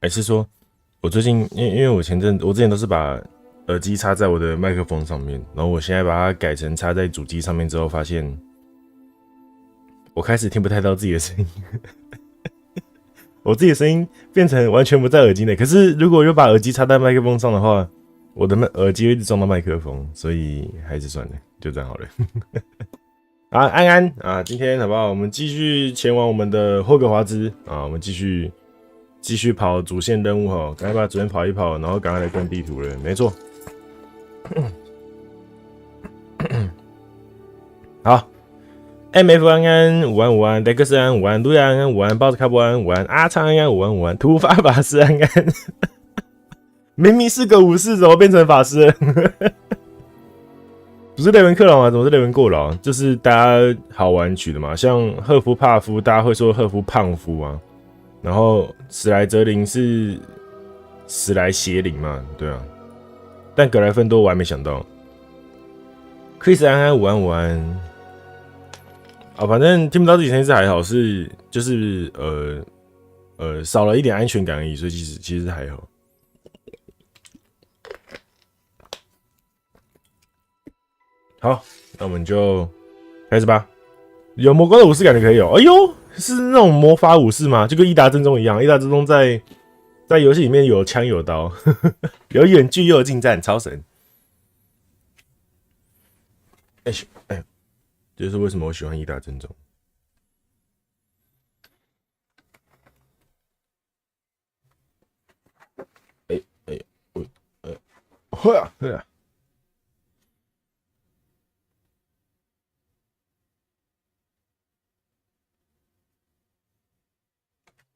是说，我最近因为我之前都是把耳机插在我的麦克风上面，然后我现在把它改成插在主机上面之后，发现我开始听不太到自己的声音，我自己的声音变成完全不在耳机内。可是如果又把耳机插在麦克风上的话，我的耳机会一直撞到麦克风，所以还是算了，就这样好了。啊，安安啊，今天好不好？我们继续前往我们的霍格华兹啊，我们继续跑主线任务哈，赶快把主线跑一跑，然后赶快来逛地图了，没错。好 ，MF 安安午安午安，雷克斯安午安，路亚安安午安，包子卡布安午安，阿昌安安午安午安，土法法师安安，明明是个武士，怎么变成法师了？不是雷文克劳吗？怎么是雷文过劳？就是大家好玩取的嘛，像赫夫帕夫，大家会说赫夫胖夫啊，然后史莱哲林是史莱邪灵嘛，对啊。但格莱芬多我还没想到。Chris 安安午安午安，啊，反正听不到自己声音是还好，就是少了一点安全感而已，所以其实还好。好，那我们就开始吧。有魔光的武士感觉可以哦。哎呦，是那种魔法武士吗？就跟伊达真宗一样。伊达真宗在游戏里面有枪有刀，有远距又有近战，超神。这就是为什么我喜欢伊达真宗。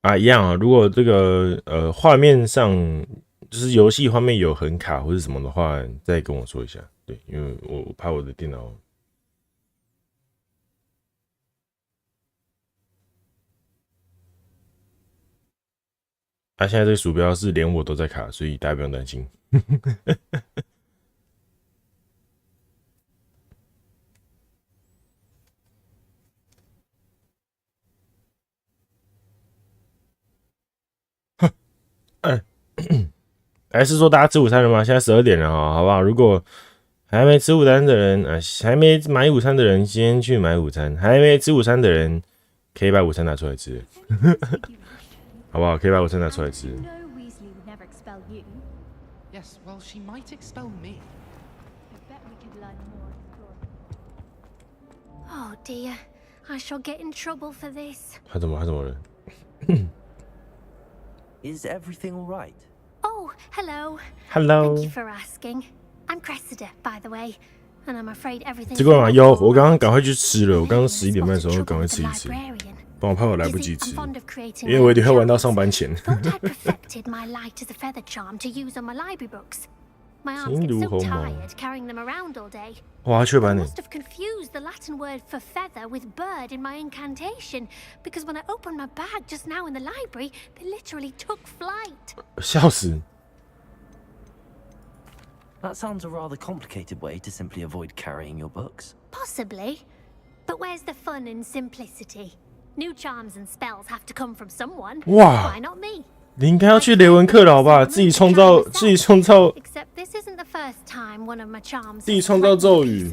啊，一样啊。如果这个画面上就是游戏画面有很卡或是什么的话，再跟我说一下。对，因为我怕我的电脑。啊，现在这个鼠标是连我都在卡，所以大家不用担心。还是说大家吃午餐了吗？现在12点了啊，好不好？如果还没吃午餐的人啊，还没买午餐的人，先去买午餐；还没吃午餐的人，可以把午餐拿出来吃，好不好？可以把午餐拿出来吃。Oh dear, I shall get in trouble for this. 他怎么了？Is everything all right? Oh, hello. Hello. Thank you for asking. I'm Cressida, by the way, and I'm afraid everything. 这个嘛，有，我刚刚赶快去吃了。我刚刚11点半的时候赶快吃一吃，不然我怕我来不及吃，因为我一定会玩到上班前。My arms get so tired carrying them around all day. 哇，雀斑呢 I must have confused the Latin word for feather with bird in my incantation, because when I opened my bag just now in the library, they literally took flight. 笑死。That sounds a rather complicated way to simply avoid carrying your books. Possibly. But where's the fun in simplicity? New charms and spells have to come from someone. Wow. Why not me? 你应该要去雷文克劳吧，自己创造咒语。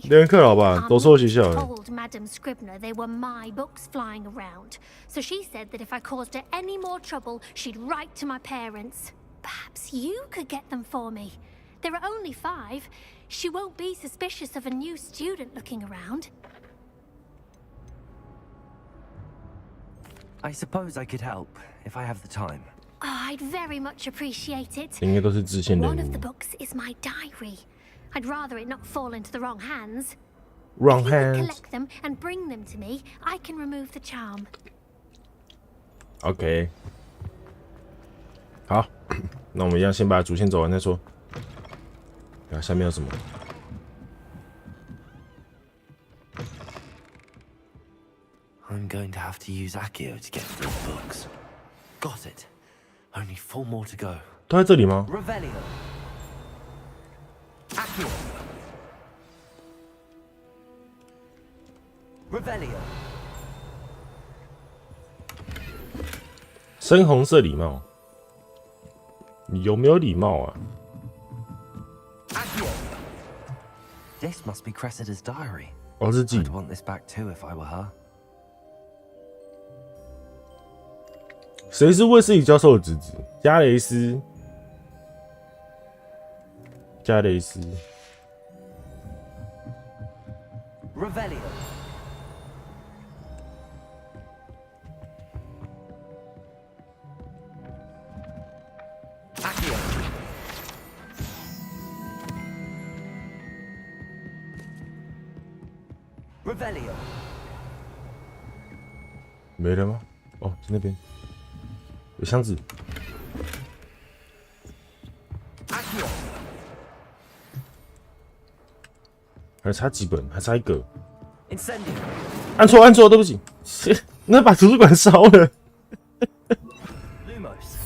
雷文克劳吧，都说学校。Told Madam Scribner they were my books flying around, so she said that if I caused her any more trouble, she'd write to my parents. Perhaps you could get them for me. There are only 5. She won't be suspicious of a new student looking around. I suppose I could help if I have the time. Oh, I'd very much appreciate it. 应该都是支线任务。 One of the books is my diary. I'd rather it not fall into the wrong hands. Wrong if you hands. could collect them and bring them to me, I can remove the charm. OK。好，那我们一样先把主线走完再说。看下面有什么？ I'm going to have to use Accio to get through the books. Got it. Only 4 more to go. 都在这里吗 Revelio. Accio. Revelio. 深红色礼帽，你有没有礼貌啊？ This must be Cressida's diary. 哦，日记。 I'd want this back too if I were her. 谁是卫斯理教授的侄子？加雷斯。加雷斯。 Revelio. Accio. Revelio. 没了吗？哦，在那边有箱子。Accio. 还差几本？还差一个。 Incendio. 按错，对不起。那把图书馆烧了。Lumos.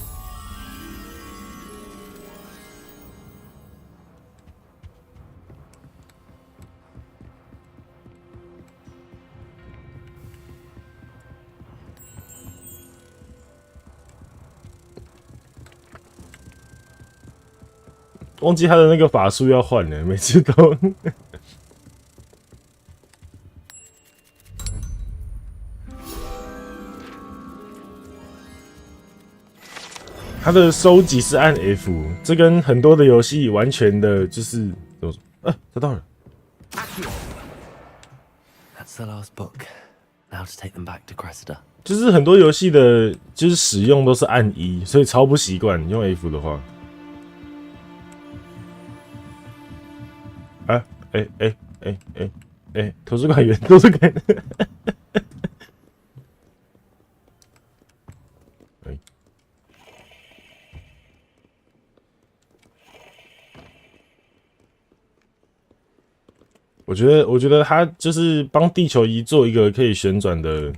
忘记他的那个法术要换了，每次都。他的收集是按 F， 这跟很多的游戏完全的就是怎么说？找到了。That's the last book. Now to take them back to Cressida. 就是很多游戏的，就是使用都是按1，所以超不习惯用 F 的话。图书馆员，图书馆员。我觉得他就是帮地球仪做一个可以旋转的，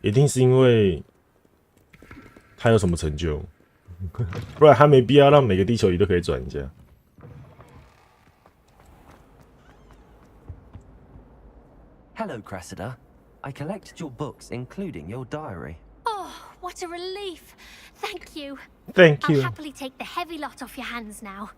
一定是因为他有什么成就，不然他没必要让每个地球仪都可以转一下。 Hello, Cressida. I collected your books, including your diary. Oh, what a relief. Thank you. Thank you. I'll happily take the heavy lot off your hands now.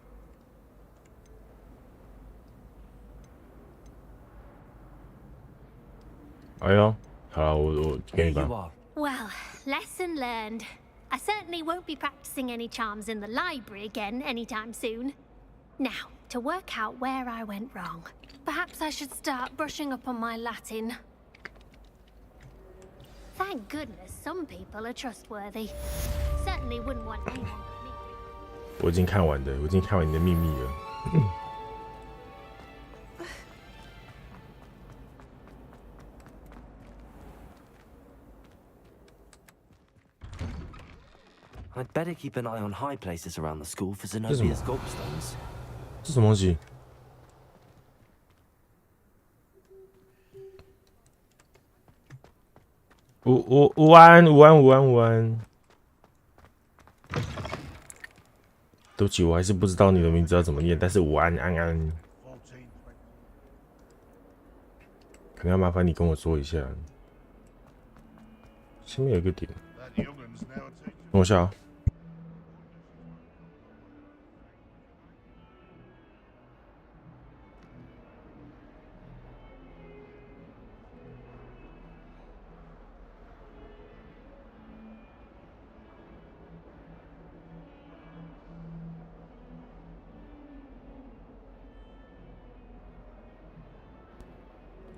哎呦，好了，我给你吧。 Well, lesson learned. I certainly won't be practicing any charms in the library again anytime soon. Now, to work out where I went wrong. Perhaps I should start brushing up on my Latin. Thank goodness some people are trustworthy. Certainly wouldn't want anyone but me. 我已经看完的，我已经看完你的秘密了。I'd better keep an eye on high places around the school for Zenobia's gobstones. 这什么东西？午安。对不起，我还是不知道你的名字要怎么念，但是午安安安。可能要麻烦你跟我说一下。前面有一个点，等我一下啊。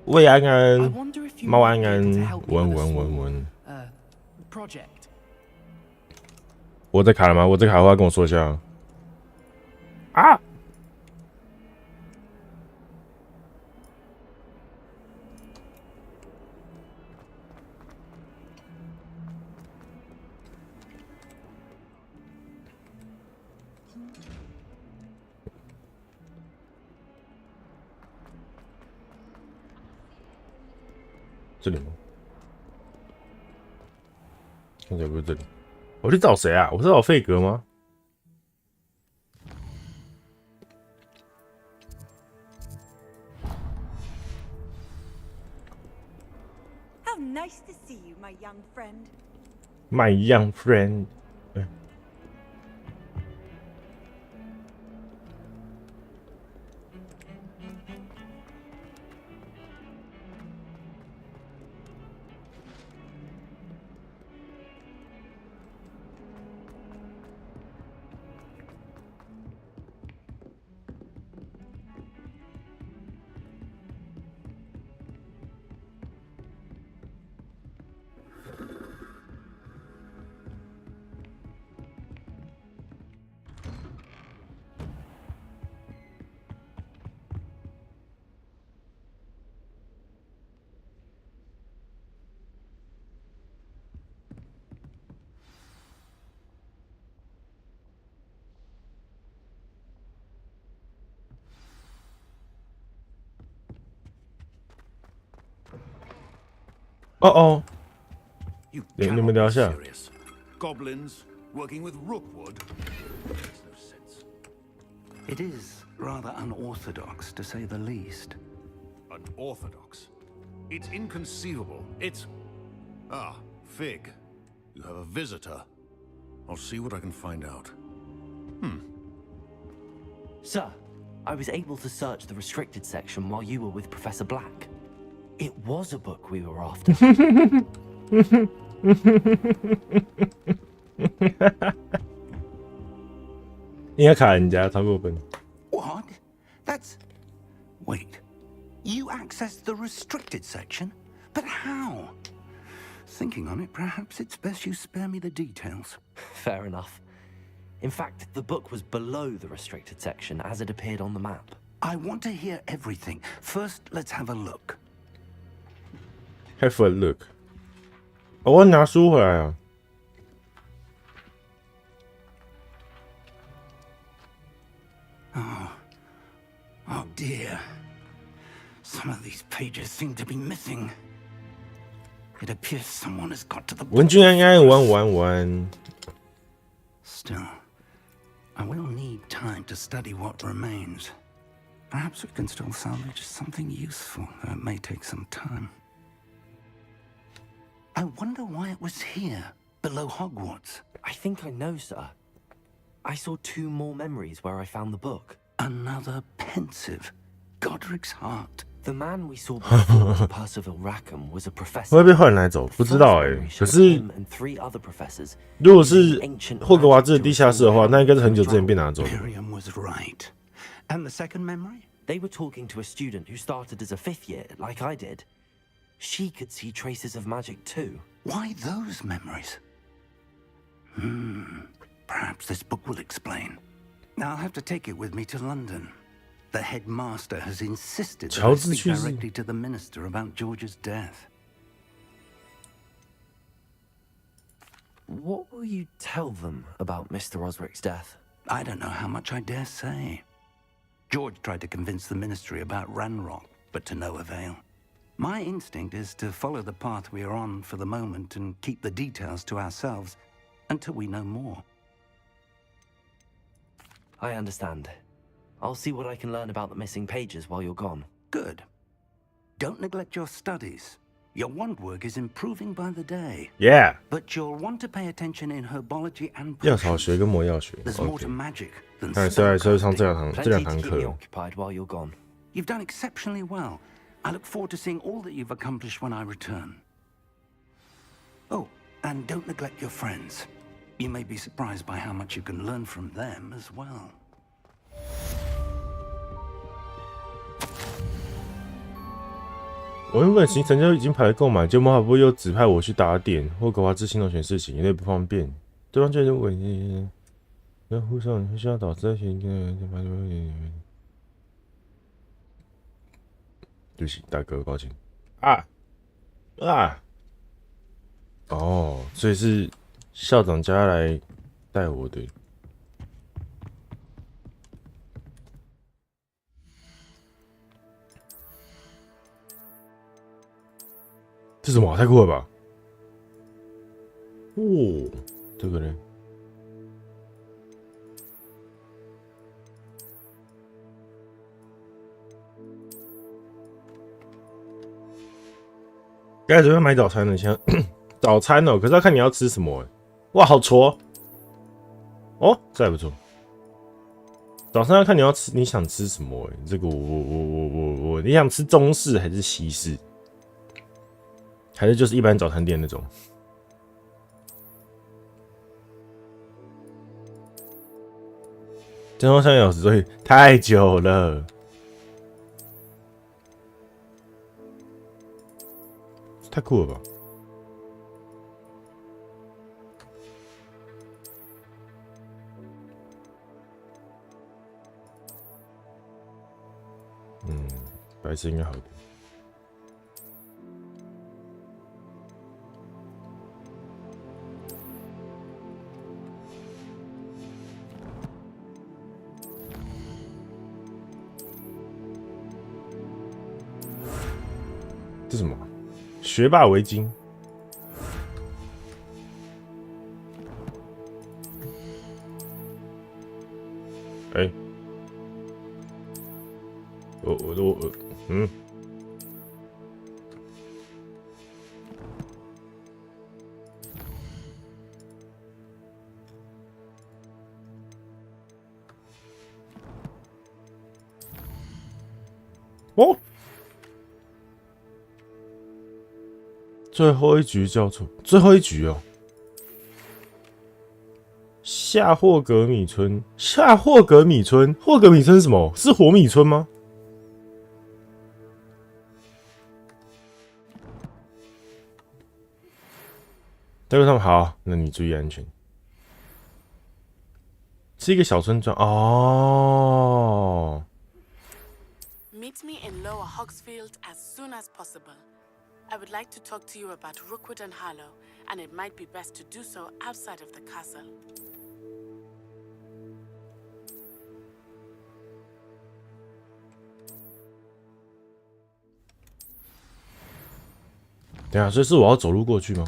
喂安安，猫安安，文。我在卡了吗？我在卡的话跟我说一下。啊！这里吗？看起来不是这里。我去找谁啊？我是找费格吗？ How nice to see you, my young friend. My young friend。哦，你们聊一下。Goblins working with Rookwood makes no sense. It is rather unorthodox, to say the least. Unorthodox? It's inconceivable. It's... Ah, Fig. You have a visitor. I'll see what I can find out. Sir, I was able to search the restricted section while you were with Professor Black. It was a book we were after. 应该卡人家超过分。What? That's... Wait. You accessed the restricted section? But how? Thinking on it, perhaps it's best you spare me the details. Fair enough. In fact, the book was below the restricted section as it appeared on the map. I want to hear everything. First, let's have a look. Have a look. 哦，我拿书回来啊。Oh dear. Some of these pages seem to be missing. It appears someone has got to the... 文君安安玩。Still, I will need time to study what remains. Perhaps we can still salvage something useful, though it may take some time. I wonder why it was here, below Hogwarts. I think I know, sir. I saw 2 more memories where I found the book. Another pensive. Godric's heart. The man we saw before, Percival Rackham, was a professor. 会被换来走，不知道可是，如果是霍格华兹的地下室的话，那应该是很久之前被拿走的。Miriam was right. And the second memory? They were talking to a student who started as a 5th year, like I did. She could see traces of magic too. Why those memories? Perhaps this book will explain. I'll have to take it with me to London. The headmaster has insisted that I speak directly to the minister about George's death. What will you tell them about Mr. Osric's death? I don't know how much I dare say. George tried to convince the ministry about Ranrock, but to no avail. My instinct is to follow the path we are on for the moment and keep the details to ourselves until we know more. I understand. I'll see what I can learn about the missing pages while you're gone. Good. Don't neglect your studies. Your wand work is improving by the day. Yeah. But you'll want to pay attention in herbology and 药草学跟魔药学。There's more to magic than 看来是要上这两 Plenty to 堂 keep me 课。 occupied while you're gone. You've done exceptionally well. I look forward to seeing all that you've accomplished when I return. Oh, and don't neglect your friends. You may be surprised by how much you can learn from them as well. 我原本行程就已经排得够满，就魔法部又指派我去打点霍格华兹新同学事情，有点不方便。对方觉得我要互相会需要导致在学对不起，大哥，抱歉。哦，所以是校长家来带我的。这什么？太酷了吧！哦，这个人。该准备买早餐了，先早餐哦，可是要看你要吃什么。哇，好挫哦，这还不错。早餐要看你想吃什么。这个你想吃中式还是西式？还是就是一般早餐店那种？真空3个小时，所以太久了。太酷了吧！白色应该好点。这什么？学霸围巾。哎、哦，最后一局叫做最后一局哦。夏霍格米村，霍格米村是什么？是火米村吗？在路上好，那你注意安全。是一个小村庄哦。Meet me in Lower Hogsfield as soon as possible. I would like to talk to you about Rookwood and Harlow, and it might be best to do so outside of the castle. 等一下，所以是我要走路过去吗？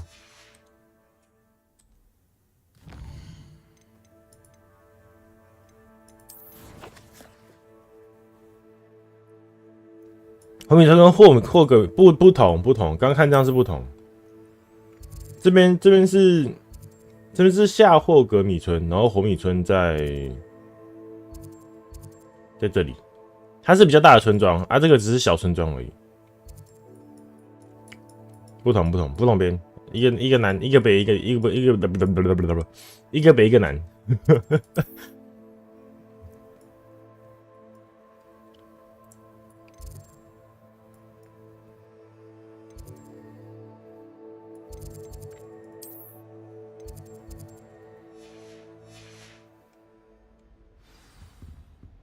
火米村跟霍格不同，刚刚看这样是不同。这边是下霍格米村，然后火米村在这里，它是比较大的村庄啊，这个只是小村庄而已。不同边，一个南，一个北，一个北一个南。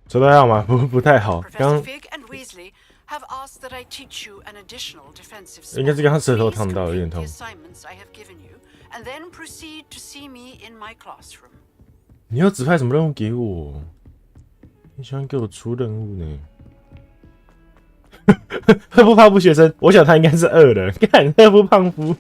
说得还好吗？不太好。刚应该是刚刚舌头烫到，有点痛。你要指派什么任务给我？你喜欢给我出任务呢？赫夫胖夫学生，我想他应该是2的。看赫夫胖夫。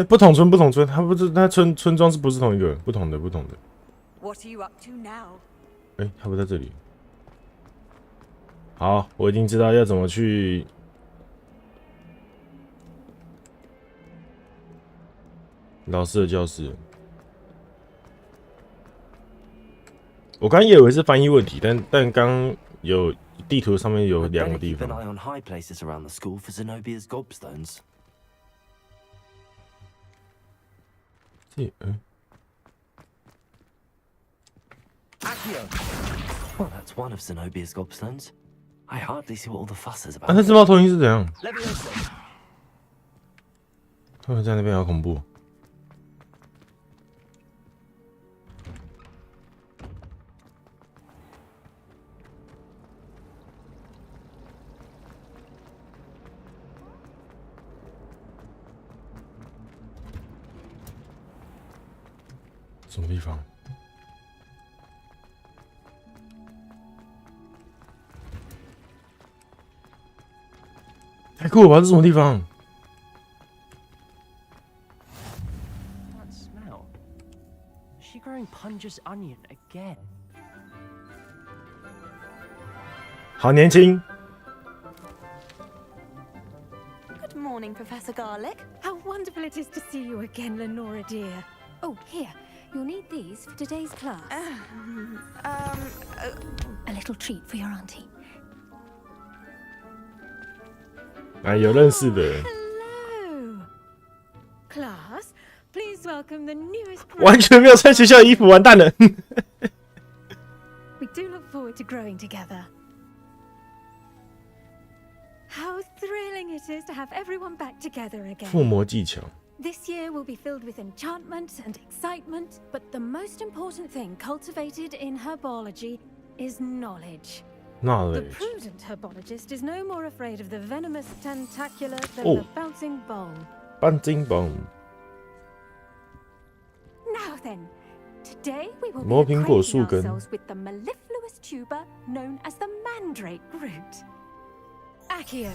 不同村，他不是他村庄是不是同一个？不同的。What are you up to now? 他不在这里。好，我已经知道要怎么去老师的教室。我刚也以为是翻译问题，但刚有地图上面有2个地方。Well, that's one of Zenobia's gobstones. I hardly see what all the fuss is about. 那自爆投影是怎样？他们在那边好恐怖。什么地方？太酷了吧！这什么地方？ gorgeous onion again. 好年轻。 Good morning, Professor Garlic. How wonderful it is to see you again, Lenora dear. Oh, here. You'll need these for today's class. A little treat for your auntie. 哎，有认识的。 Hello. Class, please welcome the newest 完全没有穿学校的衣服，完蛋了。 We do look forward to growing together. How thrilling it is to have everyone back together again. 附魔技巧。 This year will be filled with enchantment and excitement, but the most important thing cultivated in herbology is knowledge. The knowledge。 prudent herbologist is no more afraid of the venomous tentacular than Oh. the bouncing bowl. 半金棒。 Now then, today we will 磨 be 苹果 acquainting 树根。 ourselves with the mellifluous tuber known as the mandrake root. Accio.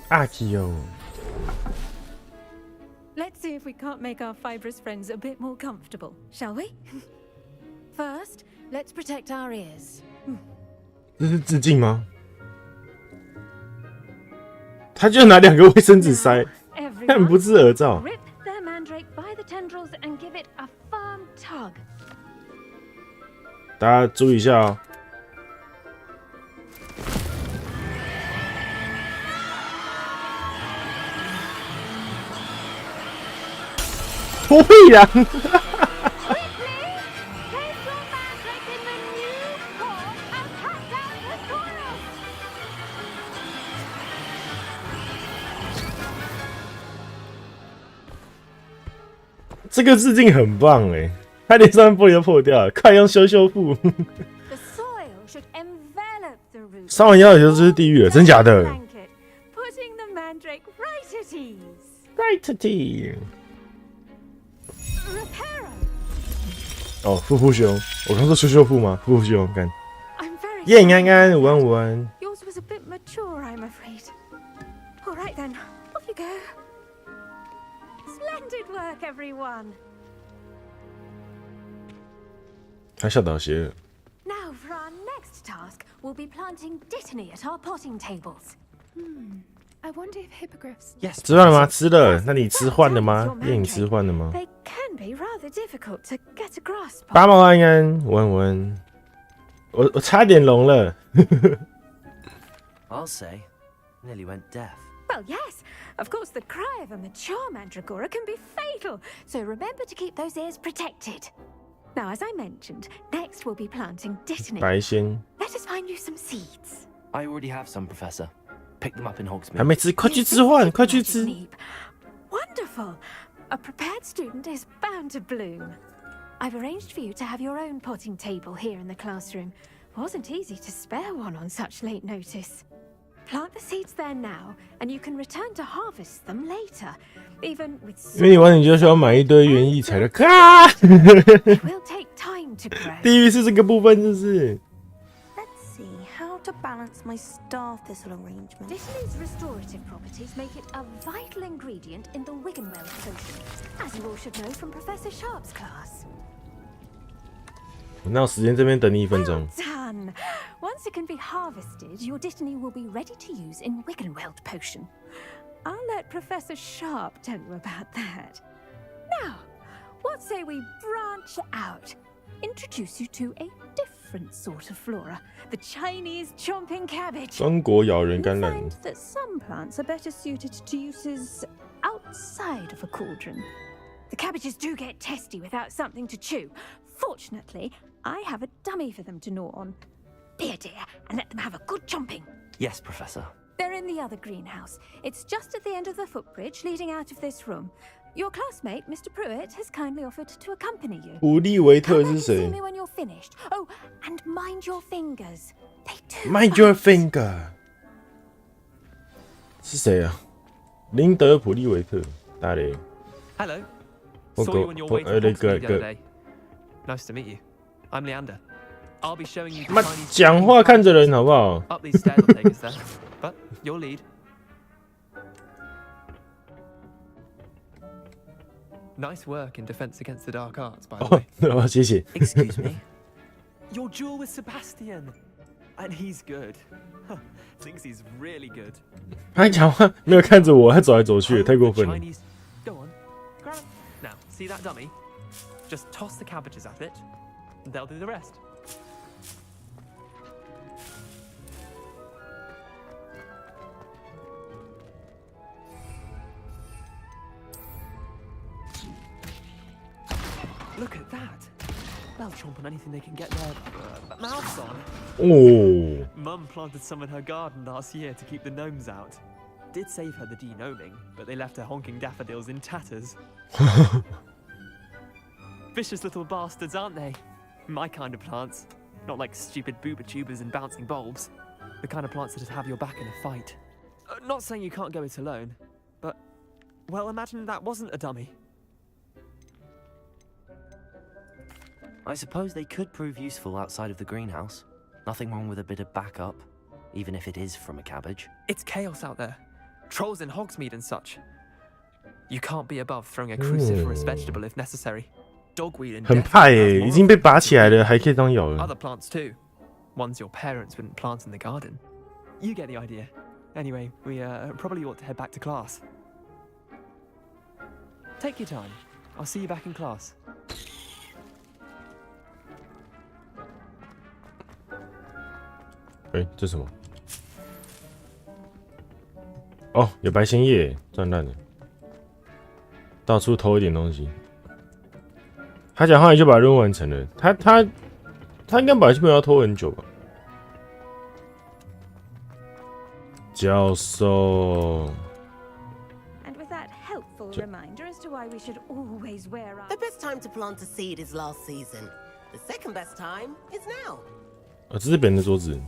阿基哦。 Let's see if we can't make our fibrous friends a bit more comfortable, shall we? First, let's protect our ears. 这是致敬吗？他就拿2个卫生纸塞，但不是耳罩。 Rip their mandrake by the tendrils and give it a firm tug. 大家注意一下哦。不会呀！ Quickly, place your mandrake in the new form and cut down the coils. 这个致敬很棒哎，他连上面玻璃都破掉了，快用修复。 The soil should envelop the root. 烧完药以后就是地狱了，真假的 Blanket, putting the mandrake right at ease. ？Right T。 Reparo. 哦，富兄，我刚说修复吗？富兄，干。 I'm very 耶， sorry. 安安，午安午安。 Yours was a bit mature, I'm afraid. All right then, off you go. Splendid work, everyone. 他笑倒鞋了。 Now for our next task, we'll be planting dittany at our potting tables. I wonder if hippogriffs. Yes. 吃饭了吗？吃了。那你吃换了吗？耶，你吃换了吗？ They can be rather difficult to get a grasp 八 of. 毛安安，午安午安。我差点聋了。 I'll say, nearly went deaf. Well, yes, of course, the cry of a mature mandragora can be fatal, so remember to keep those ears protected. Now, as I mentioned, next we'll be planting dittany. 白仙 Let us find you some seeds. I already have some, Professor. Pick them up in 还 Hogsmeade. 没吃，快去吃换，快去吃。 Wonderful! A prepared student is bound to bloom. I've arranged for you to have your own potting table here in the classroom. Wasn't easy to spare one on such late notice. Plant the seeds there now, and you can return to harvest them later. Even with 因为你玩你就需要买一堆园艺材料。啊！ it will take time to grow. 地狱是这个部分，是不是？ Let's see how to balance my star thistle arrangement. Dittany's restorative properties make it a vital ingredient in the Wiggenweld potion, as you all should know from Professor Sharp's class. 那我时间这边等你1分钟。 Done! Once it can be harvested, your dittany will be ready to use in Wiggenweld potion. I'll let Professor Sharp tell you about that. Now, what say we branch out? Introduce you to a different sort of flora, the Chinese chomping cabbage. 中国咬人 You 感染 find that some plants are better suited to uses outside of a cauldron. The cabbages do get testy without something to chew. Fortunately, I have a dummy for them to gnaw on. Be a dear and let them have a good chomping. Yes, Professor. They're in the other greenhouse. It's just at the end of the footbridge leading out of this room. Your classmate, Mr. Pruitt, has kindly offered to accompany you. 普利维特 Come 是 back and see 谁 me when you're finished. Oh, and mind your fingers. They do. ？Mind your finger。是谁啊？林德·普利维特，大雷。 Hello. 我 Saw 狗 you on your way to 那 Hogsmeade 个 the other 个， day. Nice to meet you. I'm Leander. I'll be showing you the 妈 Chinese 讲话看着人好不好？ Up these stairs will take us there. But your lead. Nice work in defense against the dark arts, by the way. 哦，谢谢。 Excuse me? Your duel with Sebastian, and he's good. Thinks he's really good. 他讲话没有看着我，他走来走去，太过分了。 Chinese. Go on, grab. Now, see that dummy? Just toss the cabbages at it, and they'll do the rest. Look at that. They'll chomp on anything they can get their mouths on. 哦， Mum planted some in her garden last year to keep the gnomes out. Did save her the de-gnoming, but they left her honking daffodils in tatters. Vicious little bastards, aren't they? My kind of plants. Not like stupid booba tubers and bouncing bulbs. The kind of plants that'd have your back in a fight. Not saying you can't go it alone, but, well, imagine that wasn't a dummy. I suppose they could prove useful outside of the greenhouse. Nothing wrong with a bit of backup, even if it is from a cabbage. It's chaos out there. Trolls in Hogsmeade and such. You can't be above throwing a cruciferous vegetable if necessary. Dogweed and 很派耶，已经被拔起来了，还可以当药了。 Other plants too. Ones your parents wouldn't plant in the garden. You get the idea. Anyway, we probably ought to head back to class. Take your time. I'll see you back in class. 哎，这什么？哦，有白仙叶，赚烂了。到处偷一点东西。他讲话也就把任务完成了。他应该本来就没有要偷很久吧？教授。 And with that helpful reminder as to why we should always wear our... The best time to plant a seed is last season. The second best time is now. 这是别人的桌子。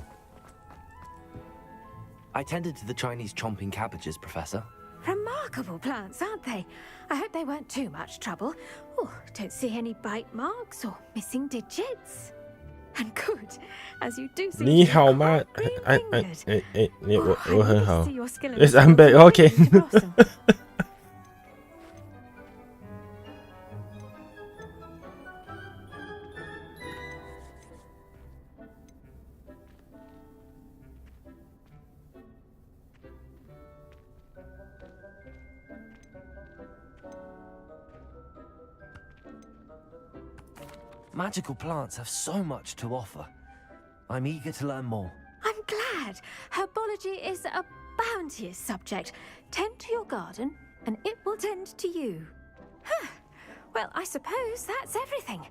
I tended to the Chinese chomping cabbages, Professor. Remarkable plants, aren't they? I hope they weren't too much trouble. Oh, don't see any bite marks or missing digits. And good, as you do see. 你好吗？我很好。Yes, I'm back. Okay. Magical plants have so much to offer. I'm eager to learn more. I'm glad. Herbology is a bounteous subject. Tend to your garden, and it will tend to you. Well, I suppose that's everything.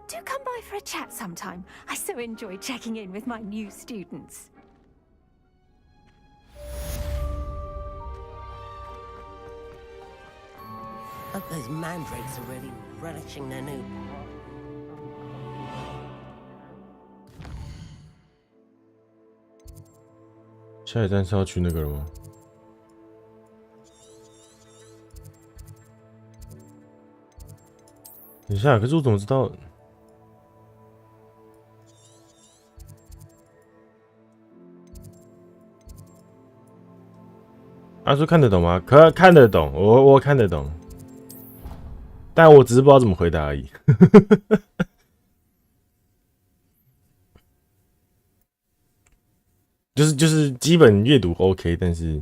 Do come by for a chat sometime. I so enjoy checking in with my new students. Hope those mandrakes are really relishing their new... 下一站是要去那个了吗？等一下，可是我怎么知道？阿叔看得懂吗？看得懂，我看得懂，但我只是不知道怎么回答而已。就是基本阅读 OK， 但是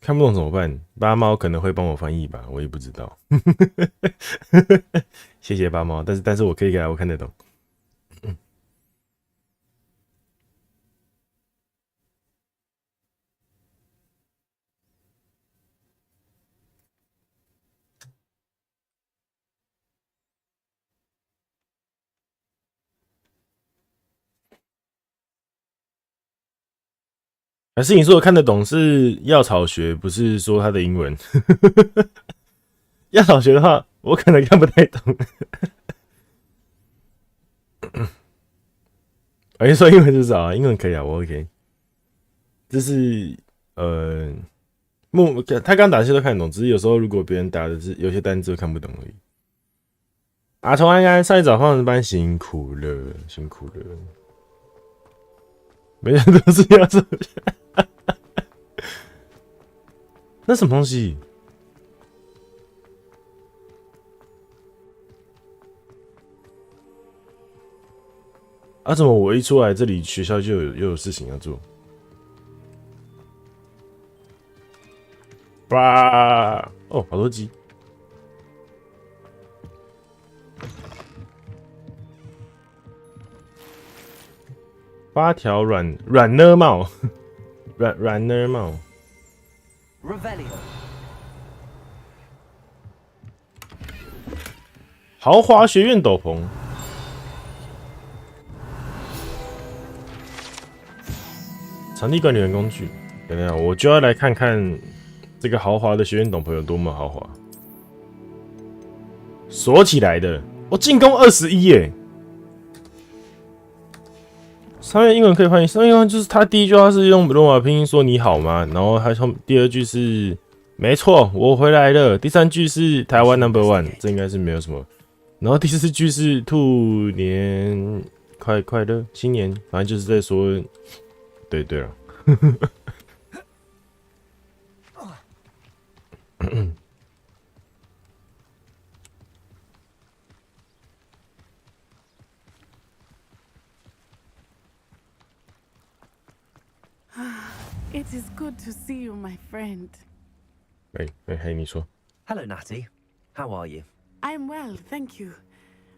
看不懂怎么办？八猫可能会帮我翻译吧，我也不知道。谢谢八猫，但是我可以给他，我看得懂。还是你说我看得懂是药草学，不是说他的英文？药草学的话，我可能看不太懂。我就说英文至少啊，英文可以啊，我 OK。这是他刚打的些都看得懂，只是有时候如果别人打的是有些单字看不懂而已。阿童安安，上一早放的班辛苦了，辛苦了。每人都是要走。那什么东西？啊，怎么我一出来这里学校就又有事情要做？哇！哦，好多鸡。8条软呢帽，软呢帽。豪华学院斗篷。场地管理员工具，等一下，我就要来看看这个豪华的学院斗篷有多么豪华。锁起来的，我进攻21耶！上面英文可以翻译，上面英文就是他第一句话是用罗马拼音说你好吗？然后他第二句是没错，我回来了。第三句是台湾 No.1， 这应该是没有什么。然后第四句是兔年快乐，新年，反正就是在说。对了，It is good to see you, my friend. 嘿，你说。Hello, Natty. How are you? I'm well, thank you.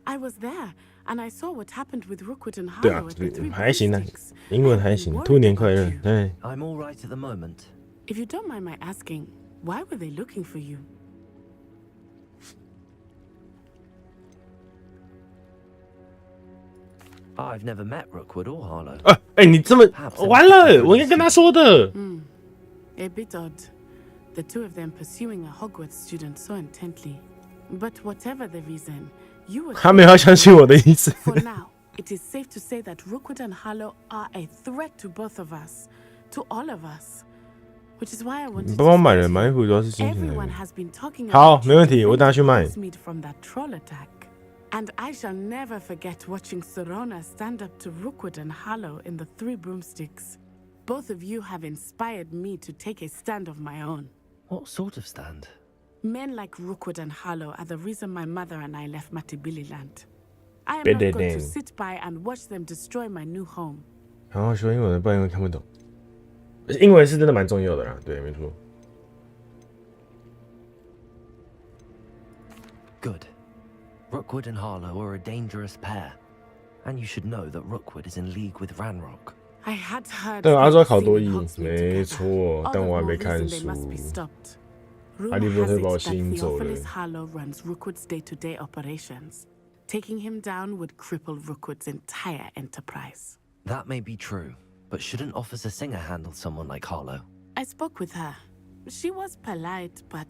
I was there, and I saw what happened with Rookwood and 对啊 Harlow at the Three 还行啊 Broomsticks. 英文还行，兔年快乐，对。I'm all right at the moment. If you don't mind my asking, why were they looking for you? I've never met Rookwood or Harlow. 你这么完了，我应该跟他说的。A bit odd. The two of them pursuing a Hogwarts student so intently. But whatever the reason, you were. 他没有要相信我的意思。For now, it is safe to say that Rookwood and Harlow are a threat to both of us, to all of us. Which is why I wanted 你帮我买了，买衣服主要是心情的。 Everyone has been talking 好， about 没问题，我等下去卖。 from that troll attack. And I shall never forget watching Serona stand up to Rookwood and Harlow in the Three Broomsticks. Both of you have inspired me to take a stand of my own. What sort of stand? Men like Rookwood and Harlow are the reason my mother and I left Matabeleland. I am not going to sit by and watch them destroy my new home. 然后说英文，不然英文看不懂。英文是真的蛮重要的啦，对，没错。Good. Rookwood and Harlow are a dangerous pair, and you should know that Rookwood is in league with Ranrock. I had heard. 对，阿周考多译，没错，但我还没看书。哈利波特把我吸引走了。 Harlow runs Rookwood's day-to-day operations. Taking him down would cripple Rookwood's entire enterprise. That may be true, but shouldn't Officer Singer handle someone like Harlow? I spoke with her. She was polite, but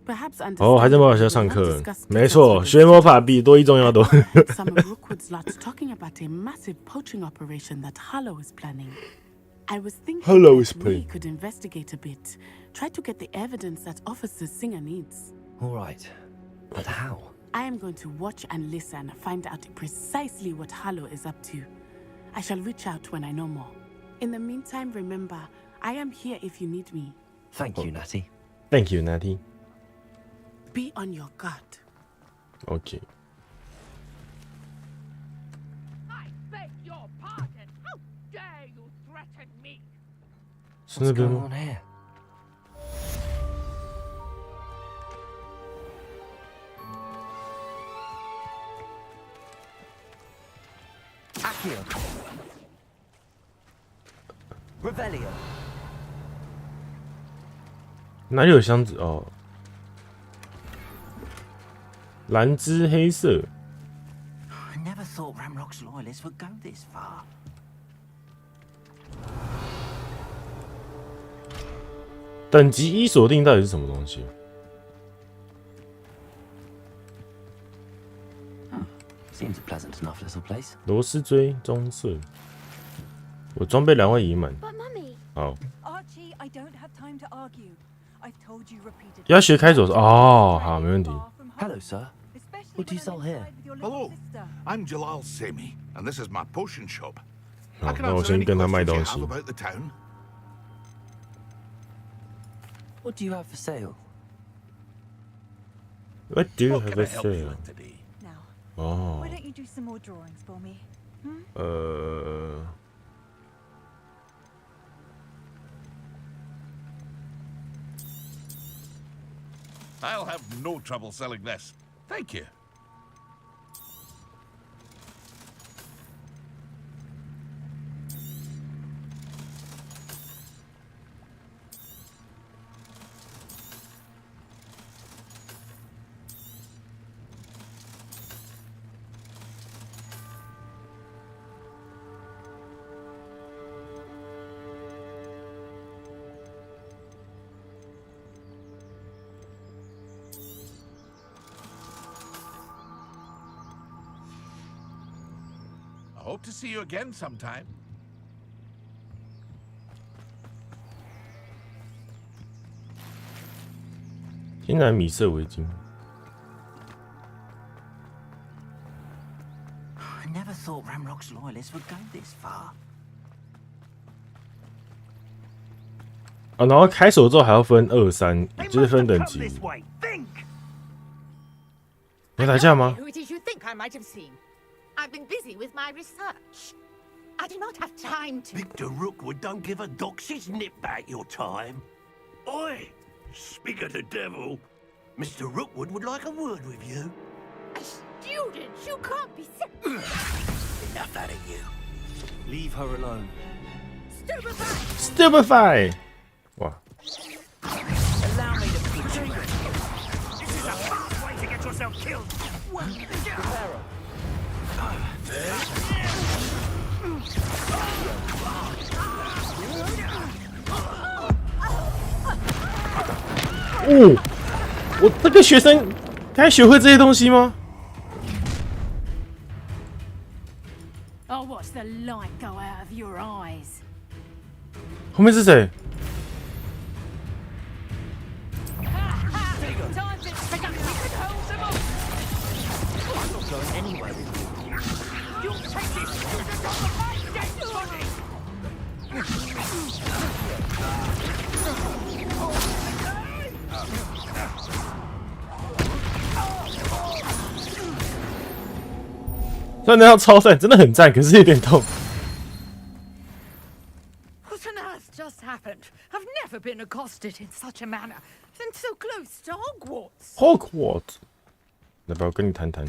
perhaps 哦，还在魔法学校上课，没错，学魔法比多一重要多。 Some of Rookwood's lot talking about a massive poaching operation that Harlow is planning. I was thinking that we could investigate a bit, try to get the evidence that Officer Singer needs. All right, but how? I am going to watch and listen, find out precisely what Harlow is up to. I shall reach out when I know more. In the meantime, remember, I am here if you need me. Thank you, Natty. Thank you, Natty. Be on your guard. Okay. I beg your pardon. How dare you threaten me? What's going on here? Accio. Revelio. 哪里有箱子哦？蓝之黑色。 I never thought Ranrock's loyalists would go this far. 等级1锁定到底是什么东西？ Seems a pleasant enough little place. 螺丝锥棕色。我装备2万已满。 But mummy. 好。 Archie, I don't have time to argue. I've told you repeatedly. 要学开手哦，好，没问题。 Hello, sir. What do you sell here? Hello, I'm Jalal Semi, and this is my potion shop. 好，那我先跟他卖东西。 About the town? What do you have for sale? What do you have for sale? Now, Oh. why don't you do some more drawings for me? I'll have no trouble selling this. Thank you. Hope to see you again sometime. 天然米色围巾。I never thought Ramrock's loyalists would go this far. 啊，然后开手之后还要分2、3，就是分等级。要打架吗？ Who it is you think I might have seen? I've been busy with my research. I do not have time to. Victor Rookwood don't give a dox's nip back your time. Oi! Speak of the devil. Mr. Rookwood would like a word with you. A student? You can't be Enough out of you. Leave her alone. Stupefy! Stupefy! 哇！ Allow me to picture you. This is a fast way to get yourself killed. Prepare. 哦，我这个学生该学会这些东西吗？ I'll watch the light go out of your eyes. 后面是谁？ Time to pick up the hold them up. I'm not going anywhere with you. You'll take this student off of my dead body. 虽然那套超赞，真的很赞，可是有点痛。 What on earth just happened? I've never been accosted in such a manner, and so close to Hogwarts. Hogwarts， 要不要跟你谈谈？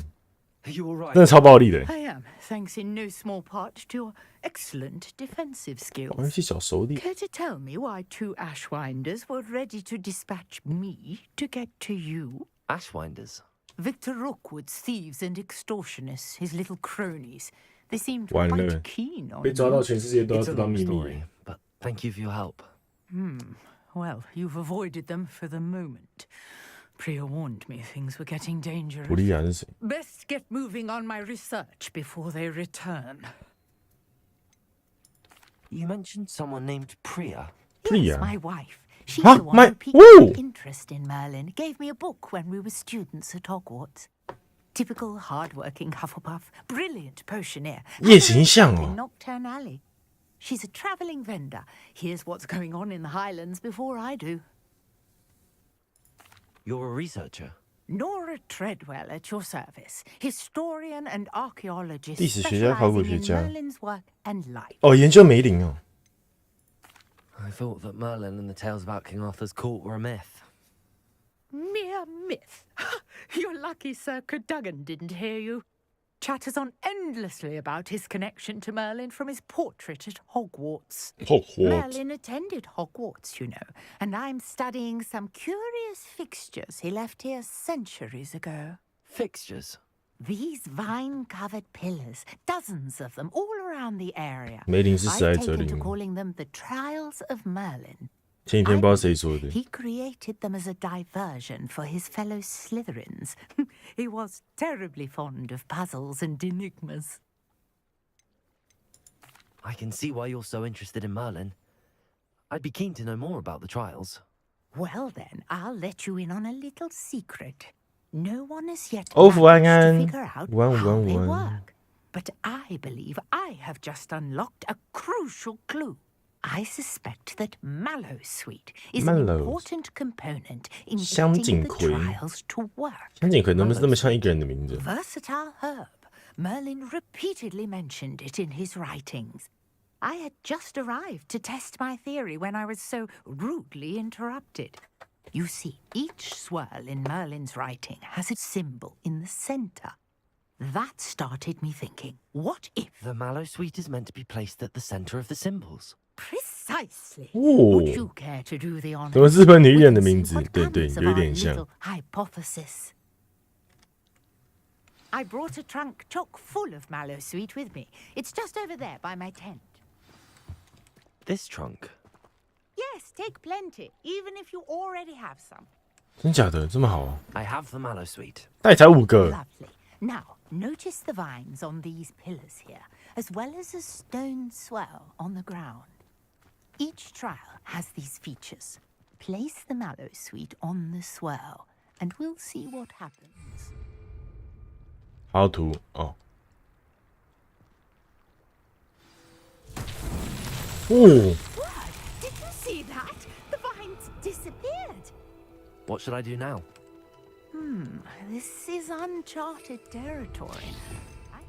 Are you all right? 真的超暴力的。 I am, thanks in no small part to your excellent defensive 玩游 skills. 戏小手里。 Care to tell me why 2 Ashwinders were ready to dispatch me to get to you? Ashwinders. Victor Rookwood's thieves and extortionists, his little cronies. They seemed 完了 quite keen on 被抓到， you. 全世界都要 It's 知 a 道 long 秘密。 story, but thank you for your help. Well, you've avoided them for the moment. Priya warned me things were getting 普 dangerous. 利亚是谁？ Best get moving on my research before they return. You mentioned someone named Priya. Priya? Yes, my wife. She's Huh? the one My- who piqued Woo! my interest in Merlin. Gave me a book when we were students at Hogwarts. Typical hard-working Hufflepuff, brilliant potioneer. 夜行巷 In 哦。 Nocturne Alley. She's a travelling vendor. Here's what's going on in the Highlands before I do. You're a researcher. Nora Treadwell at your service, historian and archaeologist 历史学家、考古学 specializing in 家。 Merlin's work and life. 哦，研究梅林哦。 I thought that Merlin and the tales about King Arthur's court were a myth. Mere myth. You're lucky Sir Cadogan didn't hear you. Chatters on endlessly about his connection to Merlin from his portrait at Hogwarts. Hogwarts。 Merlin attended Hogwarts, you know, and I'm studying some curious fixtures he left here centuries ago. Fixtures. These vine-covered pillars, dozens of them all around the area. 梅林是谁 I've 来哲 taken 林 to？ calling them the Trials of Merlin. 前几天不知道谁说的。 He created them as a diversion for his fellow Slytherins. He was terribly fond of puzzles and enigmas. I can see why you're so interested in Merlin. I'd be keen to know more about the trials. Well then, I'll let you in on a little secret. No one has yet 欧福安 managed 安 to figure out 午安午 how 安 they 午安。 work. But I believe I have just unlocked a crucial clue. I suspect that Mallowsweet is an Mallows important component in 香 getting 锦 the 葵 trials to work. 香锦葵能不能那么像一个人的名字？ Versatile herb, Merlin repeatedly mentioned it in his writings. I had just arrived to test my theory when I was so rudely interrupted. You see, each swirl in Merlin's writing has a symbol in the center. That started me thinking, what if... The mallow sweet is meant to be placed at the center of the symbols. Precisely. 哦 Would you care to do the honor? 怎么日本女艺人的 We can 名 see 字？ what 对对， comes 有 of 一 our 点像。 little hypothesis. I brought a trunk chock full of mallow sweet with me. It's just over there by my tent. This trunk? Yes, take plenty, even if you already have some. 真假的这么好啊？ I have the mallow sweet. 但才5个。 Lovely. Now, notice the vines on these pillars here, as well as a stone swell on the ground. Each trial has these features. Place the mallow sweet on the swell, and we'll see what happens. 好图哦。哦， What? Did you see that? The vines disappeared. What should I do now? This is uncharted territory. I'm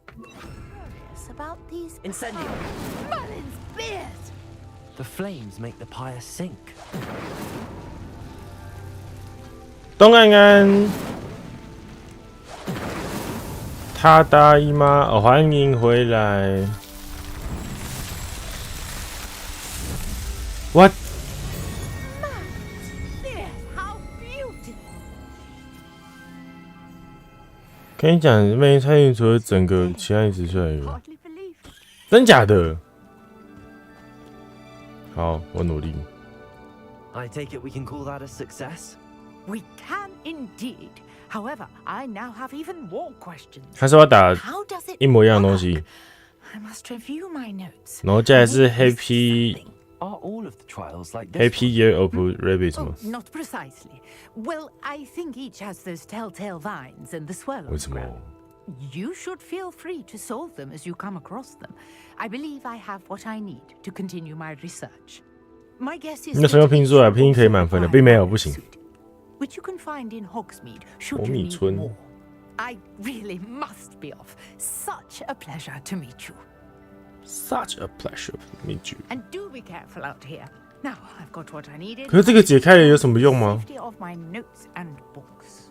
curious about these... Incendio! Merlin's beard! The flames make the pyre sink. 东安安，他大姨妈哦，欢迎回来。What？ How beautiful! 跟你讲，没参与除了整个其他一直出来有， Hardly believe. 真假的？好，我努力。 I take it we can call that a success? We can indeed. However, I now have even more questions. 他说要打 How does it 一模一样的东西， I must review my notes. 然后接下来是 Happy Are all of the trials like this? Happy Year of Rabbit 吗 Oh,？not precisely. Well, I think each has those telltale vines and the swirl on 为 the 什么？ ground. You should feel free to solve them as you come across them. I believe I have what I need to continue my research. My guess is 那时候 that 拼 each 出来， will 拼音可以 also 满分的， require 并没有 mallow 不行。 suit, which you can find in Hogsmeade should 火 you 米 need 村 more. I really must be off. Such a pleasure to meet you. Such a pleasure to meet you。 And do be careful out here. Now I've got what I needed. 可是这个解开了有什么用吗？ Safety of my notes and books.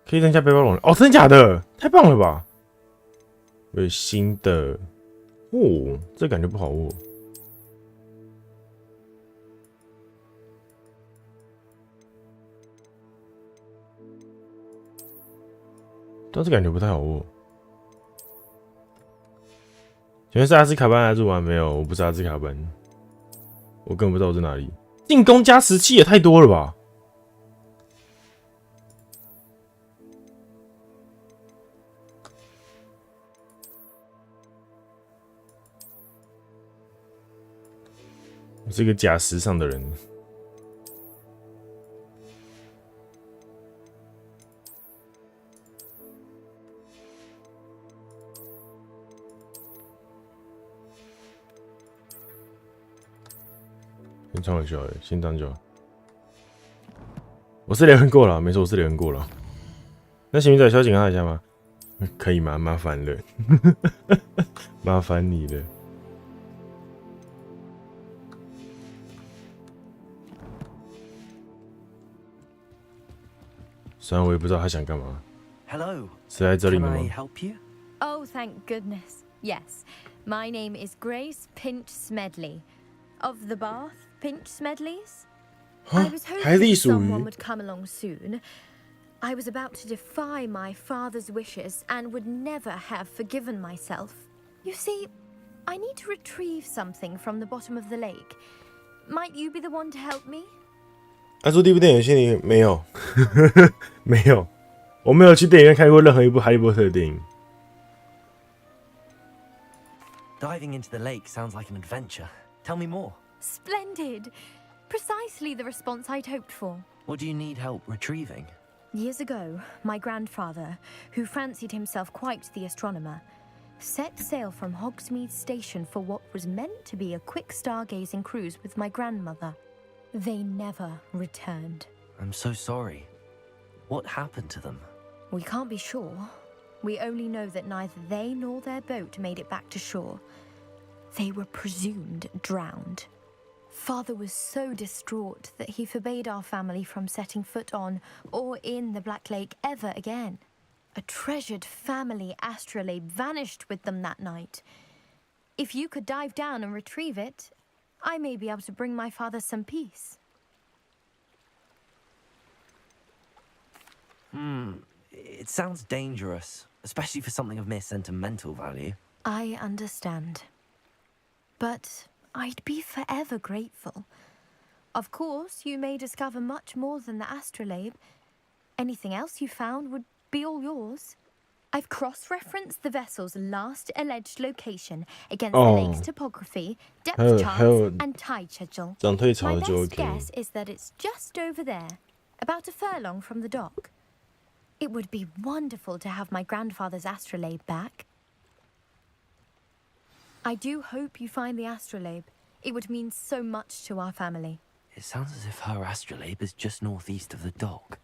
可以增加背包容量哦，真的假的？太棒了吧！有新的哦，这感觉不好握。但是感觉不太好握。请问是阿兹卡班还是玩没有？我不是阿兹卡班，我根本不知道我在哪里。进攻加17也太多了吧！我是一个假时尚的人。先穿回去好了，先当就好。我是雷文过了，没错，我是雷文过了。那行仔需要警告一下吗？可以吗？麻烦了，麻烦你了。虽然我也不知道他想干嘛。 Hello. 是来这里 Can 的 I 吗？ help you? Oh, thank goodness. Yes. My name is Grace Pinch Smedley. Of the Bath Pinch Smedleys? I was 还隶 hoping 属于 someone would come along soon. I was about to defy my father's wishes and would never have forgiven myself. You see, I need to retrieve something from the bottom of the lake. Might you be the one to help me? 他说第一部电影心里没有，没有，我没有去电影院看过任何一部哈利波特的电影。 Diving into the lake sounds like an adventure. Tell me more. Splendid! Precisely the response I'd hoped for. What do you need help retrieving? Years ago, my grandfather, who fancied himself quite the astronomer, set sail from Hogsmeade Station for what was meant to be a quick stargazing cruise with my grandmother. They never returned. I'm so sorry. What happened to them? We can't be sure. We only know that neither they nor their boat made it back to shore. They were presumed drowned. Father was so distraught that he forbade our family from setting foot on or in the Black Lake ever again. A treasured family astrolabe vanished with them that night. If you could dive down and retrieve it, I may be able to bring my father some peace. It sounds dangerous, especially for something of mere sentimental value. I understand. But I'd be forever grateful. Of course, you may discover much more than the astrolabe. Anything else you found would be all yours. I've cross-referenced the vessel's last alleged location against the lake's topography, depth charts, and tide schedule. My best guess is that it's just over there, about a furlong from the dock. It would be wonderful to have my grandfather's astrolabe back. I do hope you find the astrolabe. It would mean so much to our family. It sounds as if her astrolabe is just northeast of the dock.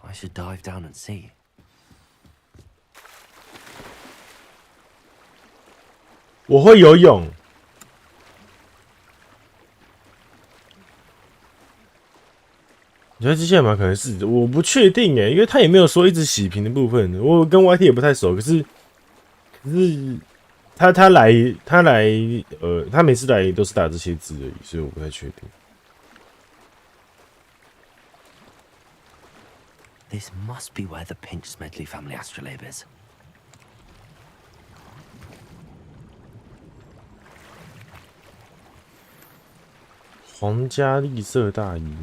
I should dive down and see. 我会游泳。你觉得机械马可能是？我不确定因为他也没有说一直洗屏的部分。我跟 YT 也不太熟，可是他每次来都是打这些字而已，所以我不太确定。This must be where the Pinch Smedley family astrolabe is. 皇家绿色大衣，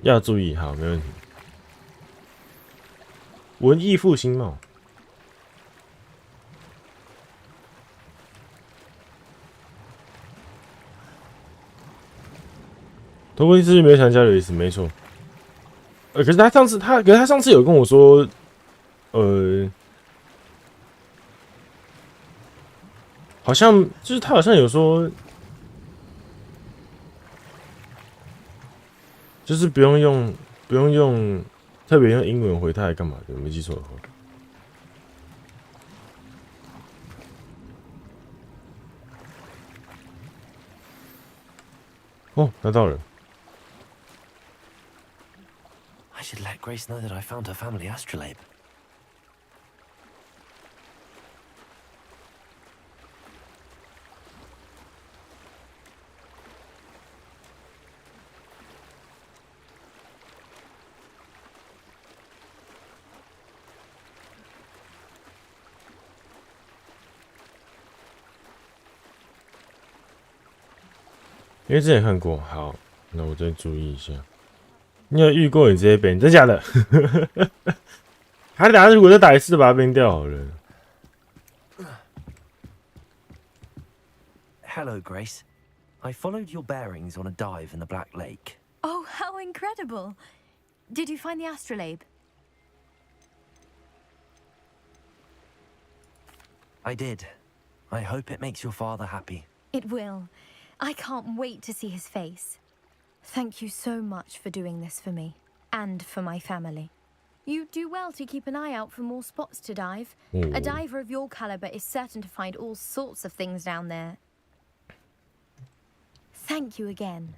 要注意，好，没问题。文艺复兴帽，头盔是没有想加的意思，没错。可是他上次有跟我说，好像就是他好像有说，就是不用用特别用英文回他，还干嘛的？我没记错的话。哦，拿到了。I should let Grace know that I found her family astrolabe. 因为之前看过，好，那我再注意一下。你有遇过你直接 ban， 真假的？他等下如果再打一次，就把他 ban 掉好了。Hello, Grace. I followed your bearings on a dive in the Black Lake. Oh, how incredible! Did you find the astrolabe? I did. I hope it makes your father happy. It will. I can't wait to see his face. Thank you so much for doing this for me, and for my family. You do well to keep an eye out for more spots to dive. A diver of your caliber is certain to find all sorts of things down there. Thank you again,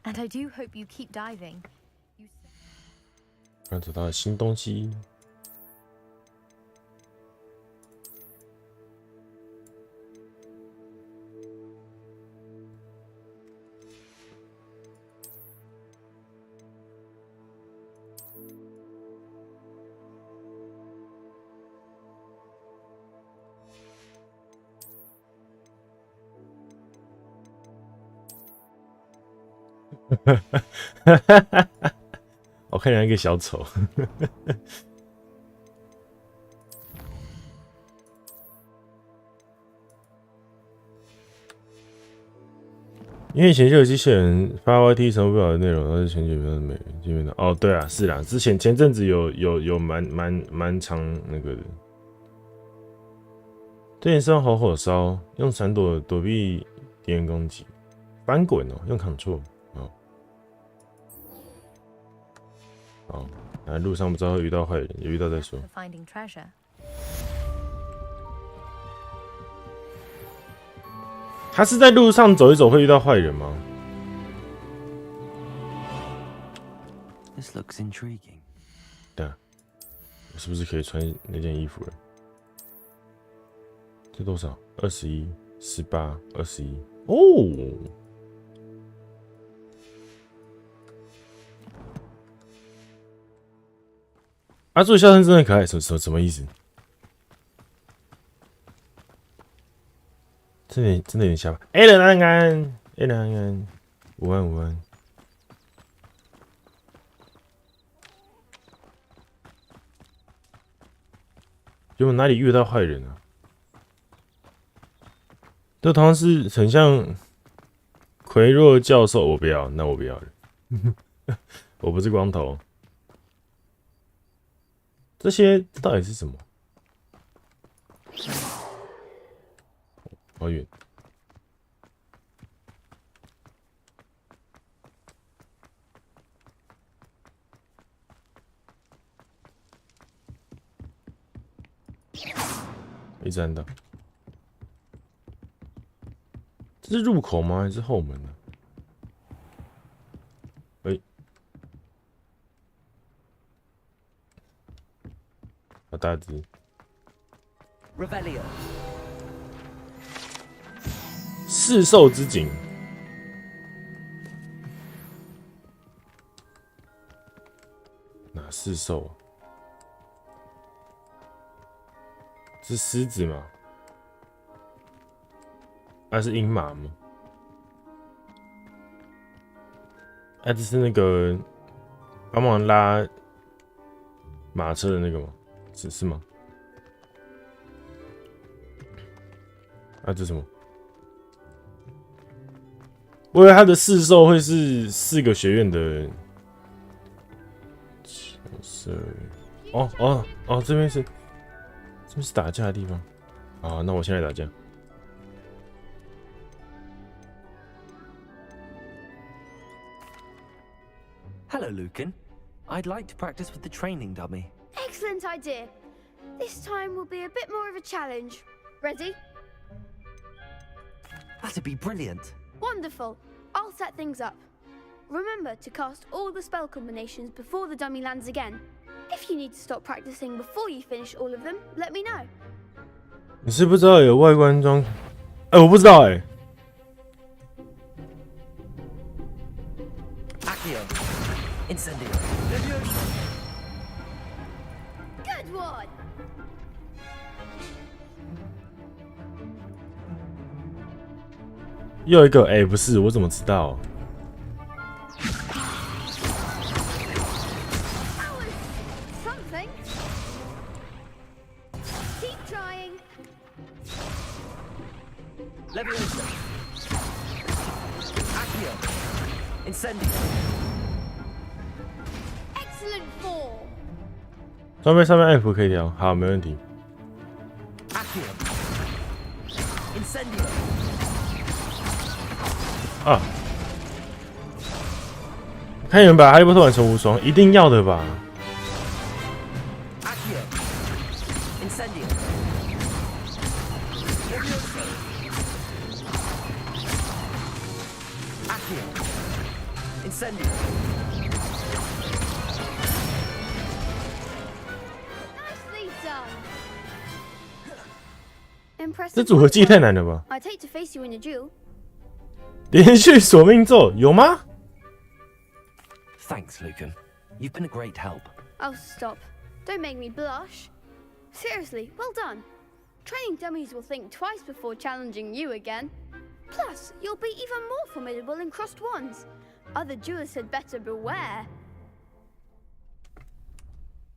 and I do hope you keep diving. 刚找到了新东西。我看见一个小丑。因为以前就有机器人发 YT 承受不了的内容，然后前几篇没见面的。哦，对啊，是啦，之前前阵子有蛮长那个的。对，是用好火烧，用闪躲躲避敌人攻击，翻滚哦，用 Ctrl 哦。好，那路上不知道会遇到坏人，有遇到再说。他是在路上走一走会遇到坏人吗 This looks intriguing. 对啊，我是不是可以穿那件衣服了？这多少？21、18、21。哦。阿柱的笑声真的可爱，什么意思？真的有点瞎吧 ？Allen 安安，Allen 安安，午安。有哪里遇到坏人啊？这同样是很像奎若教授，我不要，那我不要了。我不是光头。这些到底是什么？好远。没站到。这是入口吗？还是后门呢？好大只。噬兽之井。哪噬兽啊？是狮子吗？是鹰马吗？这是那个帮忙拉马车的那个吗？是吗？这是什么？我以为他的四兽会是4个学院的。这边是打架的地方。好，那我先来打架。Hello, Lucan. I'd like to practice with the training dummy. Excellent idea. This time will be a bit more of a challenge. Ready? That'd be brilliant. Wonderful. I'll set things up. Remember to cast all the spell combinations before the dummy lands again. If you need to stop practicing before you finish all of them, let me know. 你是不知道有外观装？我不知道Accio. Incendio. Good one. 又一个不是，我怎么知道？ Something. Keep trying. Leviosa. Accio. Incendio. Excellent form. 装备上面按符可以调，好，没问题。Accio. Incendio. 看有人把哈利波特玩成无双，一定要的吧？ Accio. Incendio. Accio. Incendio. Nicely done. Impressive. 这组合技太难了吧？ I'd hate to face you in a duel. 连续索命咒有吗？ Thanks, Lucan. You've been a great help. Oh, stop. Don't make me blush. Seriously, well done. Training dummies will think twice before challenging you again. Plus, you'll be even more formidable in crossed wands. Other duelists had better beware.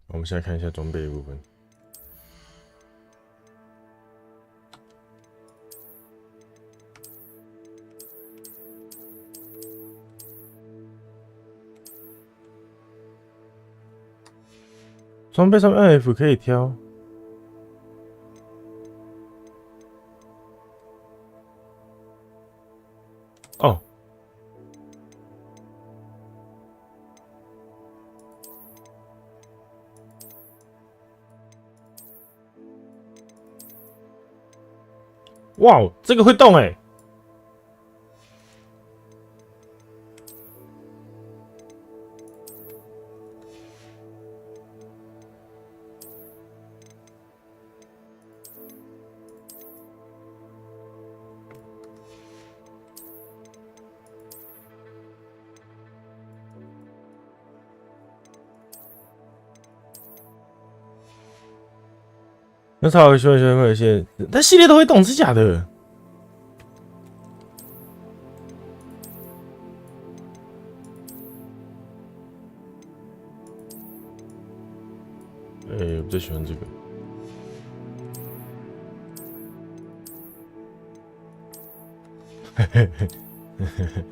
我们现在看一下装备的部分。装备上面按 F 可以挑。哦。哇，这个会动哎！那超喜欢会有些，但系列都会动，是假的？我比较喜欢这个。嘿嘿嘿嘿嘿嘿。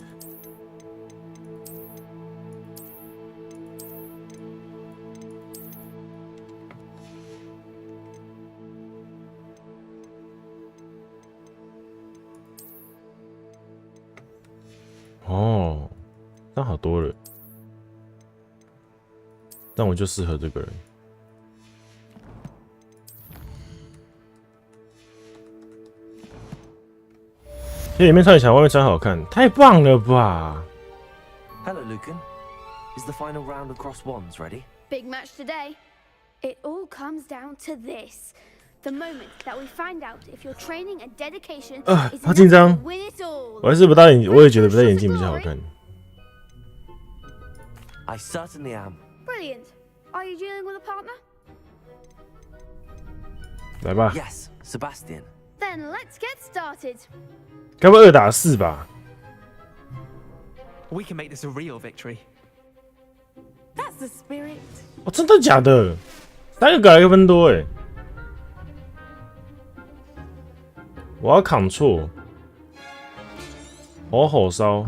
哦，那好多了，但我就适合这个人。这里面穿强，外面穿好看，太棒了吧 Hello, Lucan. Is the final round of cross wands ready? Big match today. It all comes down to this. The moment that we find out if your training and dedication is 好紧张 enough to win it all. 我还是不戴眼，我也觉得不戴眼镜比较好看。I certainly am. Brilliant. Are you dealing with a partner? 来吧。 Yes, Sebastian. Then let's get started. 该不会2打4吧？ We can make this a real victory. That's the spirit. 哦，真的假的？3个改1分多哎！我要扛错，我火烧。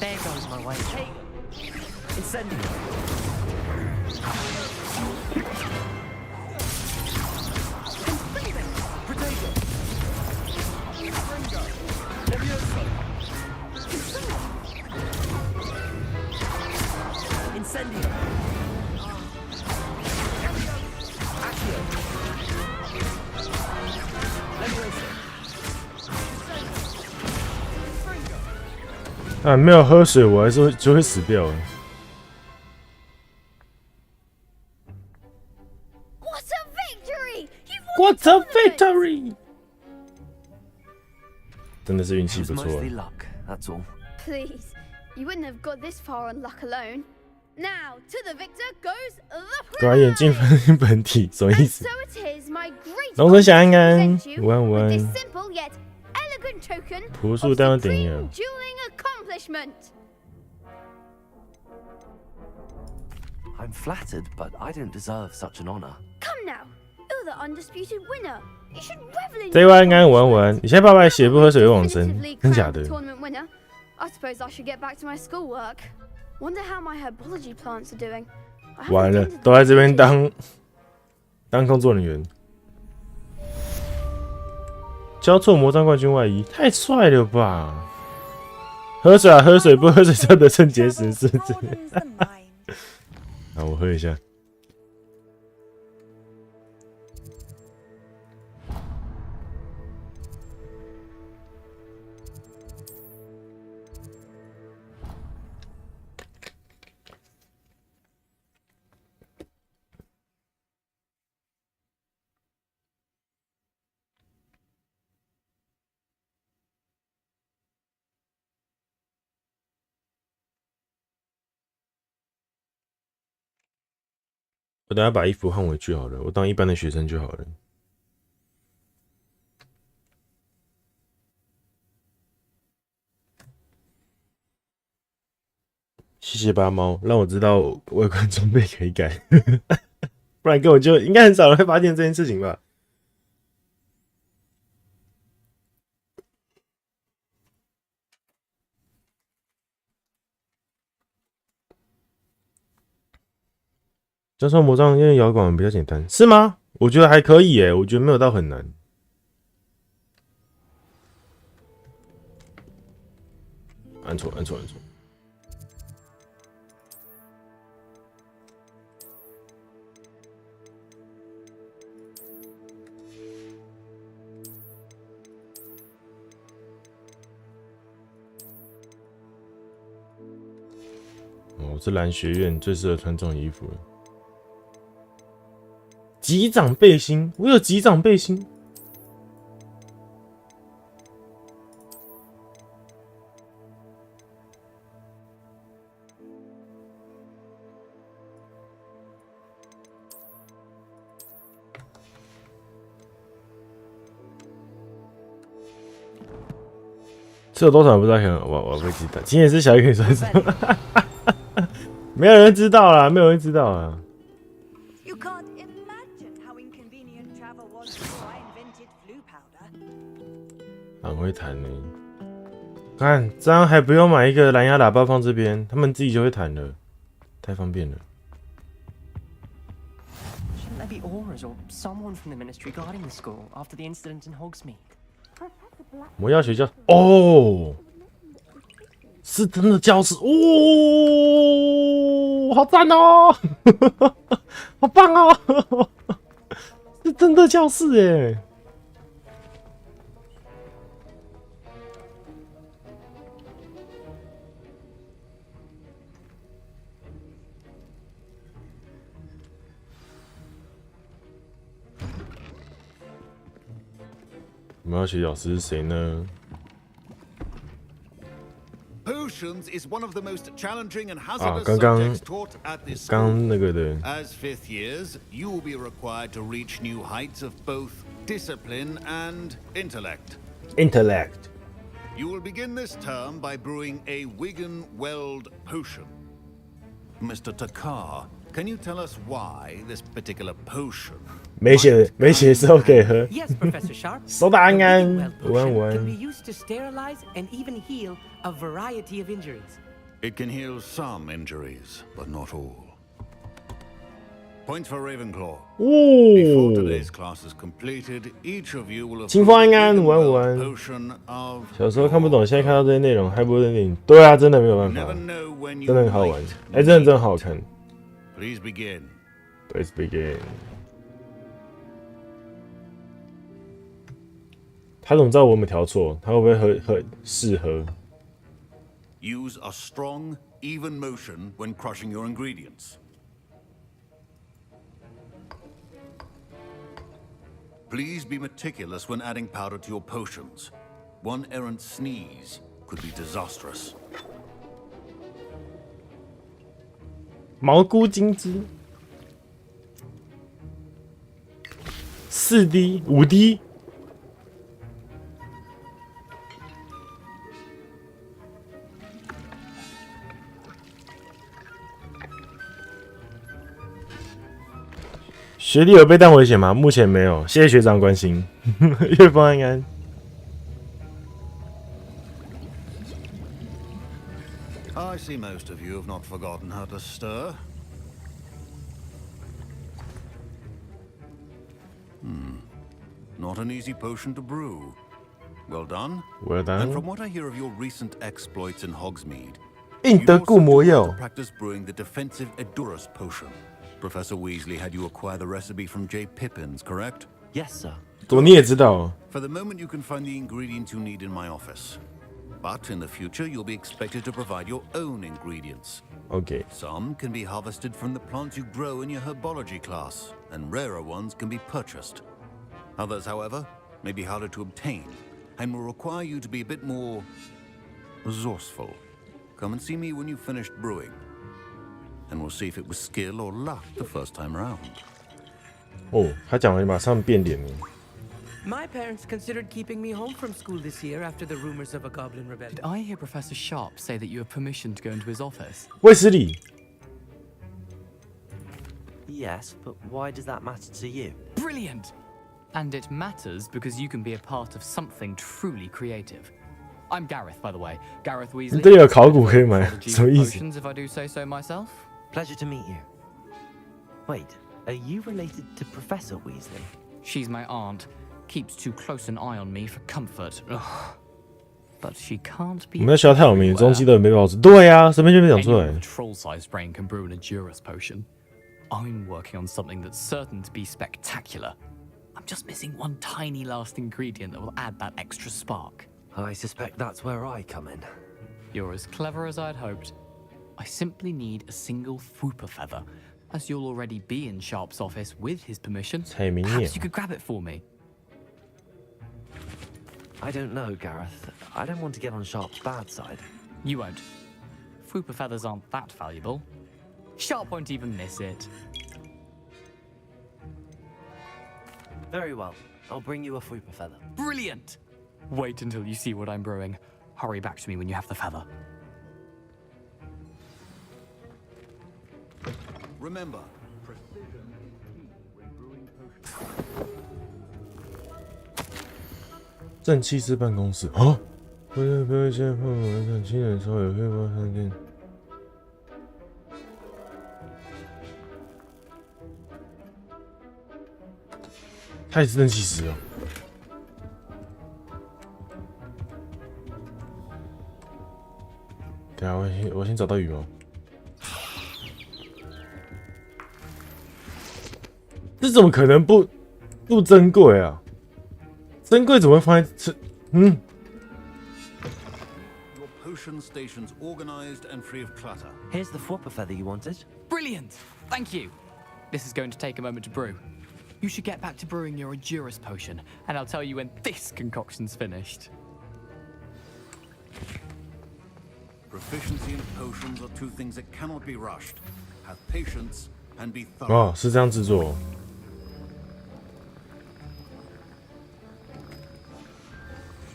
There goes my way. Incendio. Potato. Levioso. Incendio. Accio. Levioso. 啊，没有喝水，我还是就会死掉了。What a victory！ 真的是运气不错。 Please, you wouldn't have got this far on luck alone. Now to the victor goes the 果然眼镜分本体什么意思？ So it is my great 龙神小安安，午安午 with 安 this。simple yet elegant token 朴 of 素但要 supreme 典雅。 dueling accomplishment. I'm flattered, but I don't deserve such an honor. Come now, you're the undisputed winner. You should revel in 这位安安午安午安，你现在爸爸血不喝水会往生，真假的？ tournament winner. I suppose I should get back to my schoolwork. Wonder how my herbology plants are doing. 完了，都在这边当工作人员。交错魔杖冠军外衣，太帅了吧！喝水啊，喝水，不喝水就得肾结石，是不是？好，我喝一下。我等下把衣服换回去好了，我当一般的学生就好了。谢谢八猫，让我知道外观装备可以改，不然根本就应该很少人会发现这件事情吧。加上魔杖因为摇管比较简单，是吗？我觉得还可以耶，我觉得没有到很难。按错。哦，这蓝学院最适合穿这种衣服了。级长背心，我有级长背心。这有多少人不知道？可能我不知道。今天是小雨可以说什么？没有人知道啦，没有人知道啦。很会弹呢，看这样还不用买一个蓝牙喇叭放这边，他们自己就会弹了，太方便了。Shouldn't there be auras or someone from the ministry guarding the school after the incident in Hogsmeade? 魔药学校哦，是真的教室哦，好赞哦，好棒哦，是真的教室耶。我们要学老师是谁呢？ Potions is one of the most challenging and hazardous 刚刚 subjects taught at this 刚 school. 那个的 As fifth years, you will be required to reach new heights of both discipline and intellect. You will begin this term by brewing a Wigan Weld potion. Mr. Takar, can you tell us why this particular potion? 没写时候可以喝。 Yes, Professor Sharp. 收到安安， Can be used to sterilize and even heal a variety of injuries. It can heal some injuries, but not all. Points for Ravenclaw. Before today's class is completed, each of you will have 清风安安，午安午 a 安。 potion of 小时候看不懂，现在看到这些内容还不认定。对啊，真的没有办法，真的很好玩，哎，真的好看。 Please begin. Let's begin. 他怎么知道我们调错？他会不会试喝？ Use a strong, even motion when crushing your ingredients. Please be meticulous when adding powder to your potions. One errant sneeze could be disastrous. 蘑菇金枝，4D、5D。 学弟有被弹危险吗？目前没有，谢谢学长关心。月风安安。I see most of you have not forgotten how to stir. Not an easy potion to brew. Well done. Well done. And from what I hear of your recent exploits in Hogsmeade, 印得故魔药。 to practice brewing the defensive Edurus potion. Professor Weasley had you acquire the recipe from J. Pippin's, correct? Yes, sir. 你也知道。 For the moment, you can find the ingredients you need in my office. But in the future, you'll be expected to provide your own ingredients. Okay. Some can be harvested from the plants you grow in your herbology class, and rarer ones can be purchased. Others, however, may be harder to obtain, and will require you to be a bit more resourceful. Come and see me when you've finished brewing. and we'll see if it was skill or luck the first time round. 哦，他讲完马上变脸了。My parents considered keeping me home from school this year after the rumors of a goblin rebellion. Did I hear Professor Sharp say that you have permission to go into his office? 卫斯理。Yes, but why does that matter to you? Brilliant! And it matters because you can be a part of something truly creative. I'm Gareth, by the way. Gareth Weasley. 你这里有考古可以买，什么意思？ Potions, if I do say so myself. Pleasure to meet you. Wait, are you related to Professor Weasley? She's my aunt. Keeps too close an eye on me for comfort. Ugh. But she can't be. 我们在学校太有名，中基的没保持。对呀、啊，随便就被讲出来。A troll-sized brain can brew an Adurus potion. I'm working on something that's certain to be spectacular. I'm just missing one tiny last ingredient that will add that extra spark. I suspect that's where I come in. You're as clever as I'd hoped. I simply need a single Fwooper feather. As you'll already be in Sharp's office with his permission, perhaps you could grab it for me. I don't know, Gareth. I don't want to get on Sharp's bad side. You won't. Fwooper feathers aren't that valuable. Sharp won't even miss it. Very well. I'll bring you a Fwooper feather. Brilliant! Wait until you see what I'm brewing. Hurry back to me when you have the feather. Remember, 正气师办公室啊，不会先碰我等亲人时候也会帮他店。他也是正气师哦。等下我先找到羽毛。这怎么可能不珍贵啊？珍贵怎么会放在这？嗯。Your potion station's organized and free of clutter. Here's the Fwooper feather you wanted. Brilliant! Thank you. This is going to take a moment to brew. You should get back to brewing your Adurus potion, and I'll tell you when this concoction's finished. Proficiency in potions are two things that cannot be rushed. Have patience and be thorough. 哦，是这样制作哦。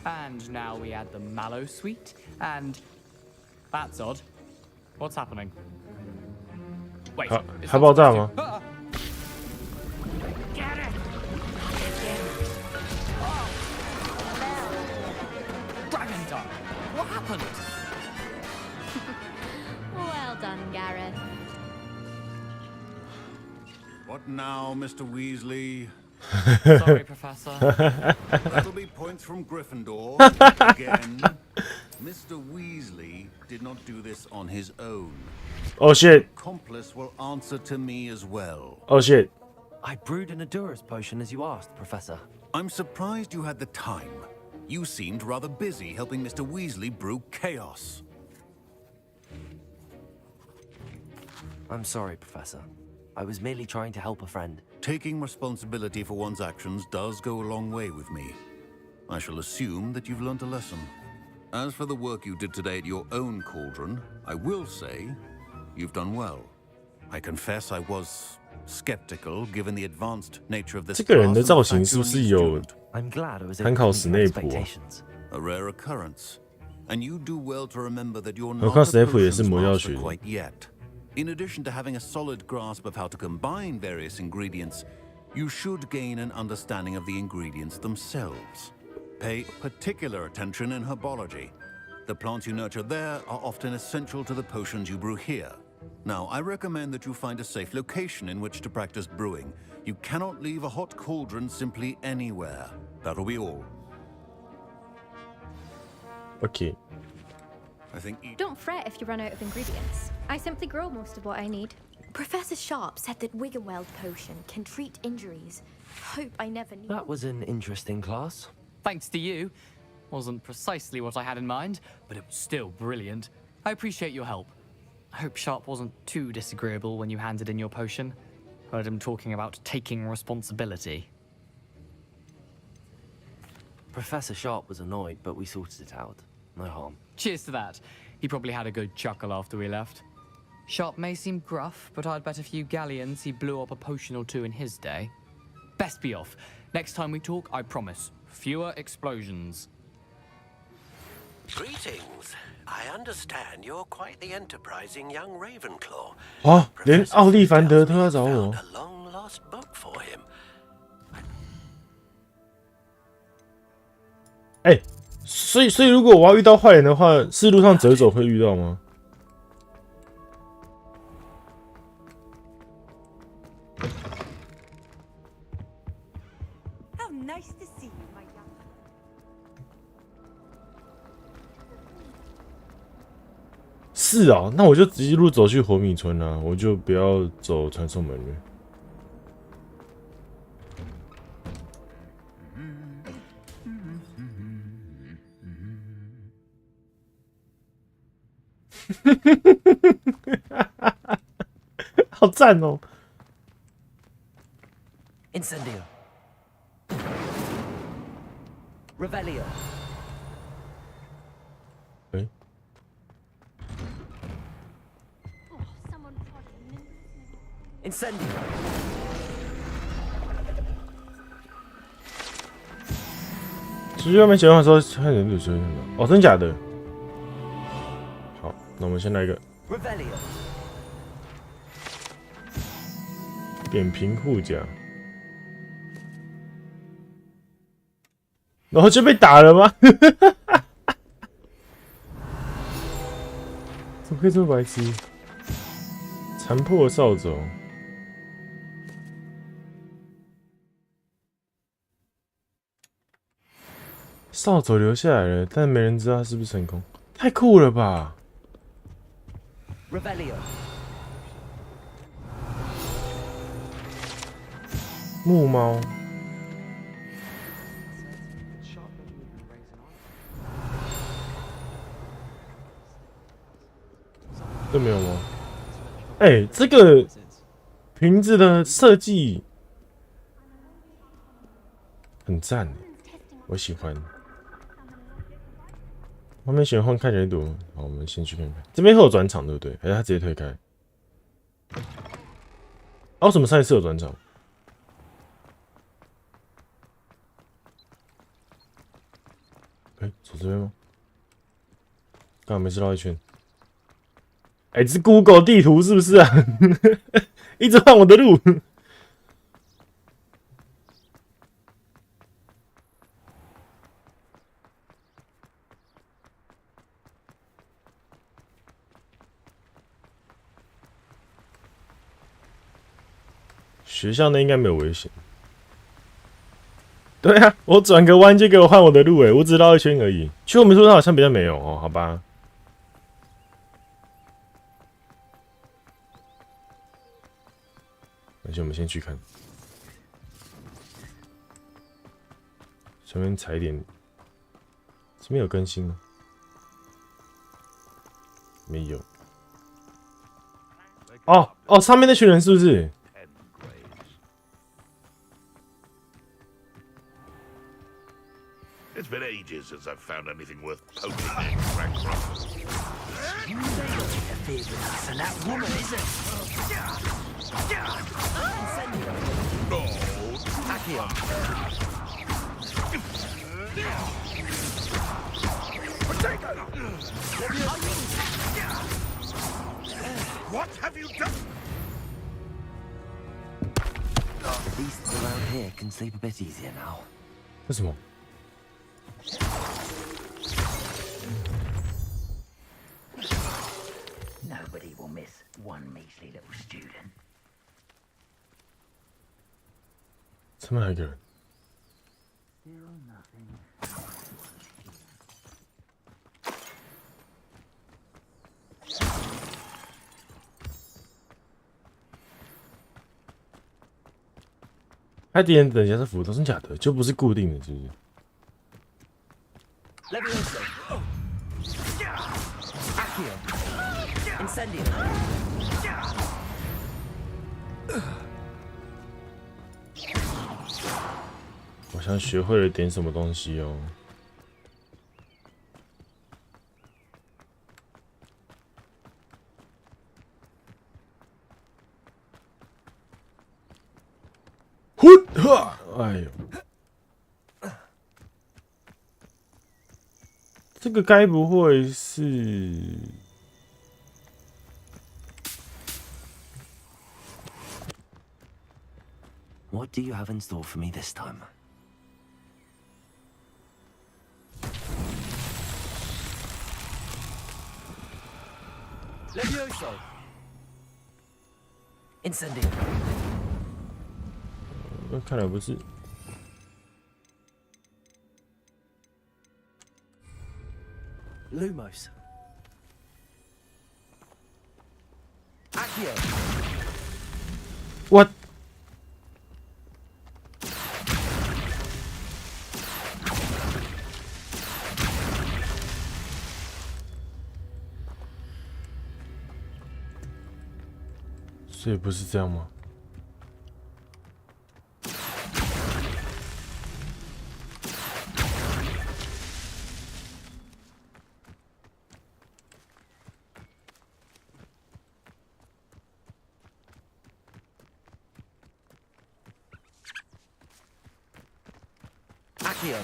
And now we add the mallow sweet, and that's odd. What's happening? Wait, 还爆炸吗？ Dragon Dog! What happened? Well done, Gareth. What now, Mr. Weasley? Sorry, Professor. That'll be points from Gryffindor. Again, Mr. Weasley did not do this on his own. Oh shit! Accomplice will answer to me as well. Oh shit! I brewed an Adurus potion as you asked, Professor. I'm surprised you had the time. You seemed rather busy helping Mr. Weasley brew chaos. I'm sorry, Professor. I was merely trying to help a friend. Taking responsibility for one's actions does go a long way with me. I shall assume that you've learnt a lesson. As for the work you did today at your own cauldron, I will say you've done well. I confess I was skeptical given the advanced nature of this. 这个人的造型是不是有 I'm glad I was 参考史内普啊？ A rare occurrence, and you do well to remember that you're 何 not 况 a 史内普也是 potions 魔教 master 学的。 quite yet. In addition to having a solid grasp of how to combine various ingredients, you should gain an understanding of the ingredients themselves. Pay particular attention in herbology. The plants you nurture there are often essential to the potions you brew here. Now, I recommend that you find a safe location in which to practice brewing. You cannot leave a hot cauldron simply anywhere. That'll be all. Okay. I think Don't fret if you run out of ingredients. I simply grow most of what I need. Professor Sharp said that Wiggenweld potion can treat injuries. Hope I never need. That was an interesting class. Thanks to you. Wasn't precisely what I had in mind, but it was still brilliant. I appreciate your help. I hope Sharp wasn't too disagreeable when you handed in your potion. Heard him talking about taking responsibility. Professor Sharp was annoyed, but we sorted it out. No harm. Cheers to that. He probably had a good chuckle after we left. Sharp may seem gruff, but I'd bet a few galleons he blew up a potion or two in his day. Best be off. Next time we talk, I promise, fewer explosions. Greetings. I understand you're quite the enterprising young Ravenclaw. 啊，连奥利凡德都要找我。A long lost book for him. 哎，所以如果我要遇到坏人的话，是路上折走会遇到吗？ Nice to see you, my young. 是啊，那我就直接一路走去火米村啊，我就不要走传送门了。好赞哦 ！Incendio. Revelio. 哎，Incendio. 其实外面讲话的时候，看人有时候看到哦，真假的？好，那我们先来一个 Revelio. 扁平护甲。 然后就被打了吗？怎么可以这么白痴？残破扫帚，扫帚留下来了，但没人知道他是不是成功。太酷了吧 Revelio. 木猫。 这没有吗？哎，这个瓶子的设计很赞，我喜欢。外面喜欢看起来多，好，我们先去看看。这边会有转场，对不对？还是他直接推开？哦，为什么上一次有转场？哎，走这边吗？刚好没事绕一圈。 哎，这是 Google 地图是不是啊？一直换我的路。学校那应该没有危险。对啊，我转个弯就给我换我的路，哎，我只绕一圈而已。去我们说他好像比较没有哦，好吧。 而且我们先去看，随便踩一点。这边有更新吗？没有。哦哦，上面那群人是不是？ It's been ages since I've found anything worth poking extract from. You interfered with us, and that woman isn't. No. Accio. What have you done? The beasts around here can sleep a bit easier now. 为什么？ Nobody will miss one measly little student. 这边还有一个人。他敌人等一下是斧头，真假的？就不是固定的，是不是？ Levioso. Accio. Incendio. 好像学会了点什么东西哦。哎呦，这个该不会是？What do you have in store for me this time? Levioso! Incendio! 看来不是。Lumos. Accio. What? 所以不是这样吗？Accio.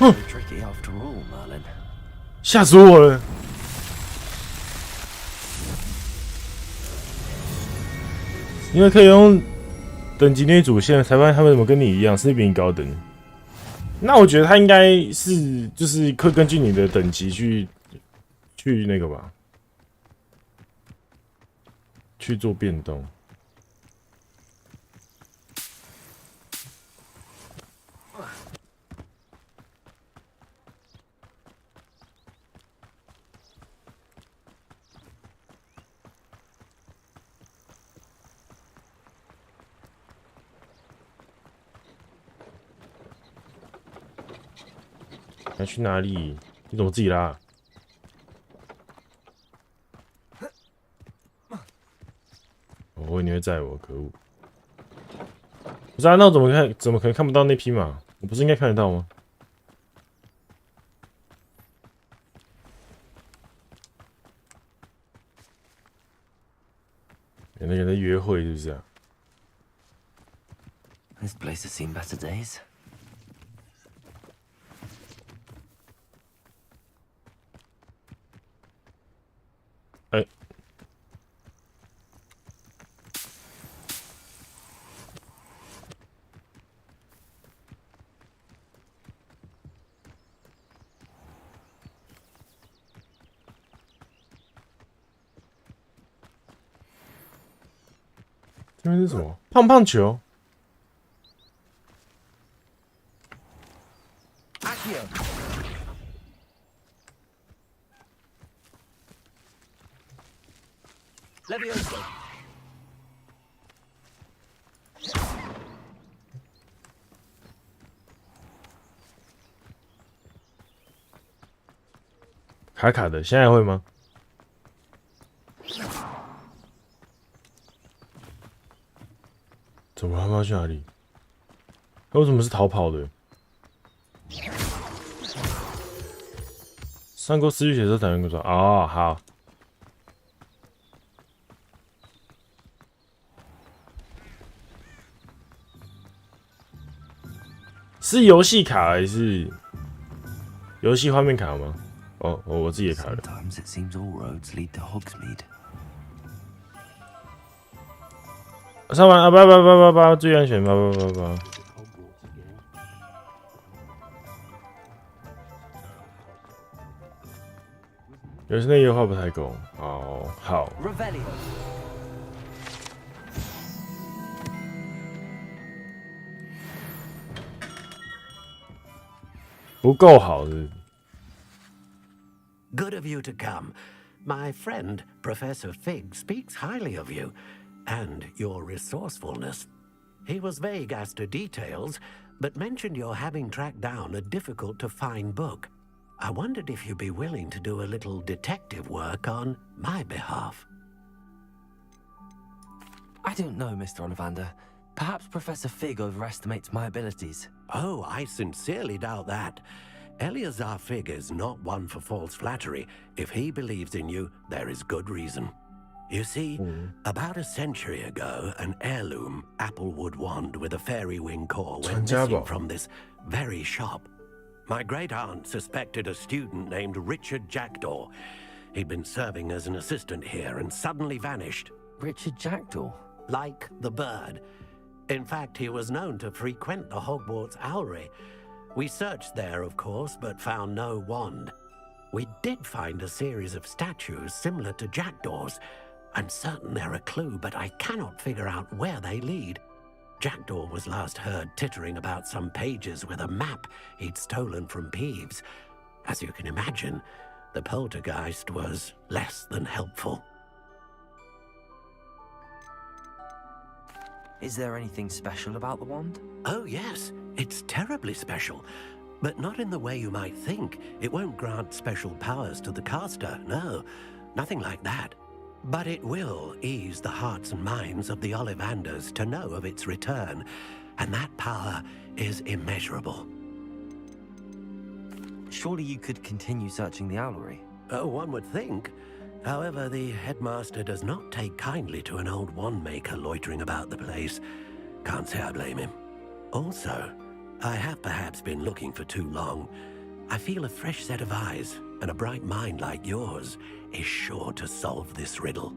Not so tricky after all, Merlin. 吓死我了！因为可以用等级内主线，才发现他们怎么跟你一样，是比你高等。那我觉得他应该是就是会根据你的等级去那个吧，去做变动。要去哪里？你怎么自己拉？我以为你会载我，可恶！不是啊，那我怎么可能看不到那匹马？我不是应该看得到吗？有那个人在约会是不是啊 This place has seen better days. 哎，这边是什么？胖胖球。Levioso. 卡卡的，现在会吗？怎么他们要去哪里？他为什么是逃跑的？上过思绪写作才能够说哦，好。是游戏卡还是游戏画面卡吗？哦，我自己也卡了。Sometimes it seems all roads lead to Hogsmeade. 上完啊！八，注意安全！八。有时那个画不太够。哦，好。不够好的。Good of you to come. My friend, Professor Fig, speaks highly of you and your resourcefulness. He was vague as to details, but mentioned your having tracked down a difficult-to-find book. I wondered if you'd be willing to do a little detective work on my behalf. I don't know, Mr. Ollivander. Perhaps Professor Fig overestimates my abilities. Oh, I sincerely doubt that. Eleazar Fig is not one for false flattery. If he believes in you, there is good reason. You see, about a century ago, an heirloom applewood wand with a fairy wing core went missing from this very shop. My great-aunt suspected a student named Richard Jackdaw. He'd been serving as an assistant here and suddenly vanished. Richard Jackdaw? Like the bird. In fact, he was known to frequent the Hogwarts Owlery. We searched there, of course, but found no wand. We did find a series of statues similar to Jackdaw's. I'm certain they're a clue, but I cannot figure out where they lead. Jackdaw was last heard tittering about some pages with a map he'd stolen from Peeves. As you can imagine, the poltergeist was less than helpful. Is there anything special about the wand? Oh, yes. It's terribly special. But not in the way you might think. It won't grant special powers to the caster, no. Nothing like that. But it will ease the hearts and minds of the Ollivanders to know of its return, and that power is immeasurable. Surely you could continue searching the Owlery? Oh, one would think. However, the headmaster does not take kindly to an old wand-maker loitering about the place. Can't say I blame him. Also, I have perhaps been looking for too long. I feel a fresh set of eyes, and a bright mind like yours is sure to solve this riddle.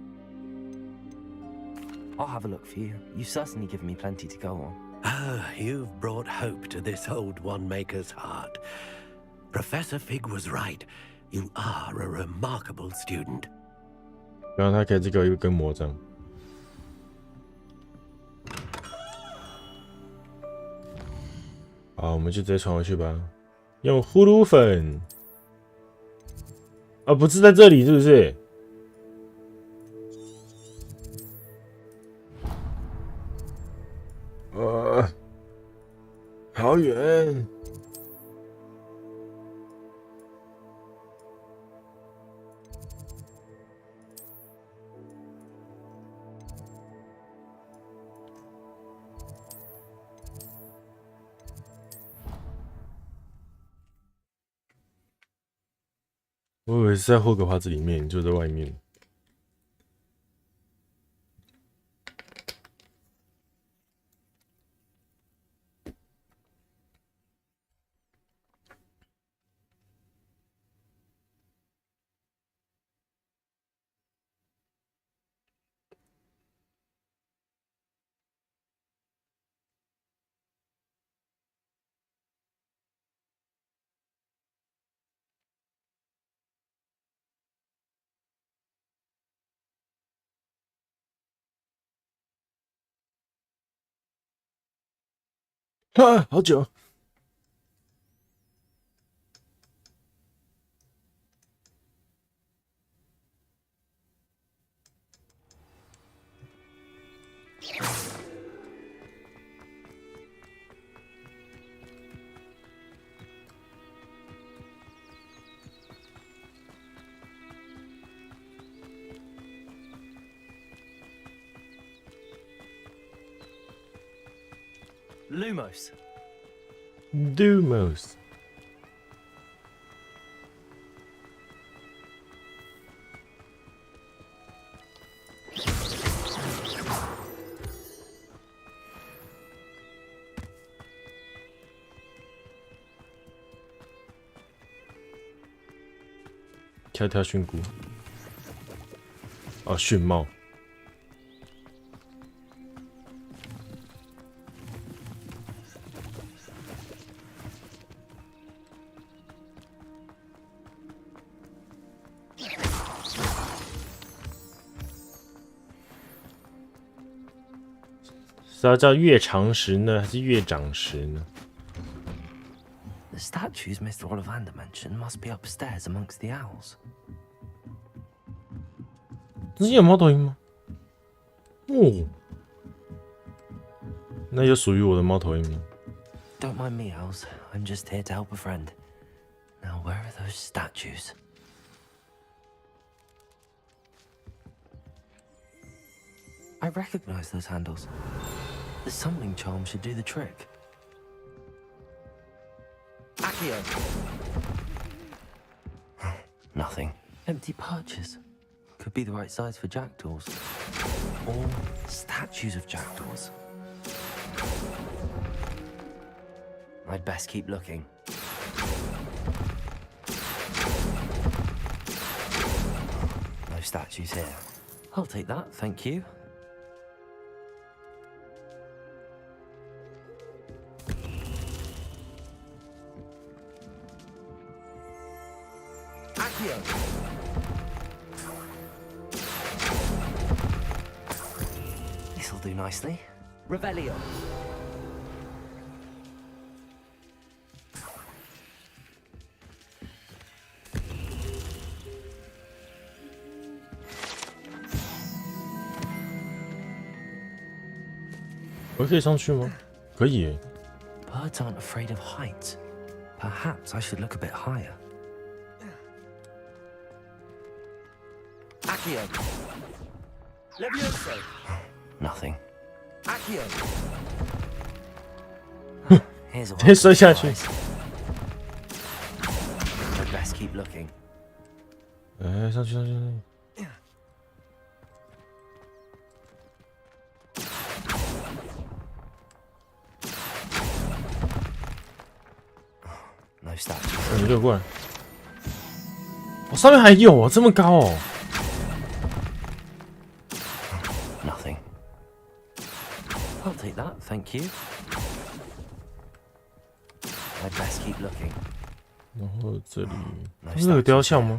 I'll have a look for you. You've certainly given me plenty to go on. Ah, you've brought hope to this old wand-maker's heart. Professor Fig was right. You are a remarkable student. 然后他可以这个一根魔杖。好，我们就直接传回去吧。用呼噜粉。啊，不是在这里，是不是？好远。我以为是在霍格华兹里面，就在外面。啊，好久。Lumos. Dumos.跳跳蕈菇。哦，蕈帽。是要叫月长石呢，还是月长石呢？ The statues Mr. Ollivander mentioned must be upstairs amongst the owls. 之前有猫头鹰吗？哦，那有属于我的猫头鹰吗？ Don't mind me, owls. I'm just here to help a friend. Now, where are those statues? I recognize those handles. The summoning charm should do the trick. Accio! Nothing. Empty perches. Could be the right size for jackdaws. Or statues of jackdaws. I'd best keep looking. No statues here. I'll take that, thank you. Accio! This'll do nicely. Revelio.我可以上去吗？可以耶。Birds aren't afraid of heights. Perhaps I should look a bit higher. Accio. Levioso. Nothing. Accio. Here's a 直接摔下去。 I'd best keep looking. 哎，上去上去上去。 No statues. 你给我过来！我上面还有哦，这么高哦。 Nothing. I'll take that, thank you. I'd best keep looking. 然后这里，这是有雕像吗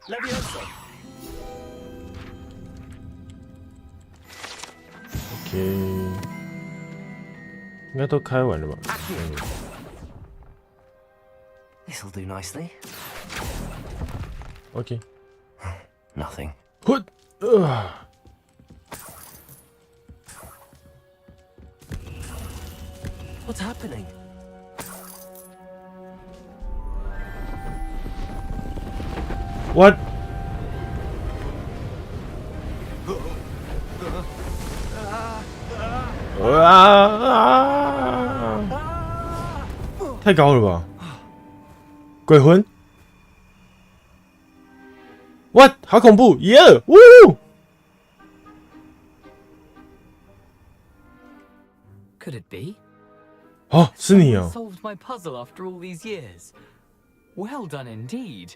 Levioso. ？OK， 应该都开完了吧？ This'll do nicely. OK。 Nothing. What's happening? What? 太高了吧！鬼魂 ？What？ 好恐怖！耶！呜！ Could it be? 哦，是你哦。 Solved my puzzle after all these years. Well done indeed.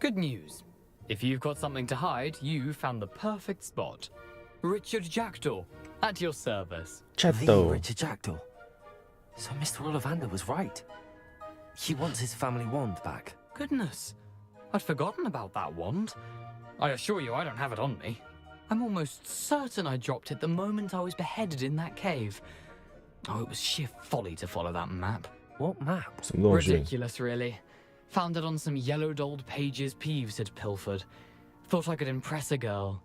Good news. If you've got something to hide, you found the perfect spot. Richard Jackdaw, at your service. The Richard Jackdaw. So Mr. Ollivander was right. He wants his family wand back. Goodness, I'd forgotten about that wand. I assure you I don't have it on me. I'm almost certain I dropped it the moment I was beheaded in that cave. Oh, it was sheer folly to follow that map. What map? Ridiculous, really. Found it on some yellowed old pages Peeves had pilfered. Thought I could impress a girl.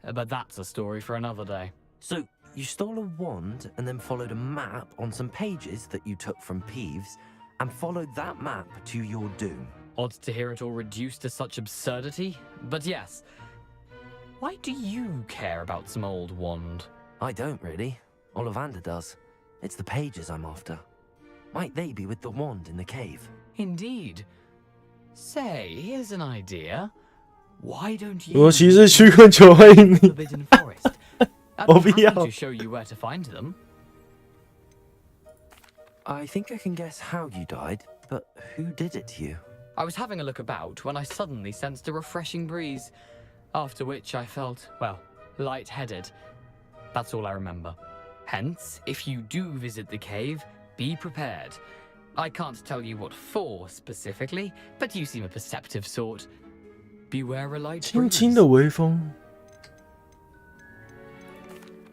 But that's a story for another day. So, you stole a wand and then followed a map on some pages that you took from Peeves and followed that map to your doom. Odd to hear it all reduced to such absurdity, but yes. Why do you care about some old wand? I don't really. Ollivander does. It's the pages I'm after. Might they be with the wand in the cave? Indeed. Say, here's an idea. Why don't you... 我其实曲棍球欢迎你。 Forbidden Forest. I'm happy to show you where to find them. I think I can guess how you died, but who did it to you? I was having a look about when I suddenly sensed a refreshing breeze, after which I felt, well, lightheaded. That's all I remember. Hence, if you do visit the cave, be prepared. I can't tell you what for specifically, but you seem a perceptive sort. Beware a light breeze. 轻轻的微风。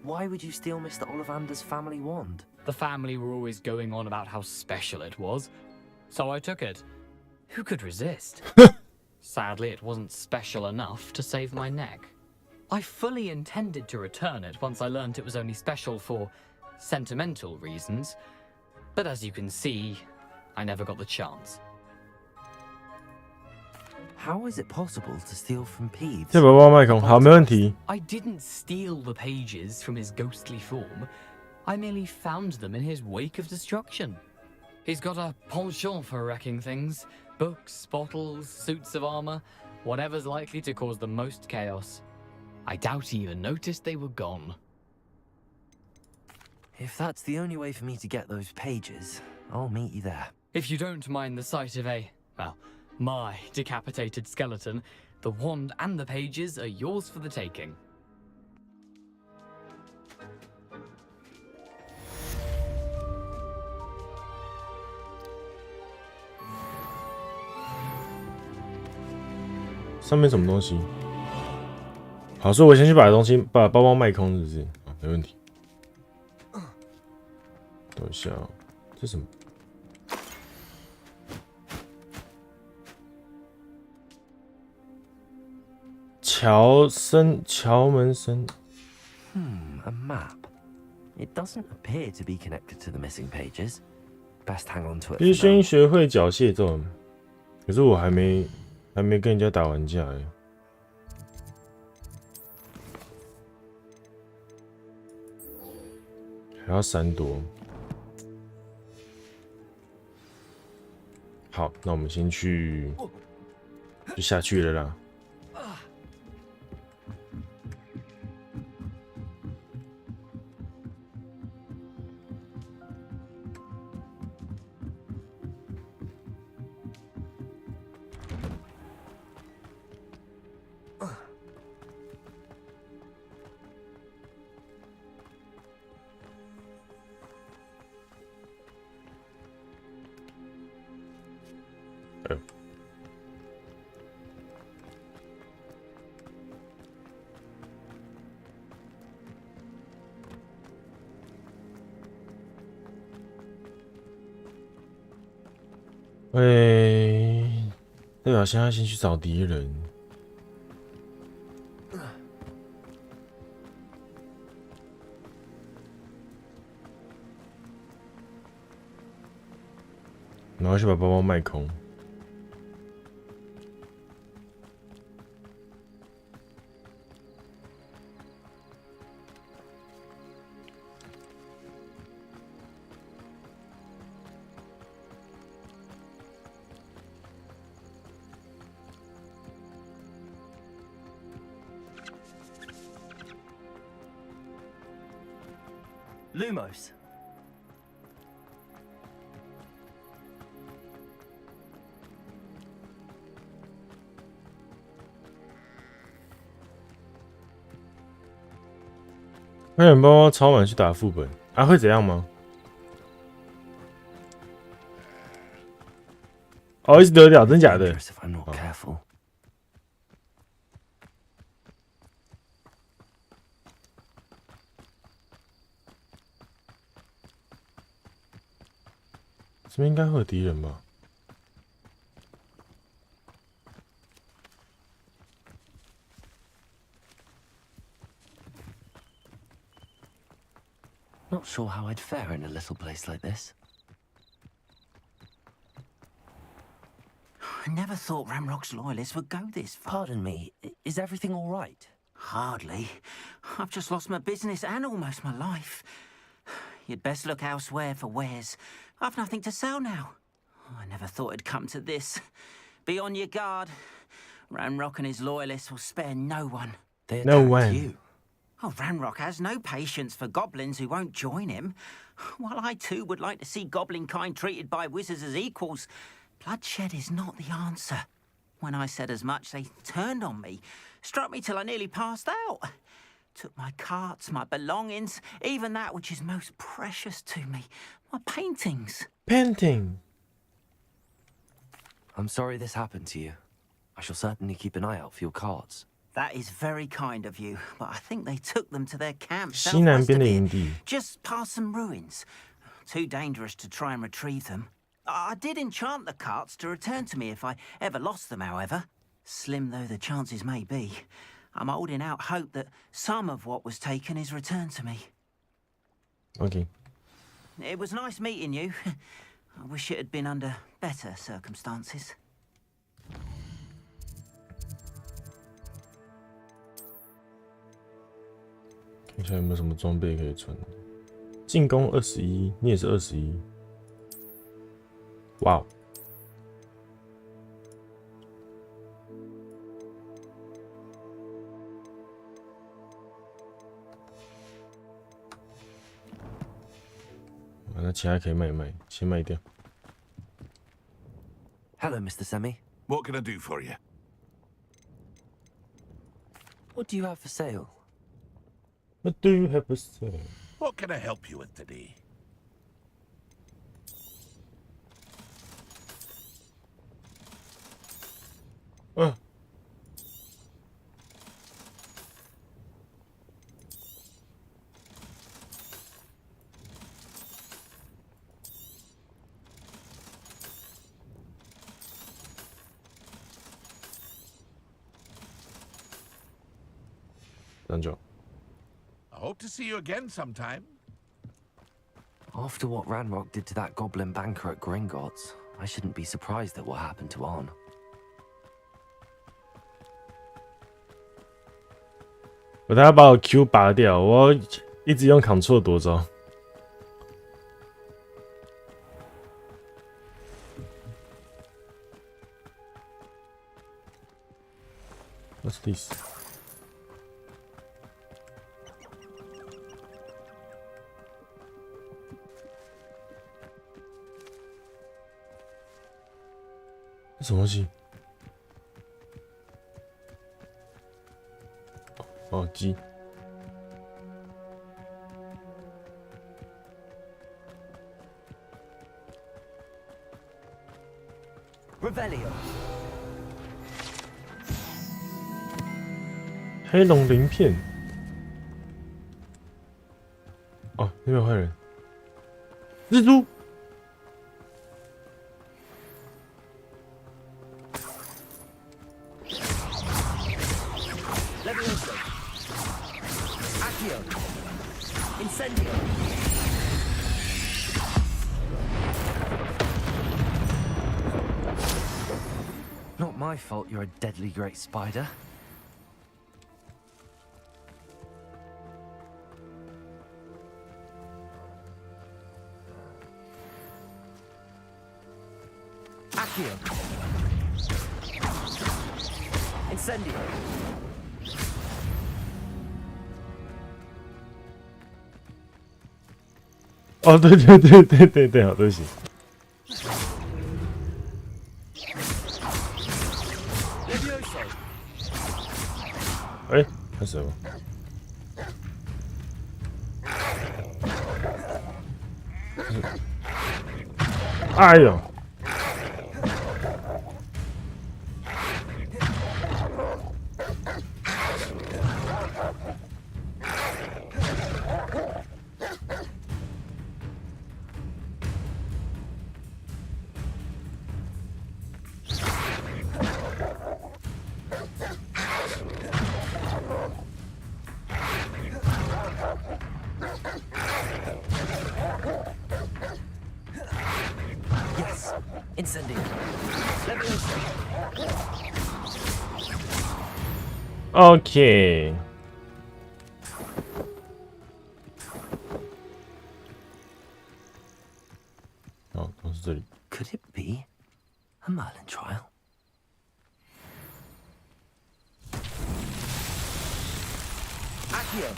Why would you steal Mr. Ollivander's family wand? The family were always going on about how special it was, so I took it. Who could resist? Sadly, it wasn't special enough to save my neck. I fully intended to return it once I learned it was only special for sentimental reasons, but as you can see, I never got the chance. How is it possible to steal from Peeves? 这宝宝麦克，好，没问题。 I didn't steal the pages from his ghostly form. I merely found them in his wake of destruction. He's got a penchant for wrecking things, Books, bottles, suits of armor, whatever's likely to cause the most chaos. I doubt he even noticed they were gone. If that's the only way for me to get those pages, I'll meet you there. If you don't mind the sight of well, my decapitated skeleton, the wand and the pages are yours for the taking. 上面什么东西？好，所以我先去把包包卖空，是不是？好，没问题。等一下哦，这什么？桥门声。A map. It doesn't appear to be connected to the missing pages. Best hang on to it. 必须先学会缴械咒，可是我还没跟人家打完架哎。还要闪躲。好，那我们先就下去了啦。代表现在先去找敌人。然后去把包包卖空。Lumos.快点包包超满去打副本啊？会怎样吗？哦，一直丢掉，真假的？这边应该会有敌人吧？ Not sure how I'd fare in a little place like this. I never thought Ramrock's loyalists would go this far. Pardon me, is everything all right? Hardly. I've just lost my business and almost my life. You'd best look elsewhere for wares. I've nothing to sell now. I never thought it'd come to this. Be on your guard. Ramrock and his loyalists will spare no one. No one. You. Oh, Ranrock has no patience for goblins who won't join him. While I too would like to see goblin kind treated by wizards as equals, bloodshed is not the answer. When I said as much, they turned on me, struck me till I nearly passed out. Took my carts, my belongings, even that which is most precious to me, my paintings. Painting. I'm sorry this happened to you. I shall certainly keep an eye out for your carts. That is very kind of you, but I think they took them to their camp 西南边的营地 just past some ruins. Too dangerous to try and retrieve them. I did enchant the carts to return to me if I ever lost them, however. Slim though the chances may be, I'm holding out hope that some of what was taken is returned to me. Okay. It was nice meeting you. I wish it had been under better circumstances. 看一下有没有什么装备可以穿。进攻21，你也是21。哇哦！那其他可以卖一卖，先卖掉。Hello, Mr. Semi. What can I do for you? What do you have for sale? What do you have for sale? What can I help you with today? Ah. I hope to see you again sometime. After what Ranrock did to that goblin banker at Gringotts, I shouldn't be surprised at what happened to On. 我等下把我 Q 拔掉，我要一直用 Ctrl 躲招。What's this? 什么东西？哦，鸡。Revelio。黑龙鳞片。哦，那边有坏人。蜘蛛。 Not my fault you're a deadly great spider. Accio. Incendio. 哦，对对对对对对，好，对不起。哎，开始了吗？哎呦！ OK， 哦，都是这里。Could it be a Merlin trial? Accio.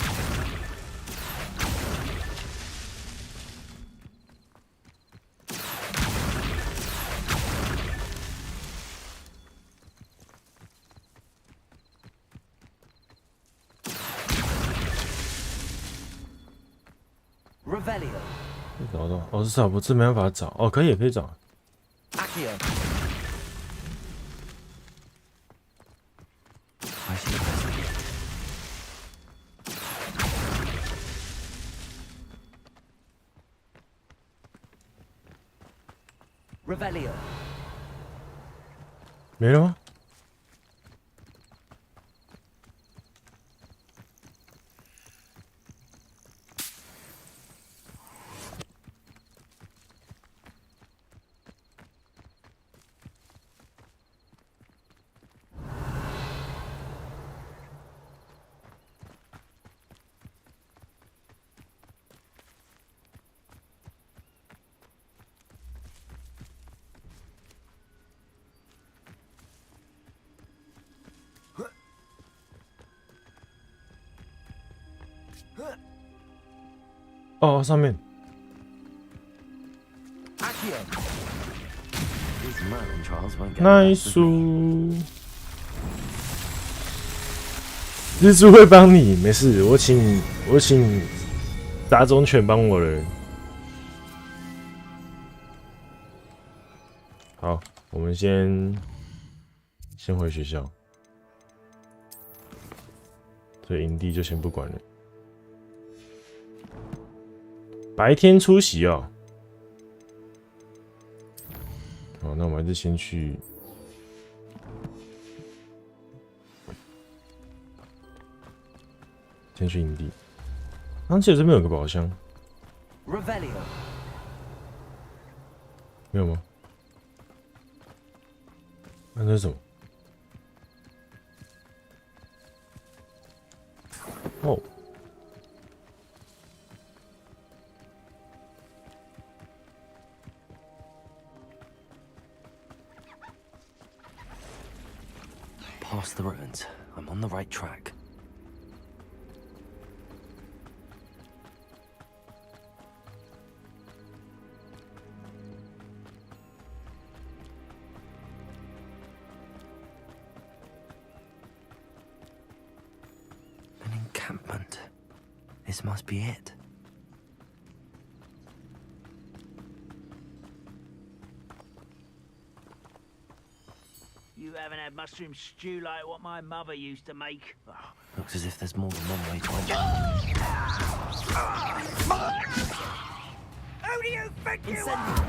Revelio。找到，哦，是找不，这没办法找，哦，可以，也可以找。Accio。Revelio。没了吗？ 哦，上面。奈叔，日珠会帮你，没事，我请杂种犬帮我了。好，我们先回学校，这营地就先不管了。白天出席哦。好，那我们还是先去。先去营地。刚记得这边有个宝箱。没有吗？那是什么？哦。Past the ruins. I'm on the right track. An encampment. This must be it. You haven't had mushroom stew like what my mother used to make. Looks as if there's more than one way to Who do you think you are?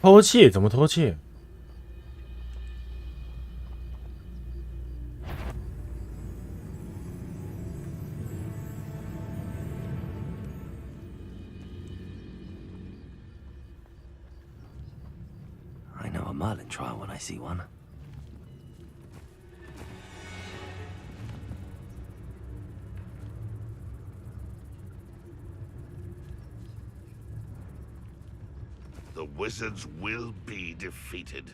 Hello? 偷窃？怎么偷窃？ Merlin trial when I see one. The wizards will be defeated.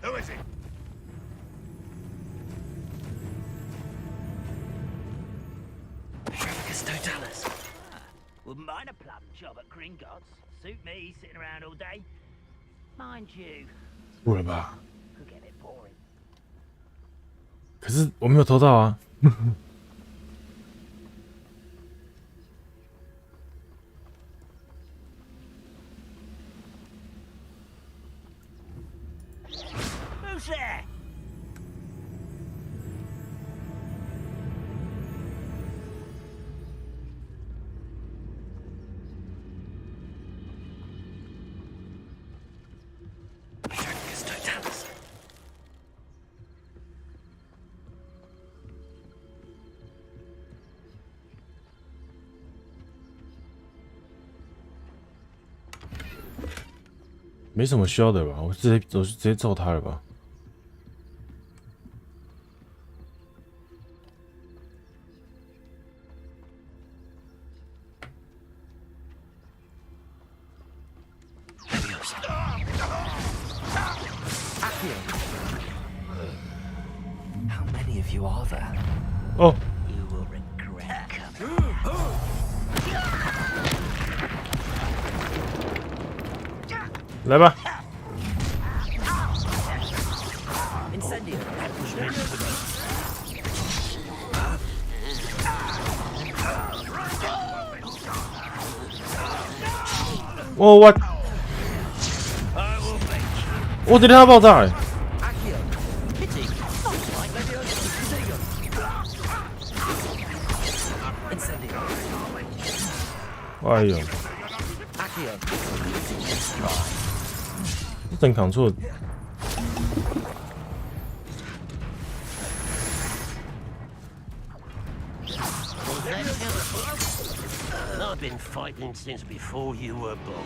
Who is he? Totalis. Wouldn't mind a plum job at Gringotts. Suit me, sitting around all day. Mind you, 不了吧？ could get a bit boring. 可是我没有偷到啊。Who's there? Totalis. 没什么需要的吧？我直接揍他了吧？ How many of you are there? Oh. You will regret coming. 来吧。 Incendio. 我这里它爆炸哎！哎呦，这真扛错。 I've been fighting since before you were born.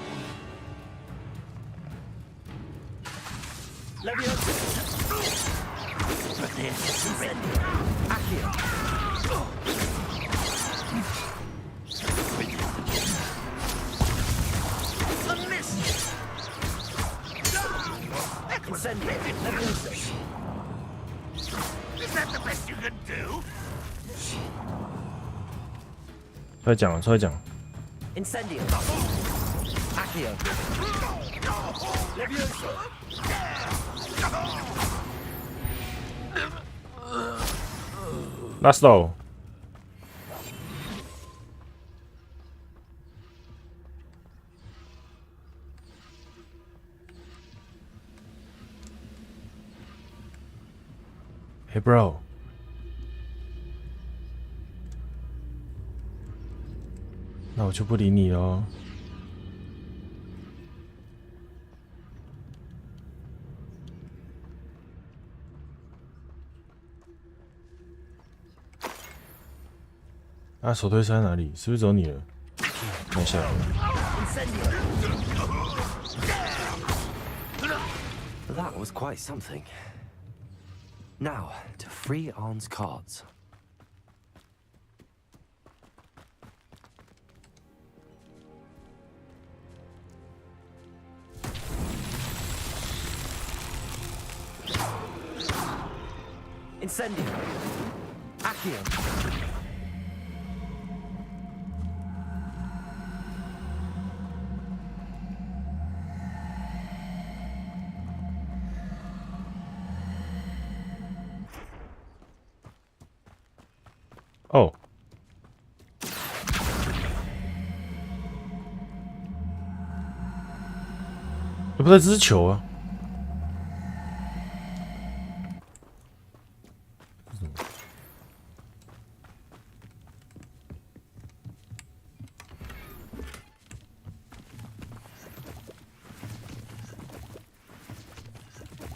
出来讲了，出来讲。Incendio. Accio. Levioso. Last row. Hey, bro. 那我就不理你了。啊，手推车在哪里？是不是走你了？看一下。That was quite something. Now to free Arn's cards. Incendio. Accio. Oh. 不对，这是球啊！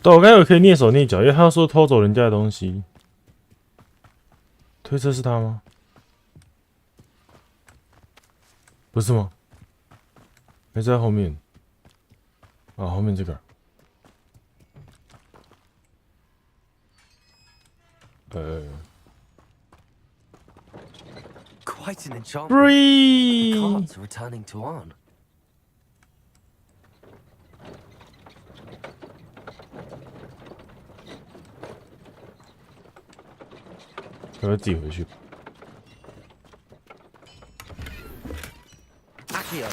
对，我刚才有可以蹑手蹑脚，因为他说偷走人家的东西。推车是他吗？不是吗？还在后面。啊，后面这个。Quite an enchantment. Free. The cards are returning to Arn. 我要自己回去。Accio.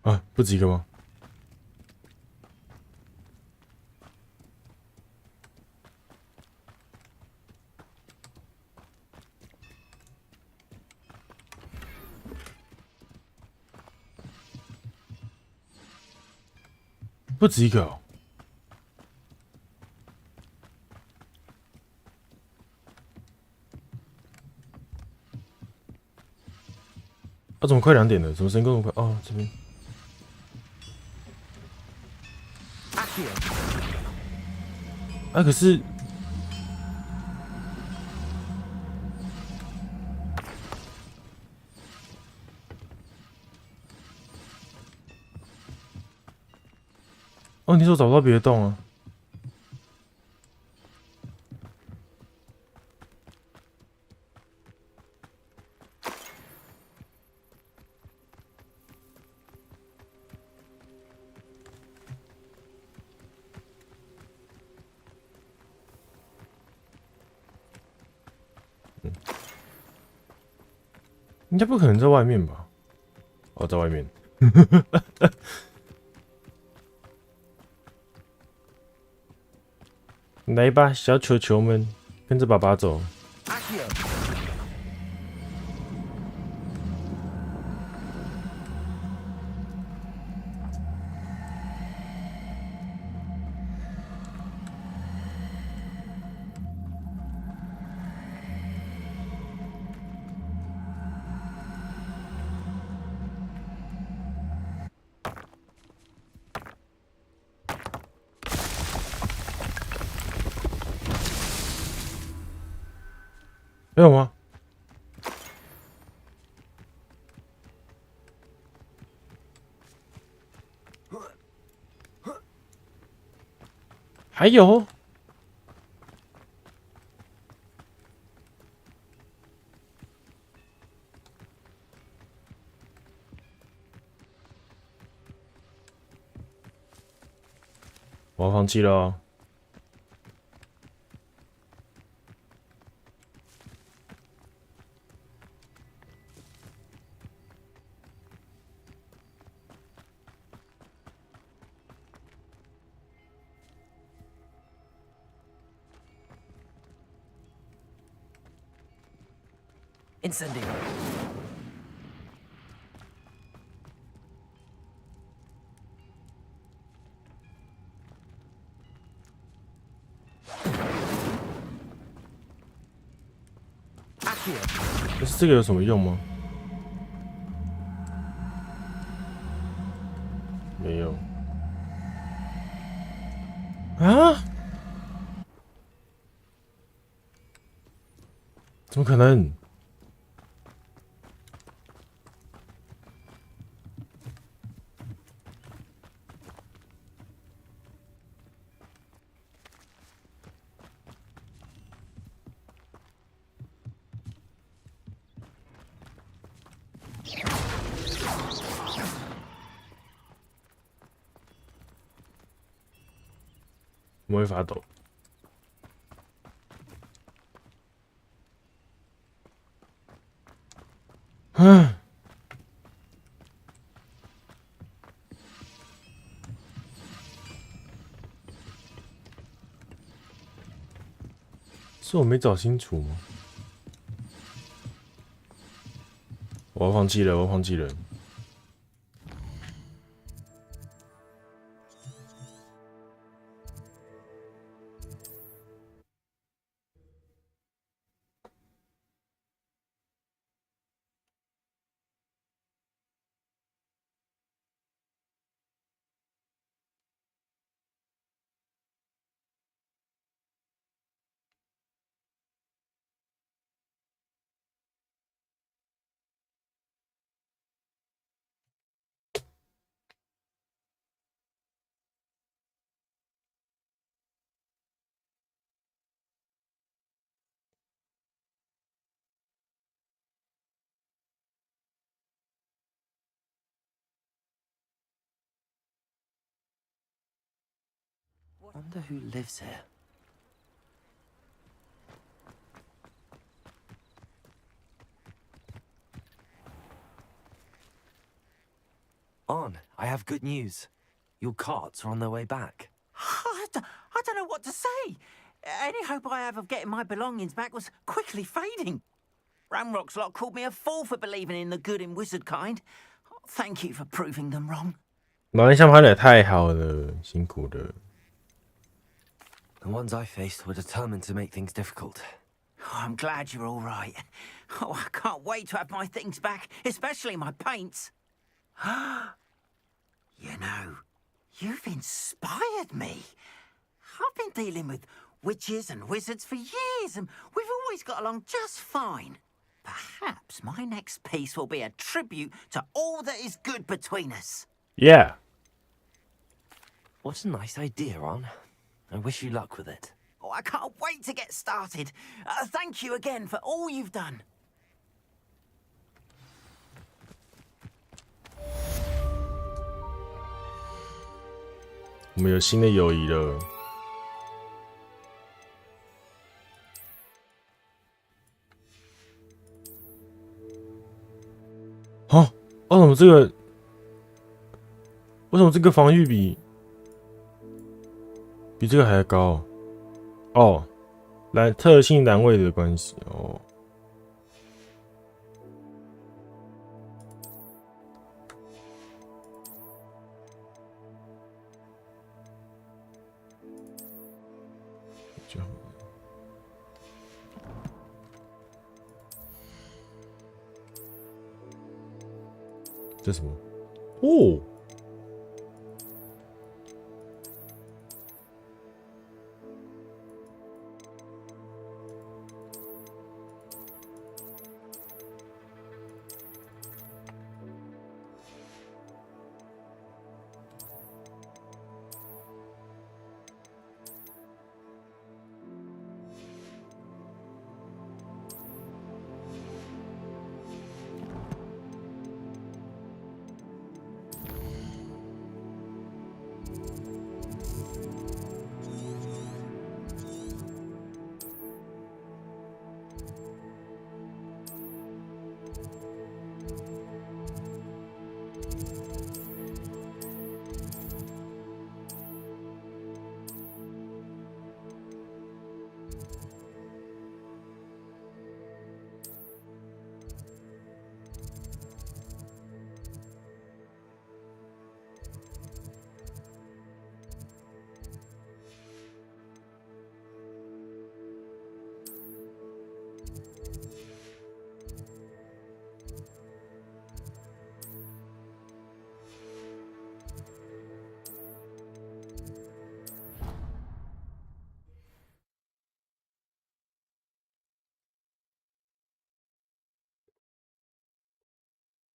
啊，不止一个吗？不止一个哦。啊，怎么快2点了？怎么时间这么快？哦，这边。啊，可是。哦，你说找不到别的洞啊？应该不可能在外面吧？哦，在外面。来吧，小球球们，跟着爸爸走。还有吗？还有？我要放弃了哦。Incendio. Accio. 可是这个有什么用吗？没有。啊？怎么可能？我会发抖。嗯。是我没找清楚吗？我要放弃了，我要放弃了。Wonder who lives here. On, I have good news. Your carts are on their way back. I don't know what to say. Any hope I have of getting my belongings back was quickly fading. Ramrock's lot called me a fool for believing in the good in wizard kind. Thank you for proving them wrong. 马来西亚拍的也太好了，辛苦了。The ones I faced were determined to make things difficult. Oh, I'm glad you're all right. Oh, I can't wait to have my things back, especially my paints. You know, you've inspired me. I've been dealing with witches and wizards for years, and we've always got along just fine. Perhaps my next piece will be a tribute to all that is good between us. Yeah. What a nice idea, Ron. I wish you luck with it. Oh, I can't wait to get started. Thank you again for all you've done. 我们有新的友谊了。哦，为什么这个？为什么这个防御比这个还高？哦，特性栏位的关系哦。这什么？哦。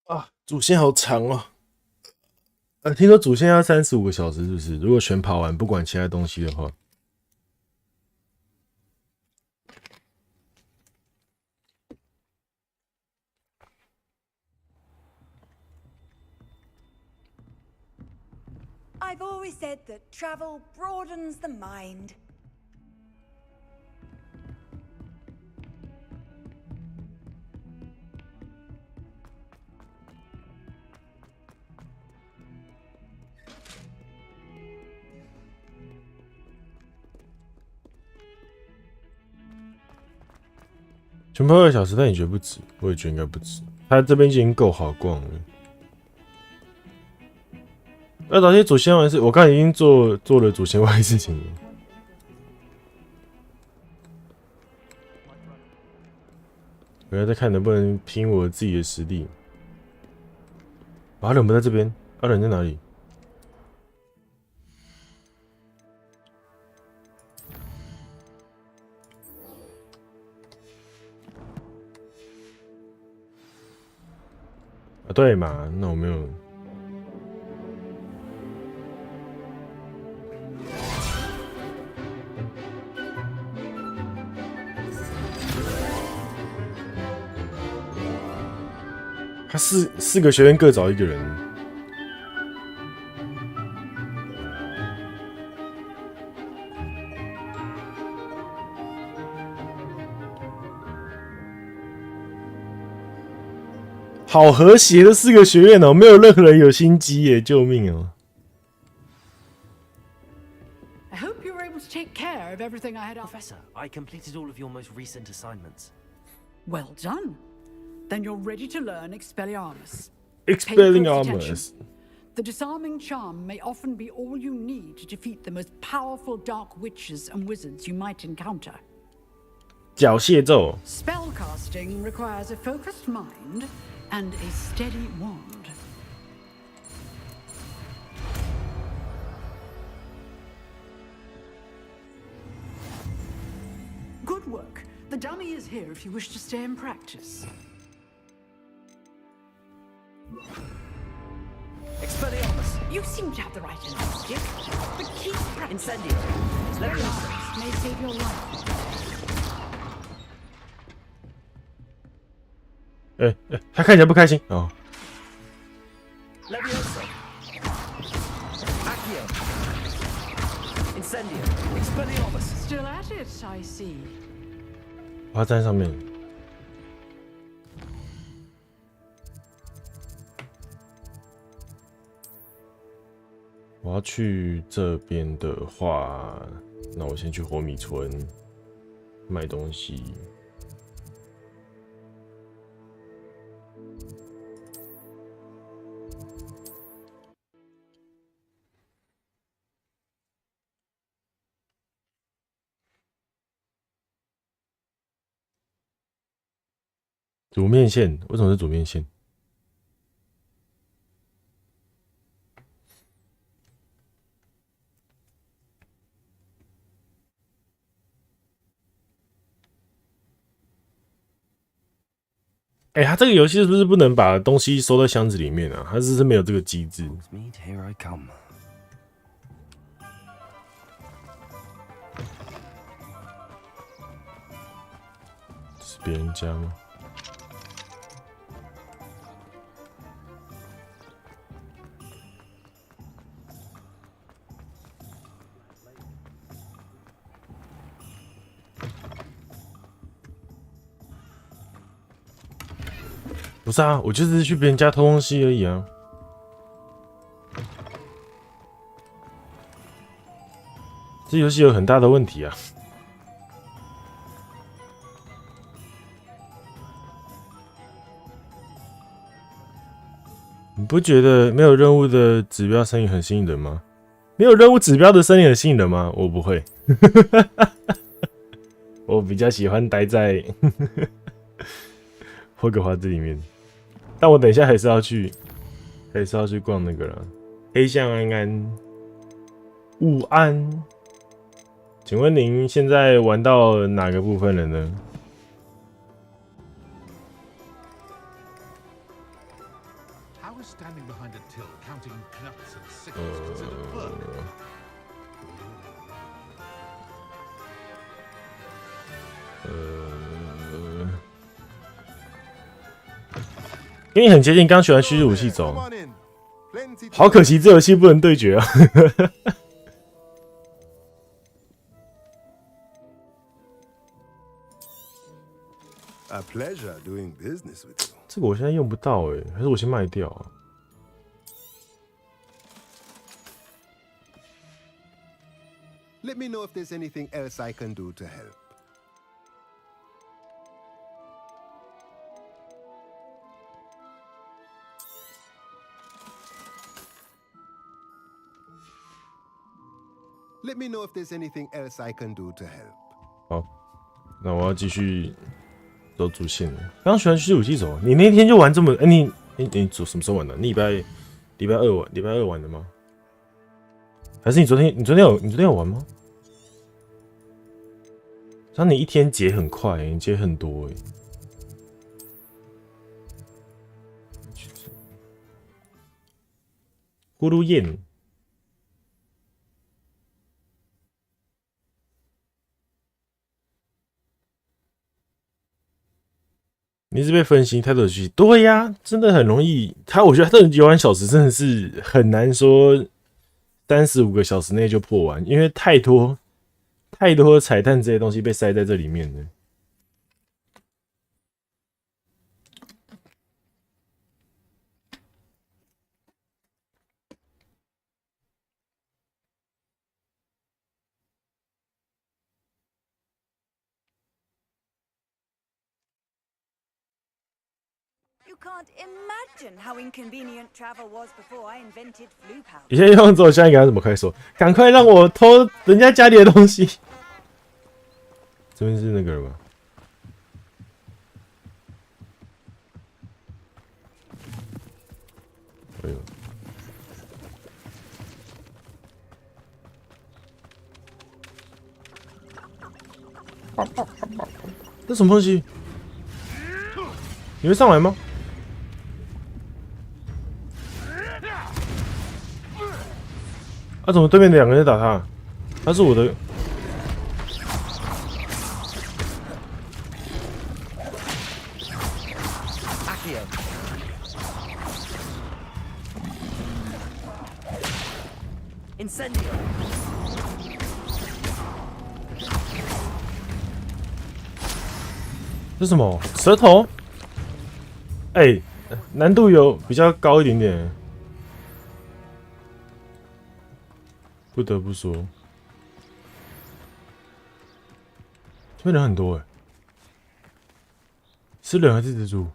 啊，主线好长哦。听说主线要35个小时，是不是？如果全跑完，不管其他东西的话。I've always said that travel broadens the mind. 全跑2个小时，但你觉得不止？我也觉得应该不止。它这边已经够好逛了。要找些主线外事，我刚才已经做了主线外事情了。我要再看能不能拼我自己的实力。阿冷不在这边，阿冷在哪里？啊，对嘛，那我没有。他四个学院各找一个人，好和谐的4个学院哦，没有任何人有心机耶！救命哦 I hope you were able to take care of everything I had. Professor, I completed all of your most recent assignments. Well done. Then you're ready to learn Expelliarmus. Expelliarmus. The disarming charm may often be all you need to defeat the most powerful dark witches and wizards you might encounter. 缴械咒 Spellcasting requires a focused mind and a steady wand. Good work. The dummy is here if you wish to stay and practice. Expelliarmus! You seem to have the right initiative, but keep practicing. Incendio! Expelliarmus may save your life. 他看起来不开心哦。Leviosa! Accio! Incendio! Expelliarmus! Still at it, I see. 我要站在上面。我要去这边的话，那我先去火米村买东西。煮面线为什么是煮面线？他这个游戏是不是不能把东西收在箱子里面啊？它是不是没有这个机制？是别人家吗？不是啊，我就是去别人家偷东西而已啊。这游戏有很大的问题啊。你不觉得没有任务的指标森林很吸引人吗？没有任务指标的森林很吸引人吗？我不会，我比较喜欢待在霍格华兹里面。但我等一下还是要去逛那个啦。黑象安安，午安。请问您现在玩到哪个部分了呢？因为很接近，刚学完虚实武器走，好可惜这游戏不能对决啊。A pleasure doing business with you. 这个我现在用不到哎，还是我先卖掉啊？ Let me know if there's anything else I can do to help. Let me know if there's anything else I can do to help. 好，那我要继续走主线了。刚学完虚实武器走，你那天就玩这么？你什么时候玩的？你礼拜二玩的吗？还是你昨天有玩吗？像你一天结很快，你结很多哎。咕噜燕。 你是被分析太多的剧，对呀，真的很容易。我觉得他的游玩小时真的是很难说35个小时内就破完，因为太多彩蛋这些东西被塞在这里面了。You can't imagine how inconvenient travel was before I invented flu powder. 你现在用之后，下一个要怎么开锁？赶快让我偷人家家里的东西。这边是那个了吧？哎呦！这什么东西？你会上来吗？ 啊！怎么对面的2个人在打他？他是我的。这是什么？舌头？哎，难度有比较高一点点。 不得不说，这边人很多哎，是人还是蜘蛛？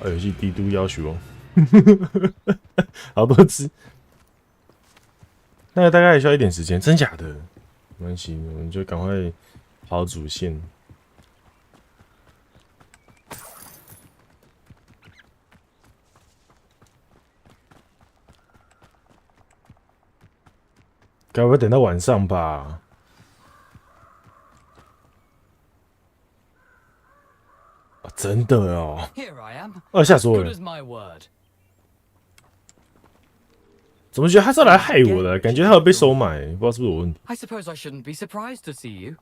游戏低度要求哦，好多只，那个大概也需要一点时间，真假的？没关系，我们就赶快跑主线。 该不会等到晚上吧？啊，真的哦！吓死我了！怎么觉得他是要来害我的？感觉他有被收买，不知道是不是我问题。I suppose I shouldn't be surprised to see you.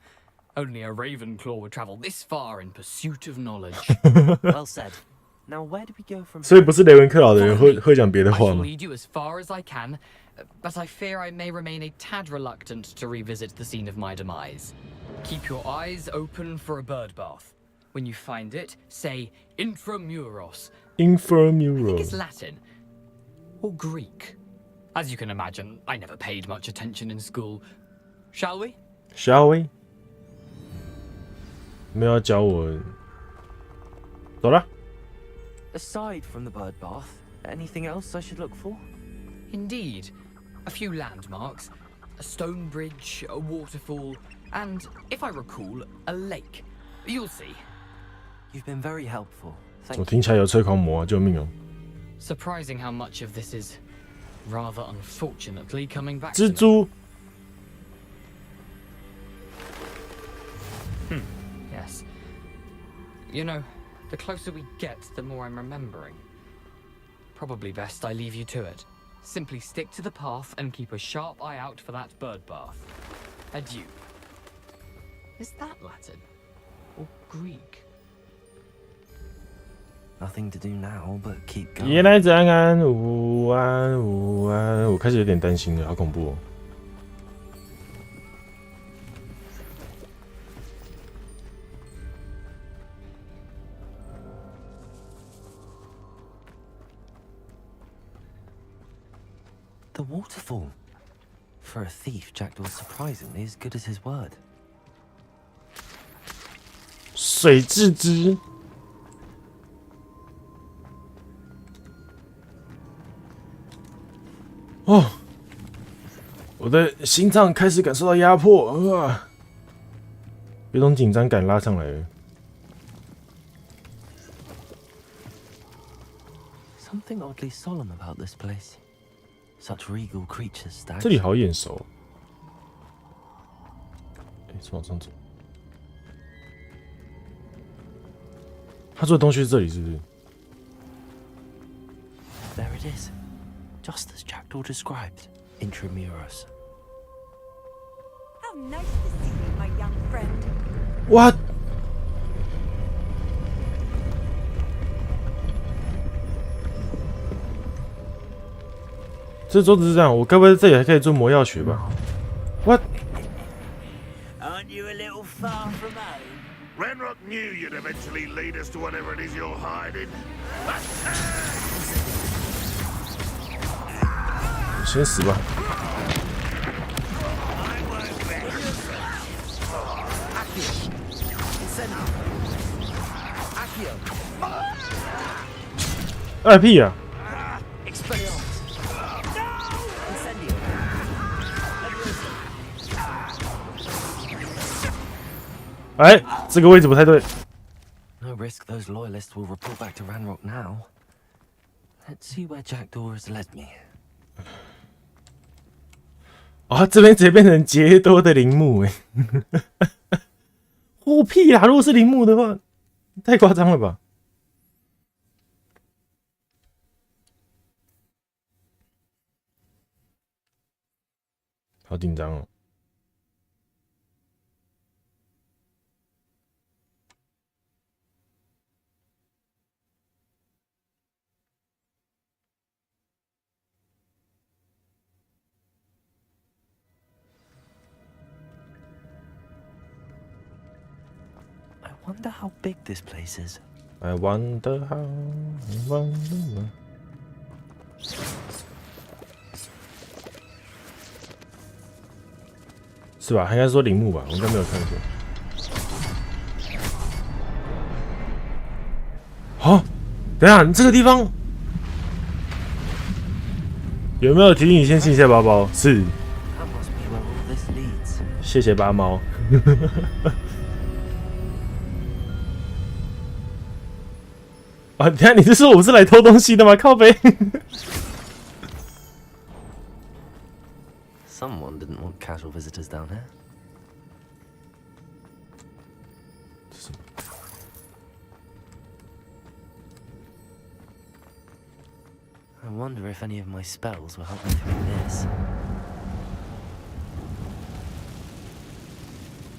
Only a Ravenclaw would travel this far in pursuit of knowledge. Well said. Now where do we go from? 所以不是雷文克劳的人会讲别的话吗 I shall lead you as far as I can, but I fear I may remain a tad reluctant to revisit the scene of my demise. Keep your eyes open for a bird bath. When you find it, say intramuros. Intramuros. I think it's Latin or Greek. As you can imagine, I never paid much attention in school. Shall we? Shall we? 没有要教我，走了。 Aside from the bird bath, anything else I should look for? Indeed. A few landmarks, a stone bridge, a waterfall, and, if I recall, a lake. You'll see. You've been very helpful. 我听起来有催狂魔啊！救命哦！ Surprising how much of this is, rather unfortunately, coming back. 蜘蛛。Yes. You know, the closer we get, the more I'm remembering. Probably best I leave you to it. Simply stick to the path and keep a sharp eye out for that bird bath. Adieu. Is that Latin? Or Greek? Nothing to do now but keep going. 原来早安，午安，午安，我开始有点担心了，好恐怖哦。The waterfall. For a thief, Jackdaw's surprisingly as good as his word. 水蛭之。哦，我的心脏开始感受到压迫啊！有种紧张感拉上来了。Something oddly solemn about this place. Such regal creatures staged. 这里好眼熟。哎，是往上走。他做的东西是这里，是不是 There it is. Just as Jackdaw described. Intramuros. How nice to see you, my young friend. What? 这桌子是这样，我该不会在这里还可以做魔药学吧 ？What? Aren't you a little far from home? Ranrock knew you'd eventually lead us to whatever it is you're hiding. 先死吧！二屁啊！哎，这个位置不太对。No risk those loyalists will report back to Ranrock now. Let's see where Jackdaw has led me. 啊、这边直接变成杰多的陵墓哎！我屁啦！如果是陵墓的话，太夸张了吧？好紧张哦！I wonder how big this place is. I wonder how. I wonder. 是吧？应该说陵墓吧，我应该没有看过。好，等一下，你这个地方有没有提醒你先清一下包包？是。谢谢八猫。啊，等一下，你是说我是来偷东西的吗？靠北。Someone didn't want casual visitors down here. I wonder if any of my spells will help me through this.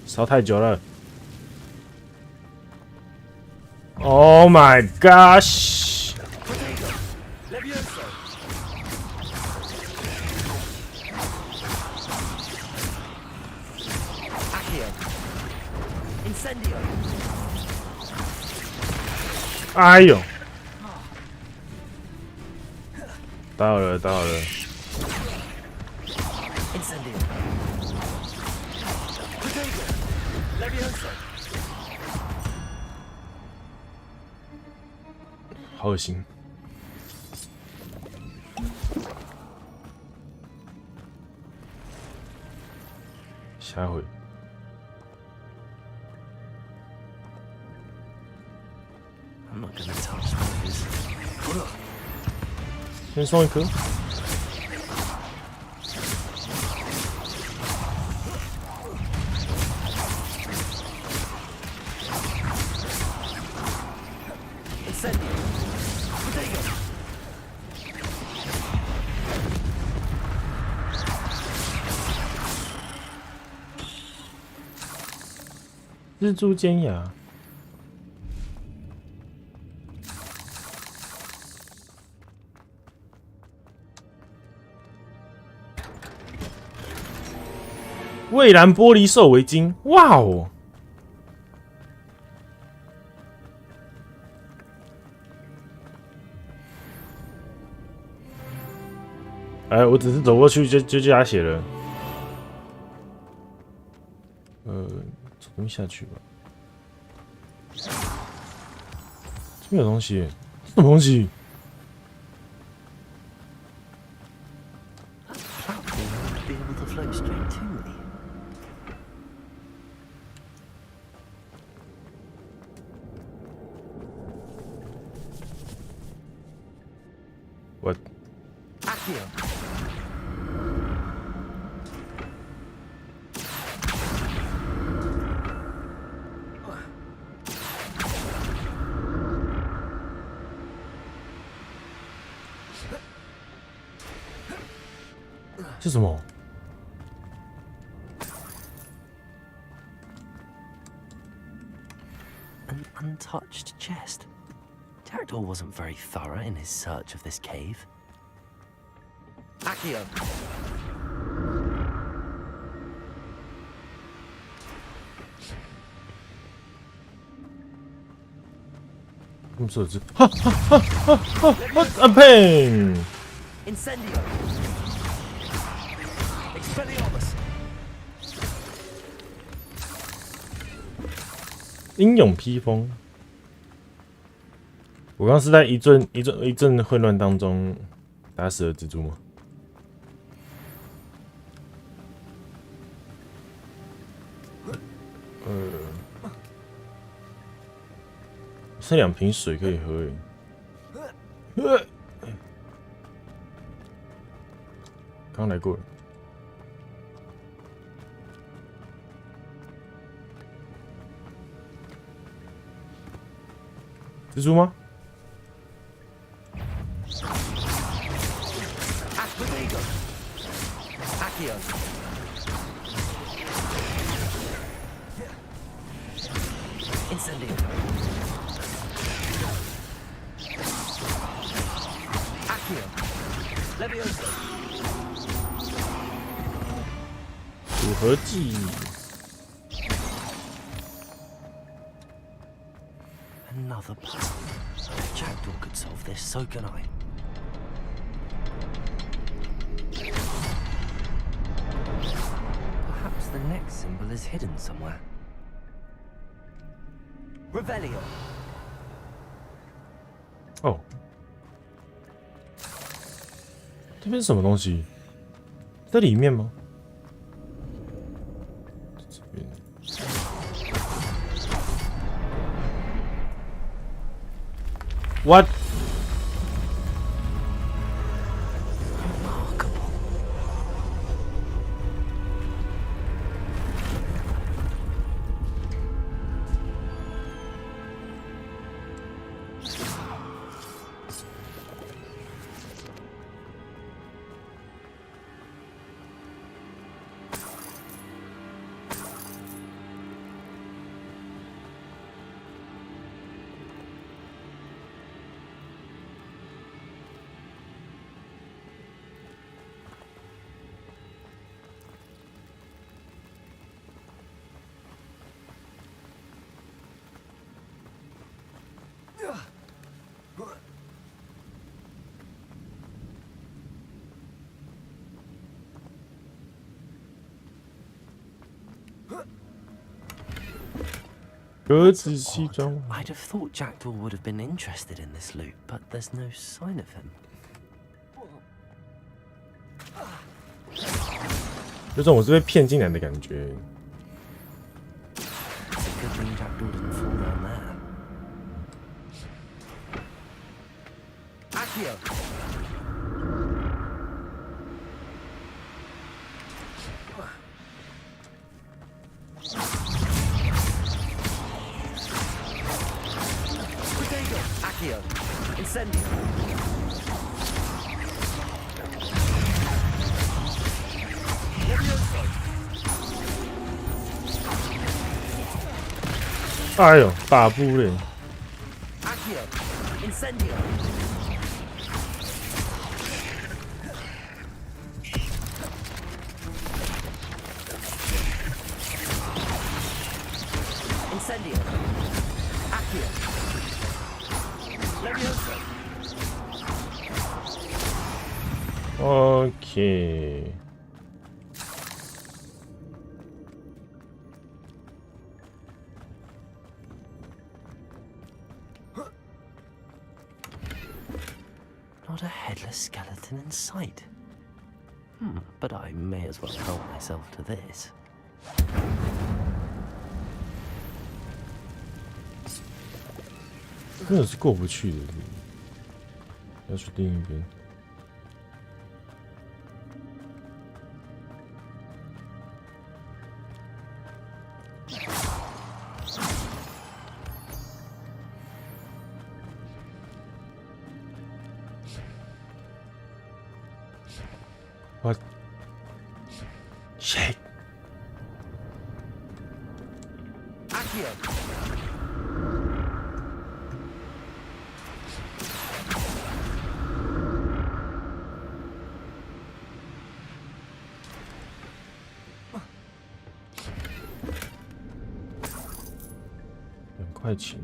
烧太久了。Oh my gosh! Incendio. 哎呦！打好了，打好了。Incendio. Levioso. 好恶心！下回。I'm not gonna touch those. 先送一颗。蜘蛛尖牙。蔚蓝玻璃兽围巾，哇哦！哎，我只是走过去就叫他写了。从这边下去吧。这边有东西，什么东西？ 我。这什么？ An untouched chest. Pterodor wasn't very thorough in his search of this cave. Accio. 他们说的是哈哈哈哈哈哈 ！Open. Incendio. Expelliarmus. 英勇披风。我刚刚是在一阵混乱当中打死了蜘蛛吗？剩2瓶水可以喝诶。刚来过了。 蜘蛛吗？ Incendio. Accio. Leviosa. 组合技。 Another puzzle. If Jackdaw could solve this, so can I. Perhaps the next symbol is hidden somewhere. Revelio. 哦，这边是什么东西？在里面吗？这边。 What？ 格子西装。I'd have thought Jackdaw would have been interested in this loot, but there's no sign of him. 有种我是被骗进来的感觉。 It's a good thing Jackdaw didn't fall down there. Accio. Accio. Incendio. Levioso. 哎呦，大步嘞！ Incendio. Incendio. Accio. Leviosa. OK。Not a headless skeleton in sight. But I may as well help myself to this. 真的是过不去的，要去另一边。What? Shit. Accio. 2块钱。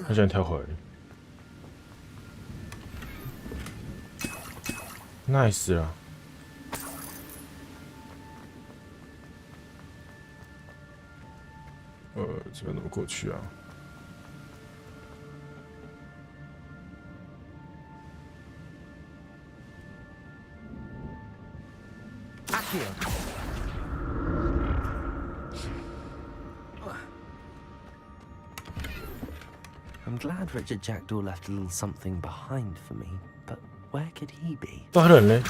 他想跳回来 ，nice 啦。这边怎么过去啊？ I'm glad Richard Jackdaw left a little something behind for me, but where could he be? 大人嘞？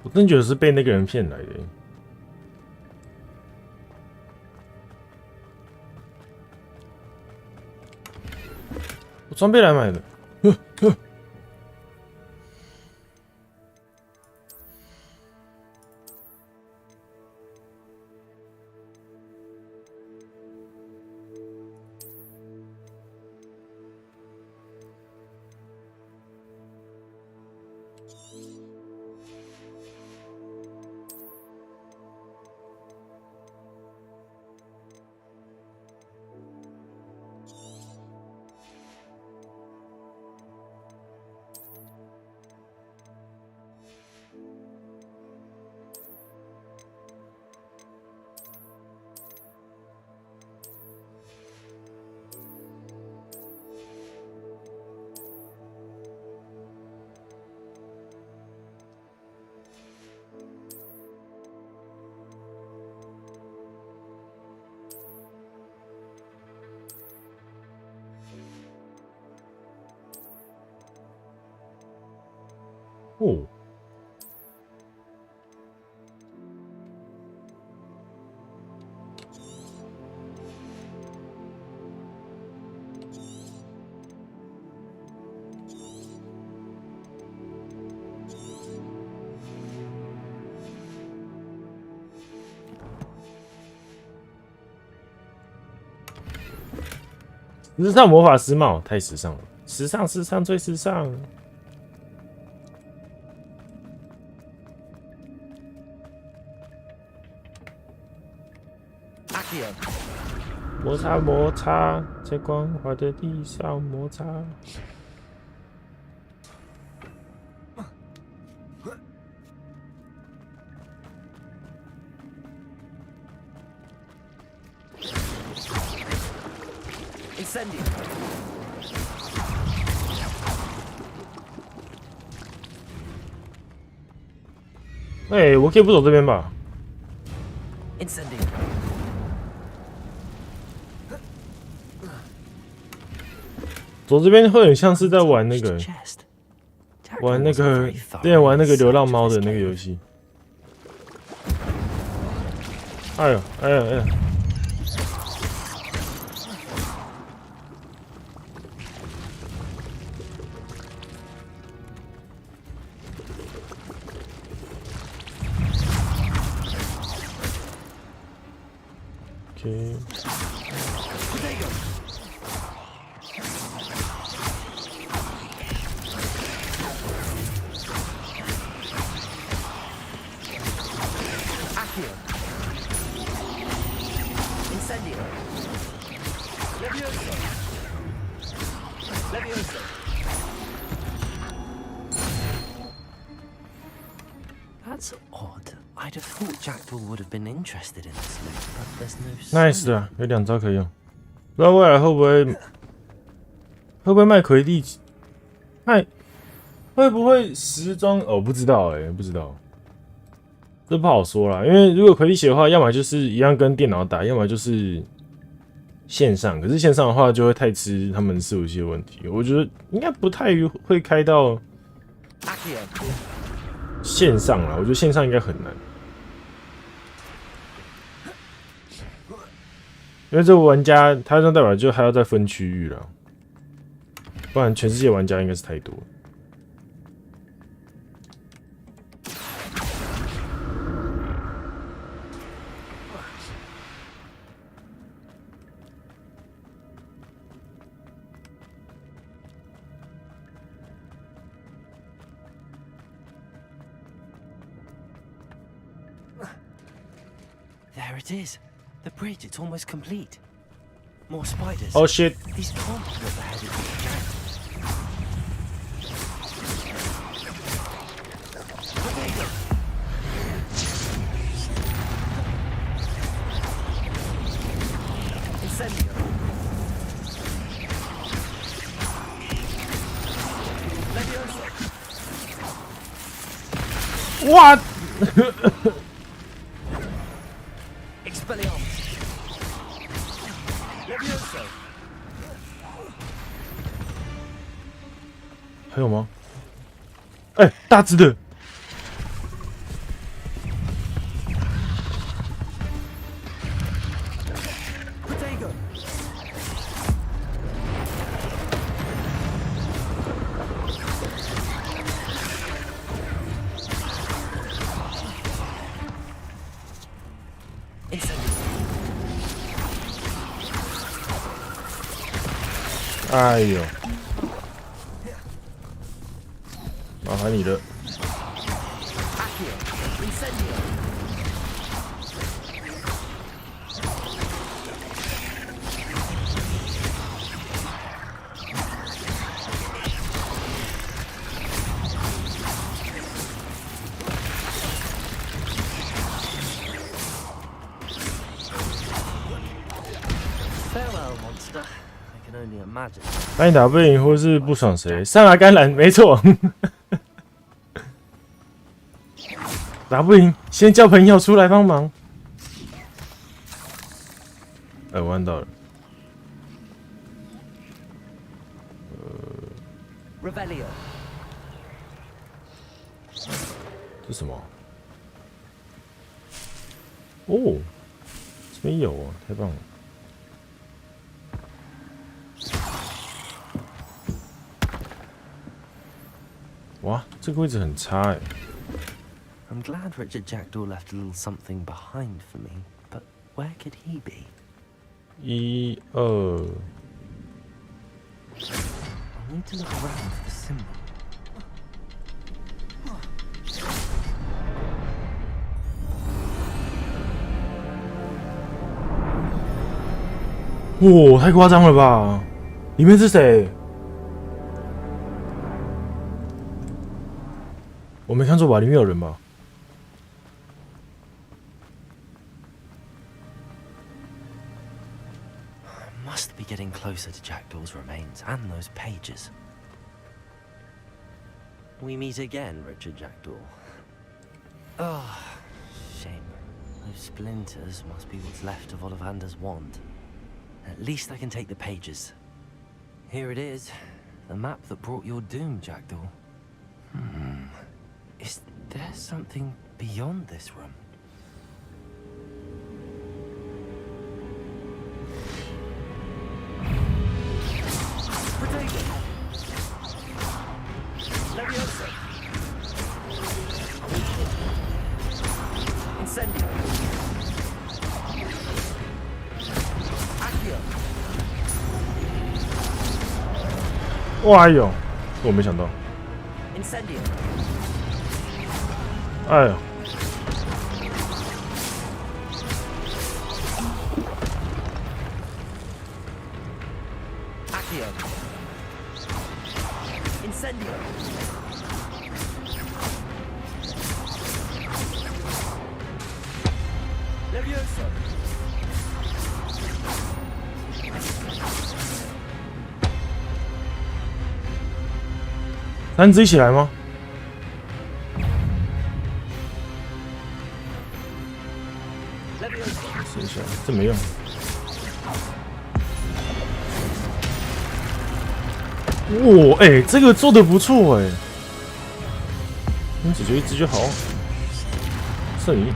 我真觉得是被那个人骗来的。 我装备来买的，哦，时尚魔法师帽太时尚了，时尚时尚最时尚。 摩擦摩擦，在光滑的地上摩擦。Incendio. 哎，我可以不走这边吧？ Incendio. 走这边会很像是在玩那个，之前玩那个流浪猫的那个游戏。哎呦，哎呦，哎呦！ Okay. That's odd. I'd have thought Jackdaw would have been interested in this loot, but there's no. Nice 的，有2招可以用。不知道未来会不会卖魁地，会不会时装？哦，不知道不知道，这不好说啦。因为如果魁地奇的话，要么就是一样跟电脑打，要么就是线上。可是线上的话，就会太吃他们伺服器的问题。我觉得应该不太会开到线上啦。我觉得线上应该很难。 因为这个玩家，他这代表就还要再分区域了，不然全世界玩家应该是太多。There it is. The bridge, it's almost complete. More spiders. Oh shit. These can't be what the head of the giant. Incendio. Levioso. What? Expelliarmus. 还有吗？哎，大只的。哎呦，麻烦你了。把你打不赢或是不爽谁？上来甘蓝，没错。打不赢，先叫朋友出来帮忙。哎，我按到了。这什么？哦，这边有啊，太棒了。 哇，这个位置很差哎。I'm glad Richard Jackdaw left a little something behind for me, but where could he be? 1、2。I need to look around for the symbol. 哇，太夸张了吧！里面是谁？ 我没看错吧？里面有人吧？ Must be getting closer to Jackdaw's remains and those pages. We meet again, Richard Jackdaw. Ah, shame. Those splinters must be what's left of Ollivander's wand. At least I can take the pages. Here it is. The map that brought your doom, Jackdaw. Is there something beyond this room? Potato! Leviosa! Incendio! Accio! 哇哟，我没想到。Incendio! 哎呦！ Accio! Incendio! Leviosa! 三只一起来吗？试一下，这没用。哇，哎，这个做的不错哎，解决一只就好。剩一。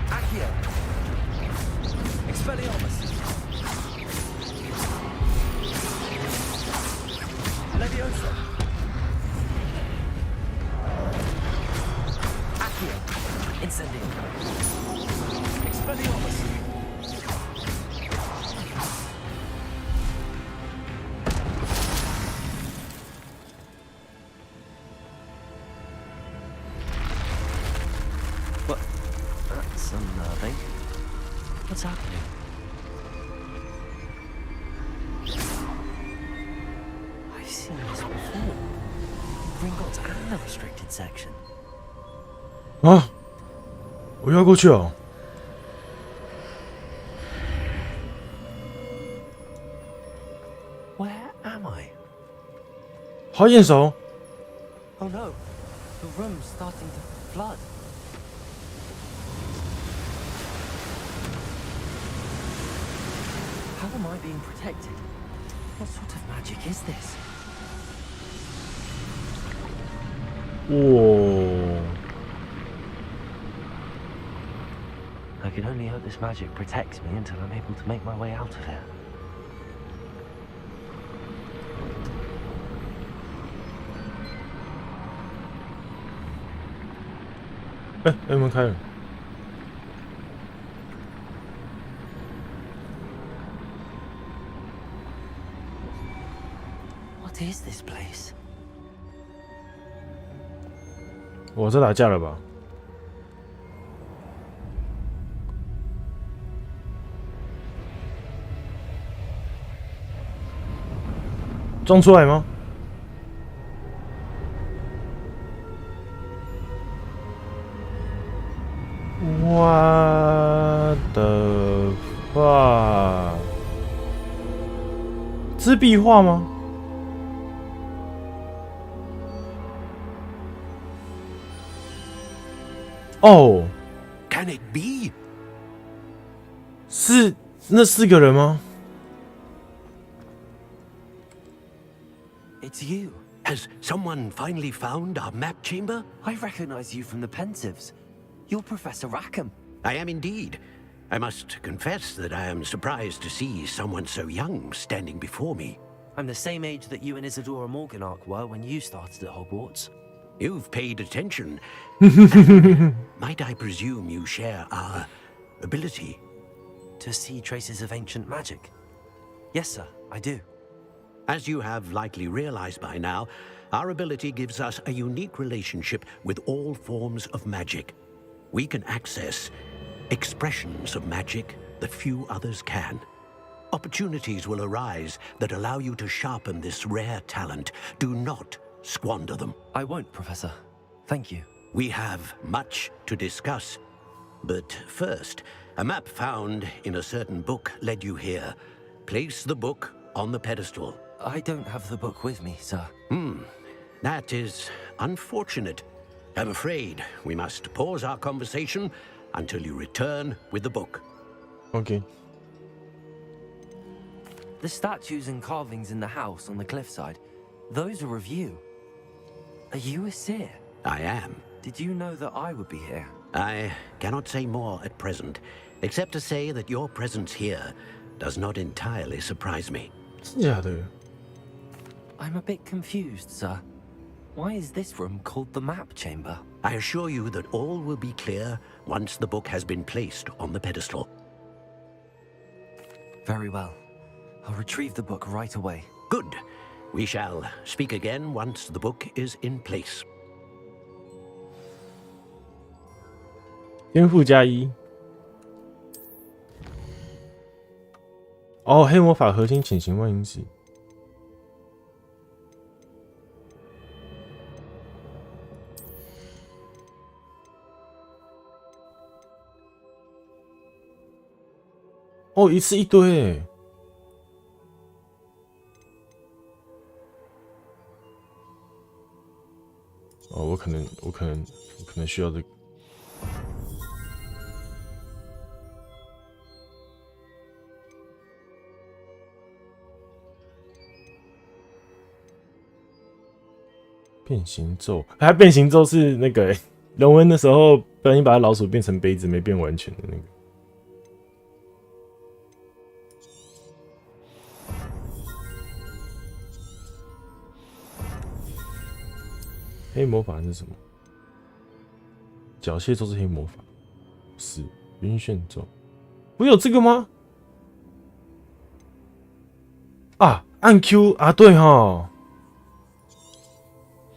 That's unnerving. What's happening? I've seen this before. Gringotts and the restricted section. 啊！我要过去哦。Where am I? 好眼熟。 Oh no! The room's starting to flood. How am I being protected? What sort of magic is this? 哇！ I can only hope this magic protects me until I'm able to make my way out of here. 哎，门开了。 What is this place? 我在打架了吧？装出来吗？我的话，这是壁画吗？ 哦 Can it be? 是那4个人吗？ It's you. Has someone finally found our map chamber? I recognize you from the Pensives. You're Professor Rackham. I am indeed. I must confess that I am surprised to see someone so young standing before me. I'm the same age that you and Isadora Morganach were when you started at Hogwarts. You've paid attention. Might I presume you share our ability? To see traces of ancient magic? Yes, sir, I do. As you have likely realized by now, our ability gives us a unique relationship with all forms of magic. We can access expressions of magic that few others can. Opportunities will arise that allow you to sharpen this rare talent. Do not squander them. I won't, Professor. Thank you. We have much to discuss. But first, a map found in a certain book led you here. Place the book on the pedestal. I don't have the book with me, sir. That is unfortunate. I'm afraid we must pause our conversation until you return with the book. Okay. The statues and carvings in the house on the cliffside, Those are of you. Are you a seer? I am. Did you know that I would be here? I cannot say more at present, except to say that your presence here does not entirely surprise me. 真假的？ I'm a bit confused, sir. Why is this room called the map chamber? I assure you that all will be clear once the book has been placed on the pedestal. Very well. I'll retrieve the book right away. Good. We shall speak again once the book is in place. 天赋加1。哦，黑魔法核心潜行万英尺。哦，一次一堆诶。哦，我可能需要这个。变形咒，它变形咒是那个荣恩的时候不小心把他老鼠变成杯子没变完全的那个。黑魔法是什么？缴械咒是黑魔法，是晕眩咒。我有这个吗？啊，按 Q 啊，对哈，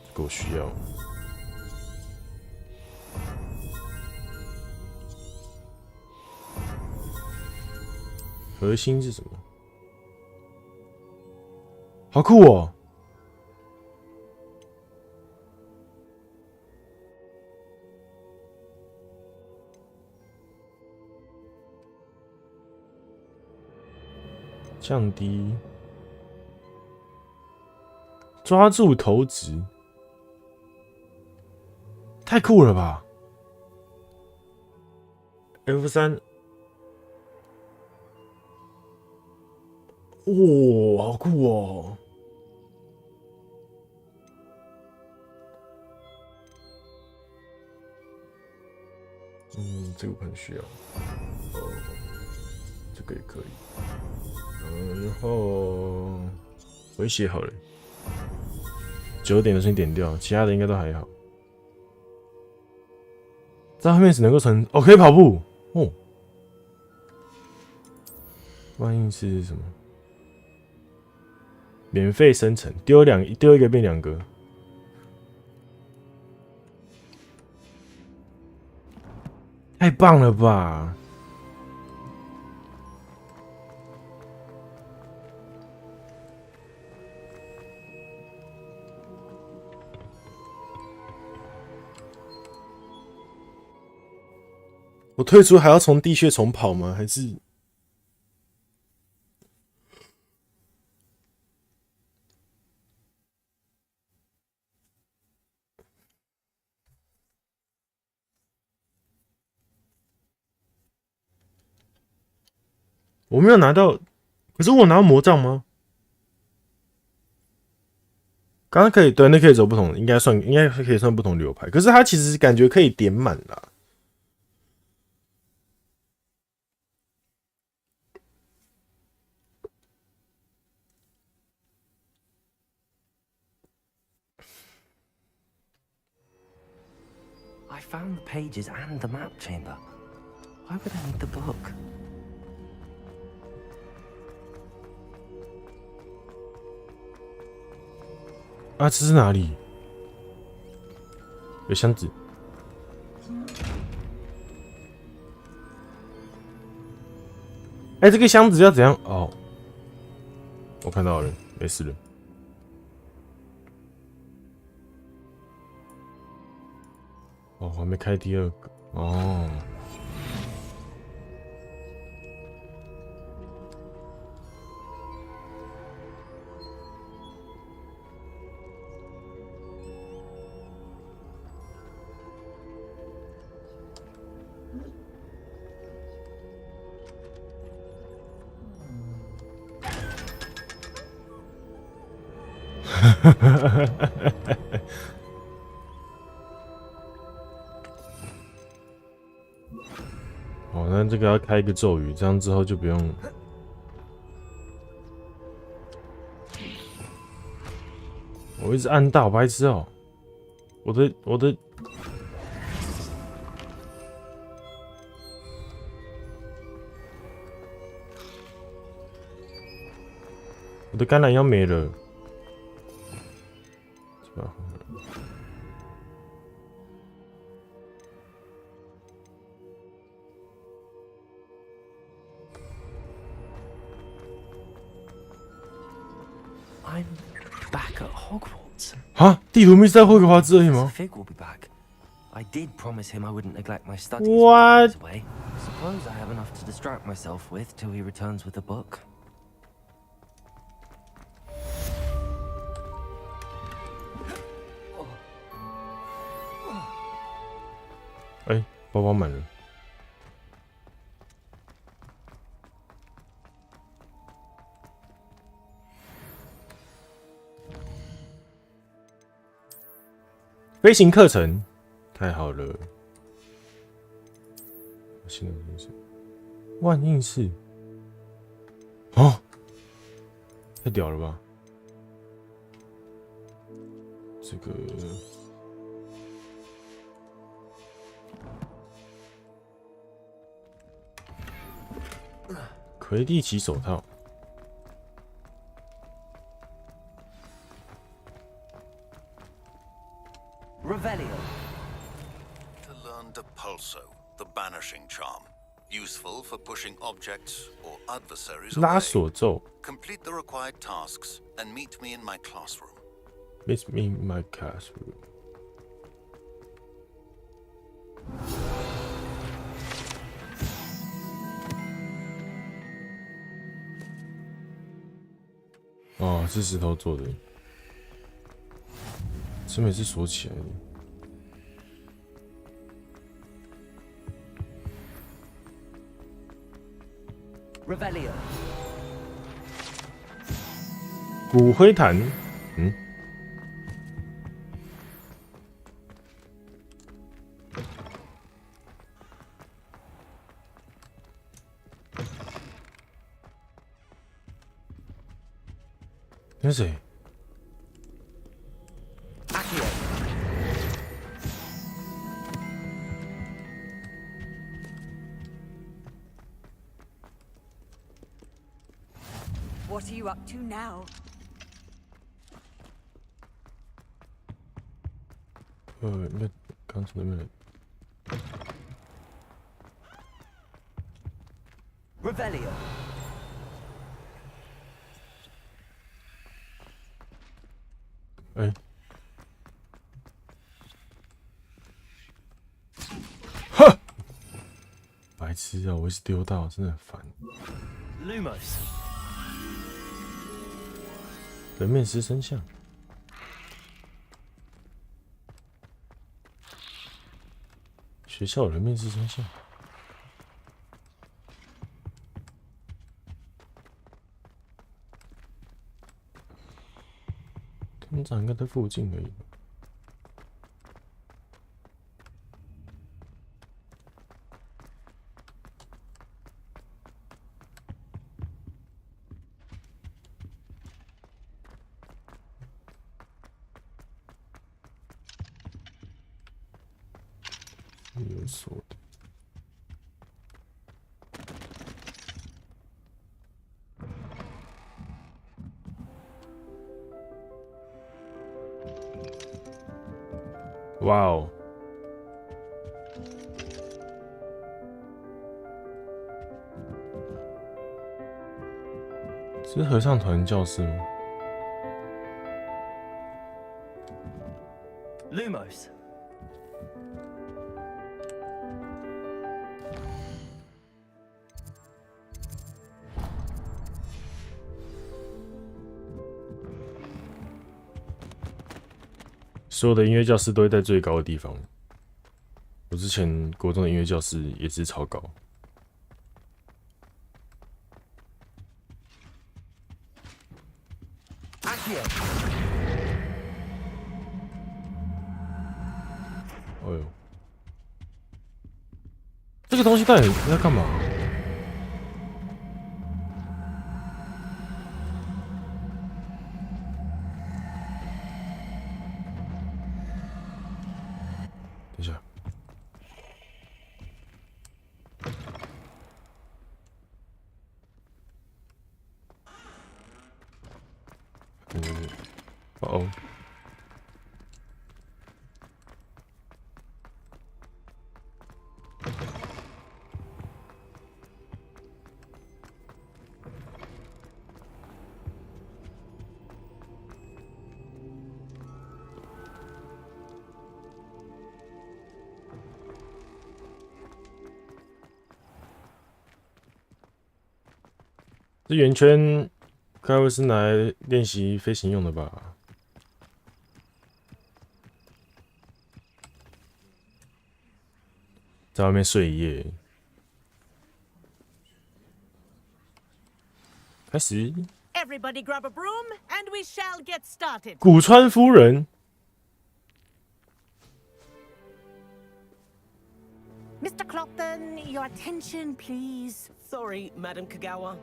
这个我需要。核心是什么？好酷哦！降低，抓住投掷，太酷了吧 ！F3，哇，好酷哦！这个很需要。哦，这个也可以。然后回血好了，9点的先点掉，其他的应该都还好。在后面只能够成哦，可以跑步哦。万一是什么？免费生成，丢一个变2个。太棒了吧！我退出还要从地穴重跑吗？还是我没有拿到？可是我拿到魔杖吗？刚刚可以，对，那可以走不同，应该可以算不同流派。可是它其实感觉可以点满啦。I found the pages and the map chamber. Why would I need the book? 啊，这是哪里？有箱子。哎，这个箱子要怎样？哦，我看到了，没事了。哦，我还没开第2个。哦。哦，那这个要开一个咒语，这样之后就不用。我一直按大，我白痴哦！我的橄榄腰没了，是吧？I'm back at Hogwarts. 啊，地图没是在霍格华兹而已吗 Fig will be back. I did promise him I wouldn't neglect my studies. What? Away. Suppose I have enough to distract myself with till he returns with the book. 哎，包包满了。飞行课程，太好了！新的应试，万应试，哦，太屌了吧！这个。魁地奇手套。Revelio. To learn Depulso, the banishing charm, useful for pushing objects or adversaries 拉 away. 锁咒。Complete the required tasks and meet me in my classroom. Meet me in my classroom. 哦，是石头做的，这每次锁起来的。Revelio. 骨灰坛，嗯，那是谁？ What are you up to now? 应该刚从那边来。 Revelio. 哎，哼，白痴啊！我一直丢到，真的很烦。 Lumos. 人面狮身像。 学校有人面狮身像。通常应该在附近而已。有锁的。 哇哦！这是合唱团教室吗 Lumos. 所有的音乐教室都会在最高的地方。我之前国中的音乐教室也是超高。哎呦，这个东西到底在干嘛？等一下。哦。这圆圈该不会是拿来练习飞行用的吧？在外面睡一夜。开始。Everybody grab a broom, and we shall get started. 古川夫人。Mr. Clopton, your attention, please. Sorry, Madam Kagawa.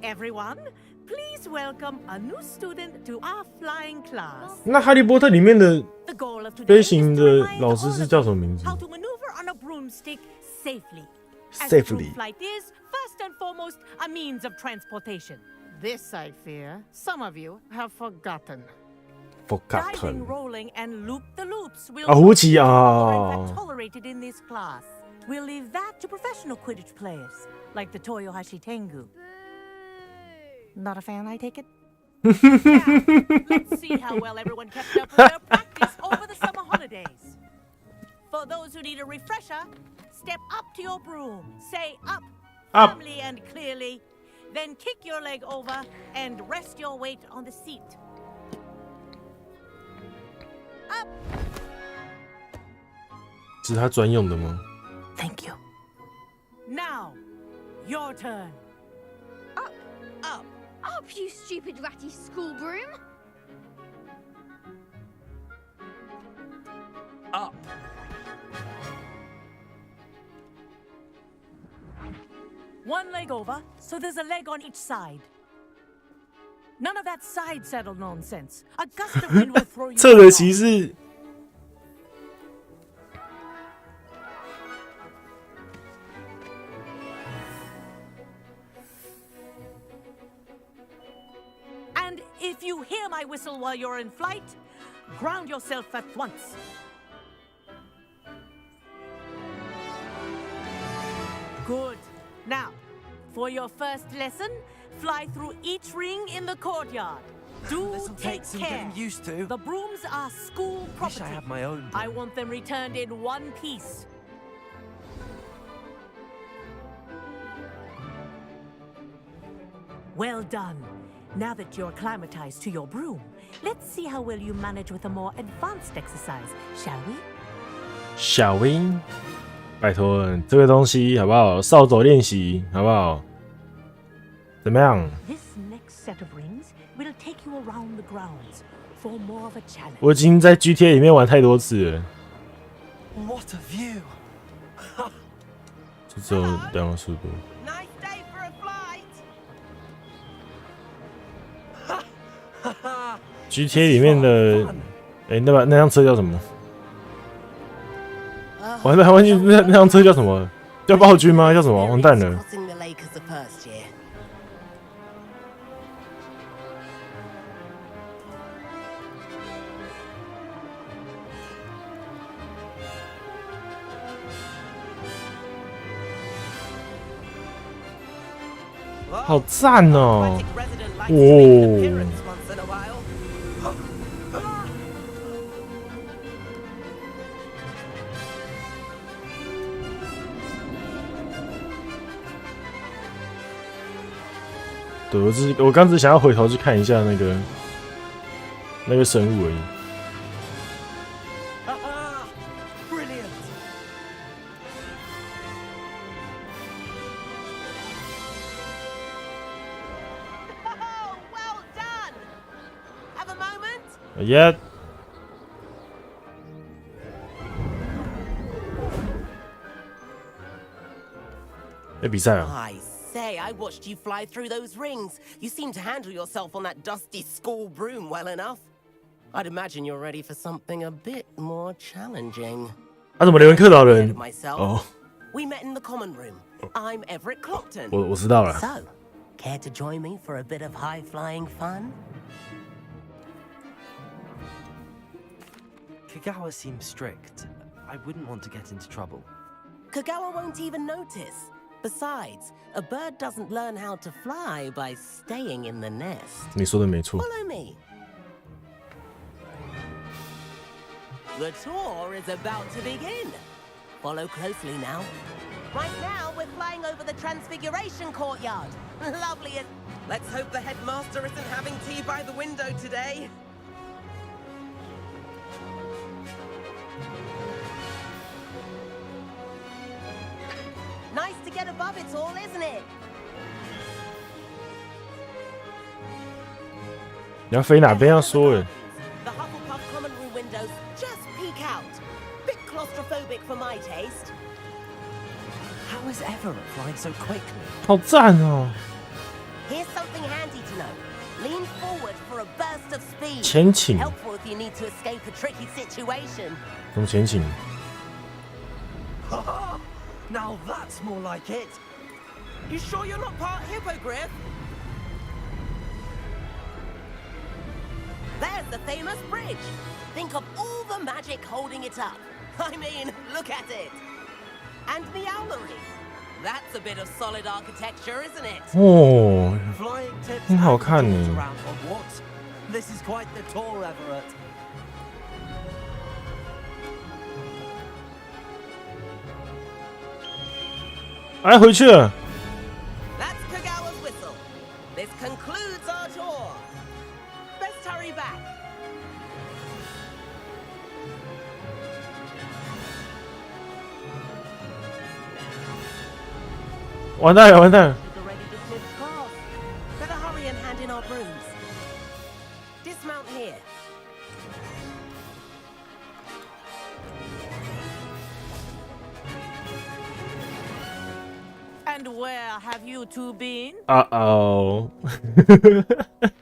Everyone, please welcome a new student to our flying class. 那《哈利波特》里面的飞行的老师是叫什么名字 How to maneuver on a broomstick safely. Safely. Flight is, first and foremost, a means of transportation. This, I fear, some of you have forgotten. Diving, rolling, and loop-the-loops will Huchi tolerated in this class. We'll leave that to professional Quidditch players, like the Toyohashi Tengu. Not a fan, I take it? Now, let's see how well everyone kept up with their practice over the summer holidays. For those who need a refresher, step up to your broom. Say up, firmly and clearly. Then kick your leg over and rest your weight on the seat. Up. 这是他专用的吗 Thank you. Now, your turn. Up, up, up, you stupid ratty school broom. Up. One leg over, so there's a leg on each side. None of that side saddle nonsense. A gust of wind will throw you. 侧的骑士。And if you hear my whistle while you're in flight, ground yourself at once. Good. Now, for your first lesson, fly through each ring in the courtyard. Do take some care. getting used to. The brooms are school property. Wish I had my own. I want them returned in one piece. Well done. Now that you're acclimatized to your broom, let's see how well you manage with a more advanced exercise, shall we? Shall we? 拜托，这个东西好不好？扫帚练习好不好？怎么样？ This next set of rings will take you around the grounds for more of a challenge. 我已经在 GTA 里面玩太多次了。What a view! 就只有2个速度。 Nice day for a flight. GTA 里面的，那辆车叫什么？完蛋，忘记那辆车叫什么？叫暴君吗？叫什么？完蛋了。好赞哦！哦。对，我刚只想要回头去看一下那个生物而已。Yet. 在比赛啊。 I say, I watched you fly through those rings. You seem to handle yourself on that dusty school broom well enough. I'd imagine you're ready for something a bit more challenging. 怎么雷文克劳人？哦， We met in the common room. I'm Everett Clopton. 我知道了。 So, care to join me for a bit of high-flying fun? Kagawa seems strict. I wouldn't want to get into trouble. Kagawa won't even notice. Besides, a bird doesn't learn how to fly by staying in the nest. 你说的没错。 Follow me. The tour is about to begin. Follow closely now. Right now, we're flying over the Transfiguration Courtyard. Lovely. Let's hope the headmaster isn't having tea by the window today. Nice to get above it all, isn't it? 你要飞哪边要说诶。 The Hufflepuff common room windows just peek out. Bit claustrophobic for my taste. How is Everett flying so quickly? 好赞哦！ Here's something handy to know. Lean forward for a burst of speed. 前倾。 Helpful if you need to escape a tricky situation. 怎么前倾？ Now that's more like it. You sure you're not part hippogriff? There's the famous bridge. Think of all the magic holding it up. I mean, look at it. And the owlery. That's a bit of solid architecture, isn't it? 哦， Flying tips 很好看呢。 around Hogwarts. This is quite the tour, Everett. 哎，回去了。 That's Kagawa's whistle. This concludes our tour. Best hurry back. 完蛋了，完蛋了！ Better hurry and hand in our brooms. Dismount here. And where have you two been? Uh-oh.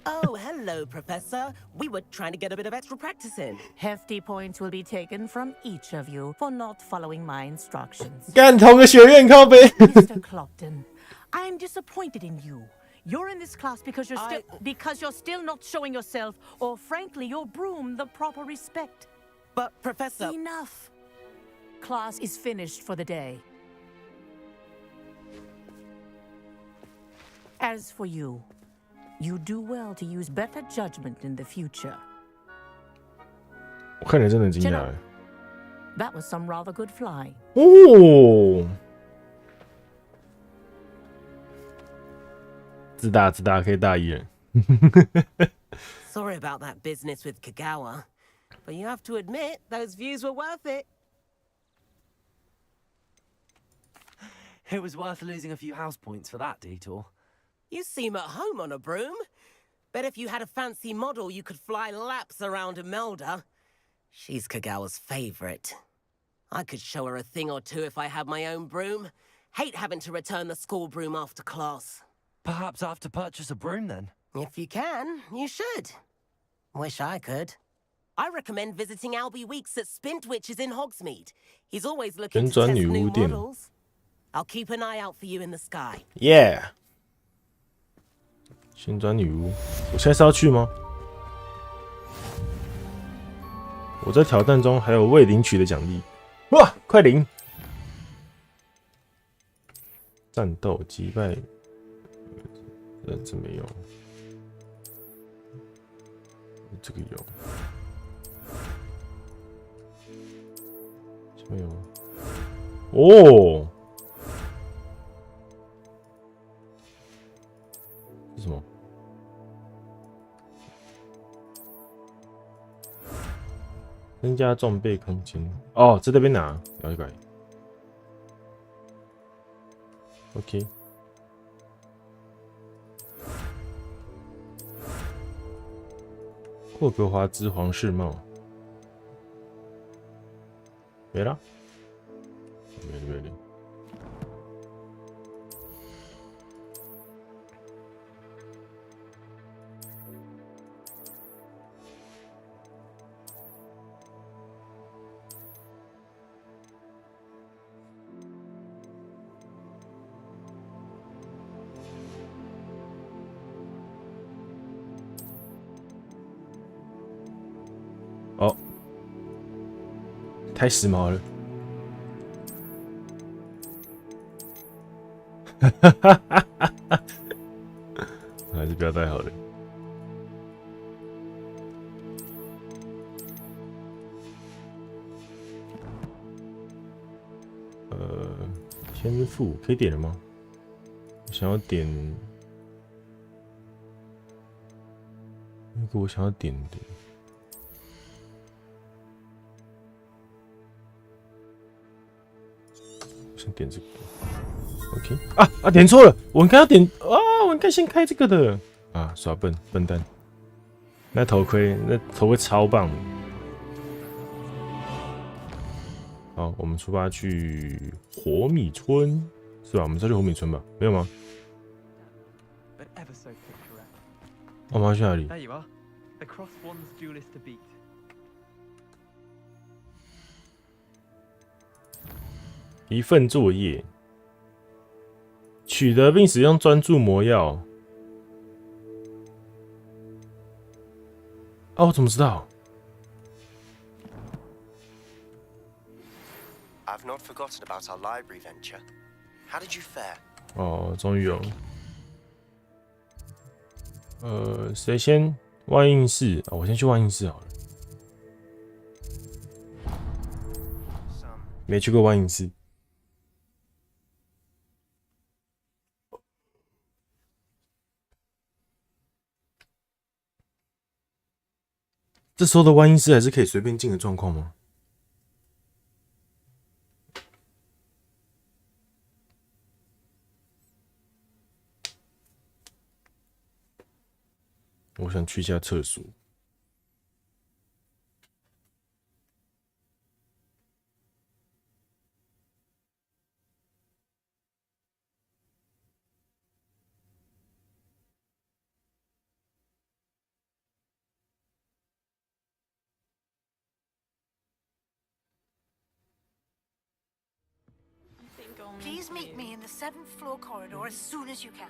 Oh, hello, Professor. We were trying to get a bit of extra practice in. Hefty points will be taken from each of you for not following my instructions. 干同个学院靠背。 Mr. Clopton, I'm disappointed in you. You're in this class because you're still not showing yourself, or frankly, your broom the proper respect. But, Professor... Enough. Class is finished for the day. As for you, you do well to use better judgment in the future. 我看你真的很惊讶。 That was some rather good flying. 哦，自大可以大意人。 Sorry about that business with Kagawa, but you have to admit those views were worth it. It was worth losing a few house points for that detour. You seem at home on a broom. Bet if you had a fancy model, you could fly laps around Imelda. She's Kagawa's favorite. I could show her a thing or two if I had my own broom. Hate having to return the school broom after class. Perhaps I have to purchase a broom then? If you can, you should. Wish I could. I recommend visiting Albie Weeks at Spintwitches in Hogsmeade. He's always looking to test new models. I'll keep an eye out for you in the sky. Yeah. 旋转女巫，我现在是要去吗？我在挑战中还有未领取的奖励，哇，快领！战斗击败，这没有，这个有，这没有，哦，是什么？ 增加装备空间哦，在这边拿，了解。OK。霍格华兹皇室帽没了，没了。太时髦了。还是不要戴好了。天赋可以点了吗？我想要点那个我想要点的。我想点这个。OK 啊，点错了，我应该要点啊，我应该先开这个的啊，耍笨蛋。那头盔超棒的。好，我们出发去火米村，是吧？我们再去火米村吧？没有吗？我们要去哪里？一份作业，取得并使用专注魔药。哦，我怎么知道？ I've not forgotten about our library venture. How did you fare? 哦，终于有。谁先？万应室啊，我先去万应室好了。没去过万应室。这时候的万应室还是可以随便进的状况吗？ 我想去一下厕所。Please meet me in the 7th floor corridor as soon as you can.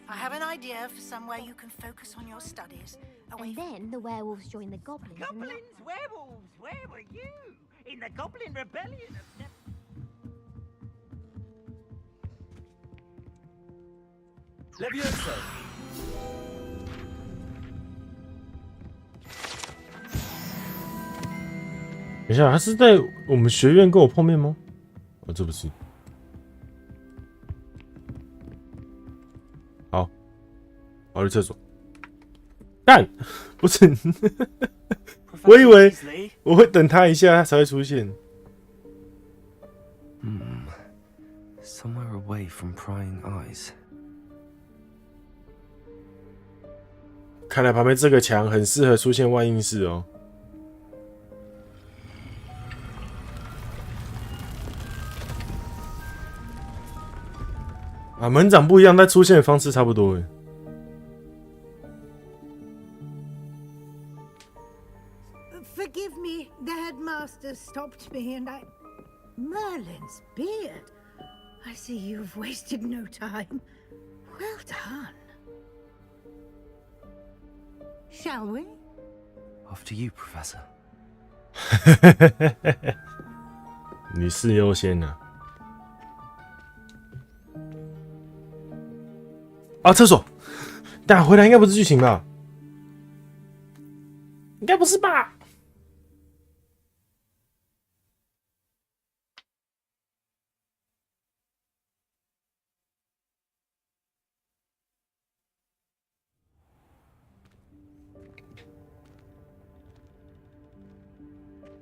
I have an idea for somewhere you can focus on your studies. And then the werewolves join the goblins. Goblins? Werewolves? Where were you? In the Goblin Rebellion of... Leviosa. 等一下，他是在我们学院跟我碰面吗？哦，这不是。好，我去厕所。干，不是，我以为我会等他一下，他才会出现。Somewhere away from prying eyes. 看来旁边这个墙很适合出现万应室哦。 啊，门长不一样，但出现的方式差不多诶。Forgive me, the headmaster stopped me and I... Merlin's beard. I see you've wasted no time. Well done. Shall we? After you, Professor. 女士优先啊。 啊，厕所！但回来应该不是剧情吧？应该不是吧？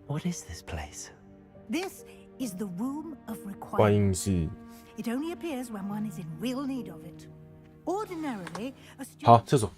What is this place? This is the room of 观 requirement. 音室。 It only appears when one is in real need of it. Ordinarily, a student... 好，厕所。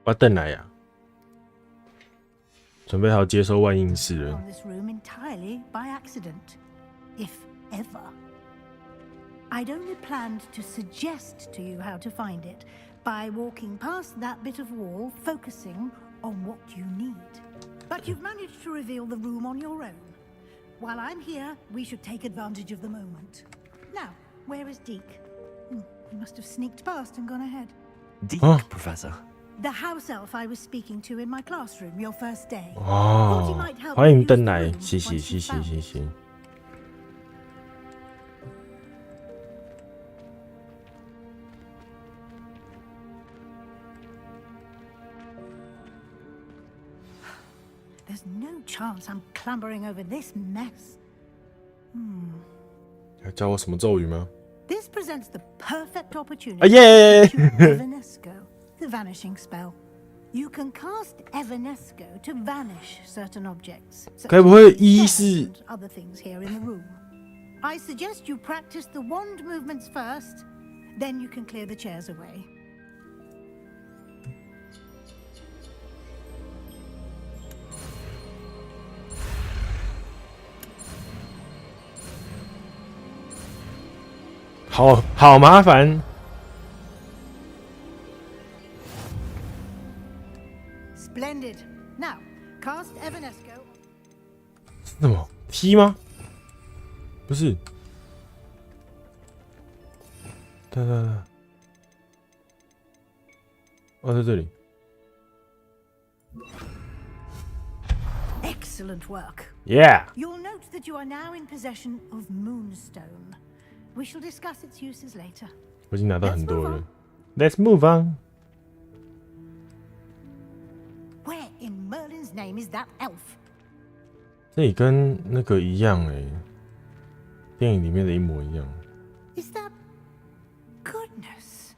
我等来呀，准备好接收万应室了。 This room entirely by accident, if ever. I'd only planned to suggest to you how to find it by walking past that bit of wall, focusing on what you need. But you've managed to reveal the room on your own. While I'm here, we should take advantage of the moment. Now, where is Deke? He must have sneaked past and gone ahead. Deke, Professor. The house elf I was speaking to in my classroom your first day. 哦，欢迎登来，谢谢谢谢谢谢。There's no chance I'm clambering over this mess. 要教我什么咒语吗？ This presents the perfect opportunity yeah! to Evanesco, the vanishing spell. You can cast Evanesco to vanish certain objects, such 该不会 as 是 and other things here in the room. I suggest you practice the wand movements first, then you can clear the chairs away. 好麻烦。 Splendid. Now, cast Evanesco. 什么 T 吗？不是。对。哦，在这里。 Excellent work. Yeah. You'll note that you are now in possession of Moonstone. We shall discuss its uses later. 我已经拿到很多了。Let's move on. Where in Merlin's name is that elf? 这里跟那个一样哎，电影里面的一模一样。 Is that goodness?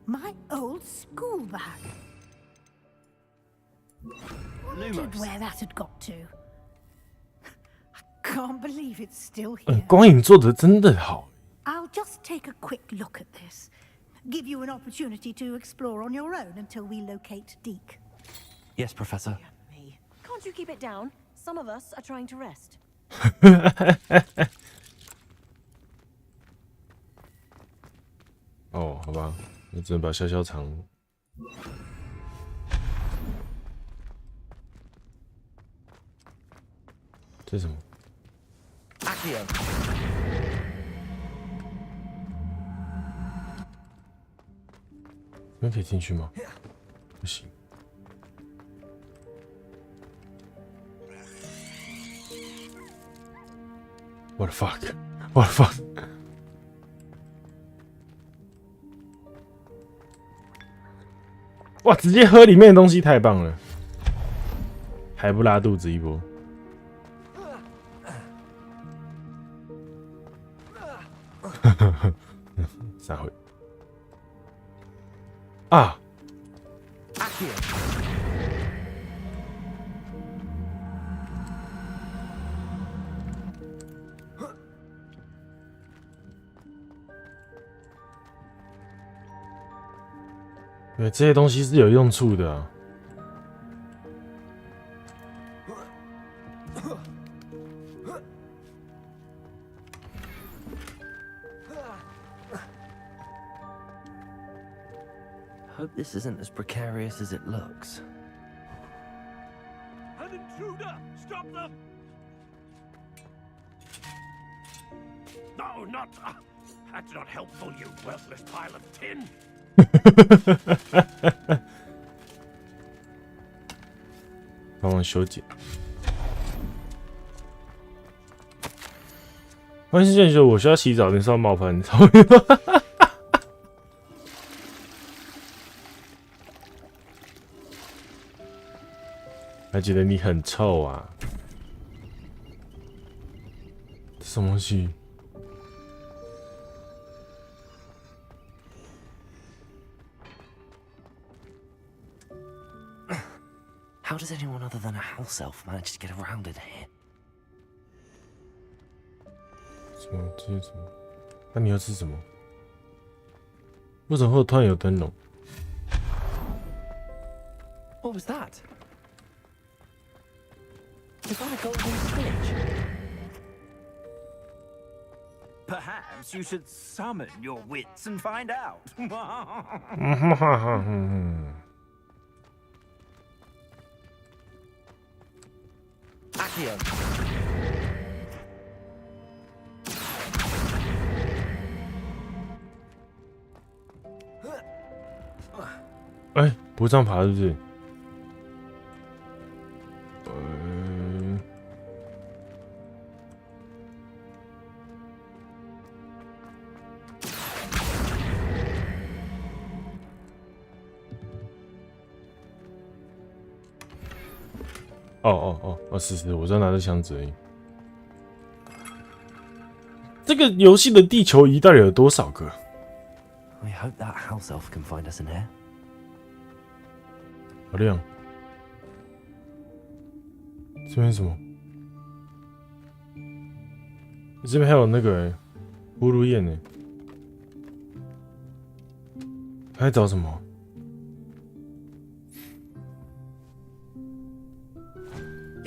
My old school bag. Wondered where that had got to. I can't believe it's still here. 光影做的真的好。 I'll just take a quick look at this. Give you an opportunity to explore on your own until we locate Deke. Yes, Professor. Can't you keep it down? Some of us are trying to rest. 哦，好吧，我只能把消长。这是什么？ 这边可以进去吗？不行。What the fuck? What the fuck? 哇！直接喝里面的东西太棒了，还不拉肚子一波。撒回啊！对，这些东西是有用处的啊。 Hope this isn't as precarious as it looks. An intruder! Stop them! No, not. That's not helpful, you worthless pile of tin! 帮忙修剪。关系建说，我需要洗澡，你是要冒犯？还觉得你很臭啊？这什么东西？ How does anyone other than a house elf manage to get around in here? 什么？这是什么？那你要吃什么？为什么会突然有灯笼？ What was that? Was that a golden snitch? Perhaps you should summon your wits and find out. Accio. 哎，不这样爬是不是？是，我在拿着箱子而已。这个游戏的地球仪到底有多少个？ I hope that house elf can find us in here. 好亮！这边什么？这边还有那个葫芦燕呢。他在找什么？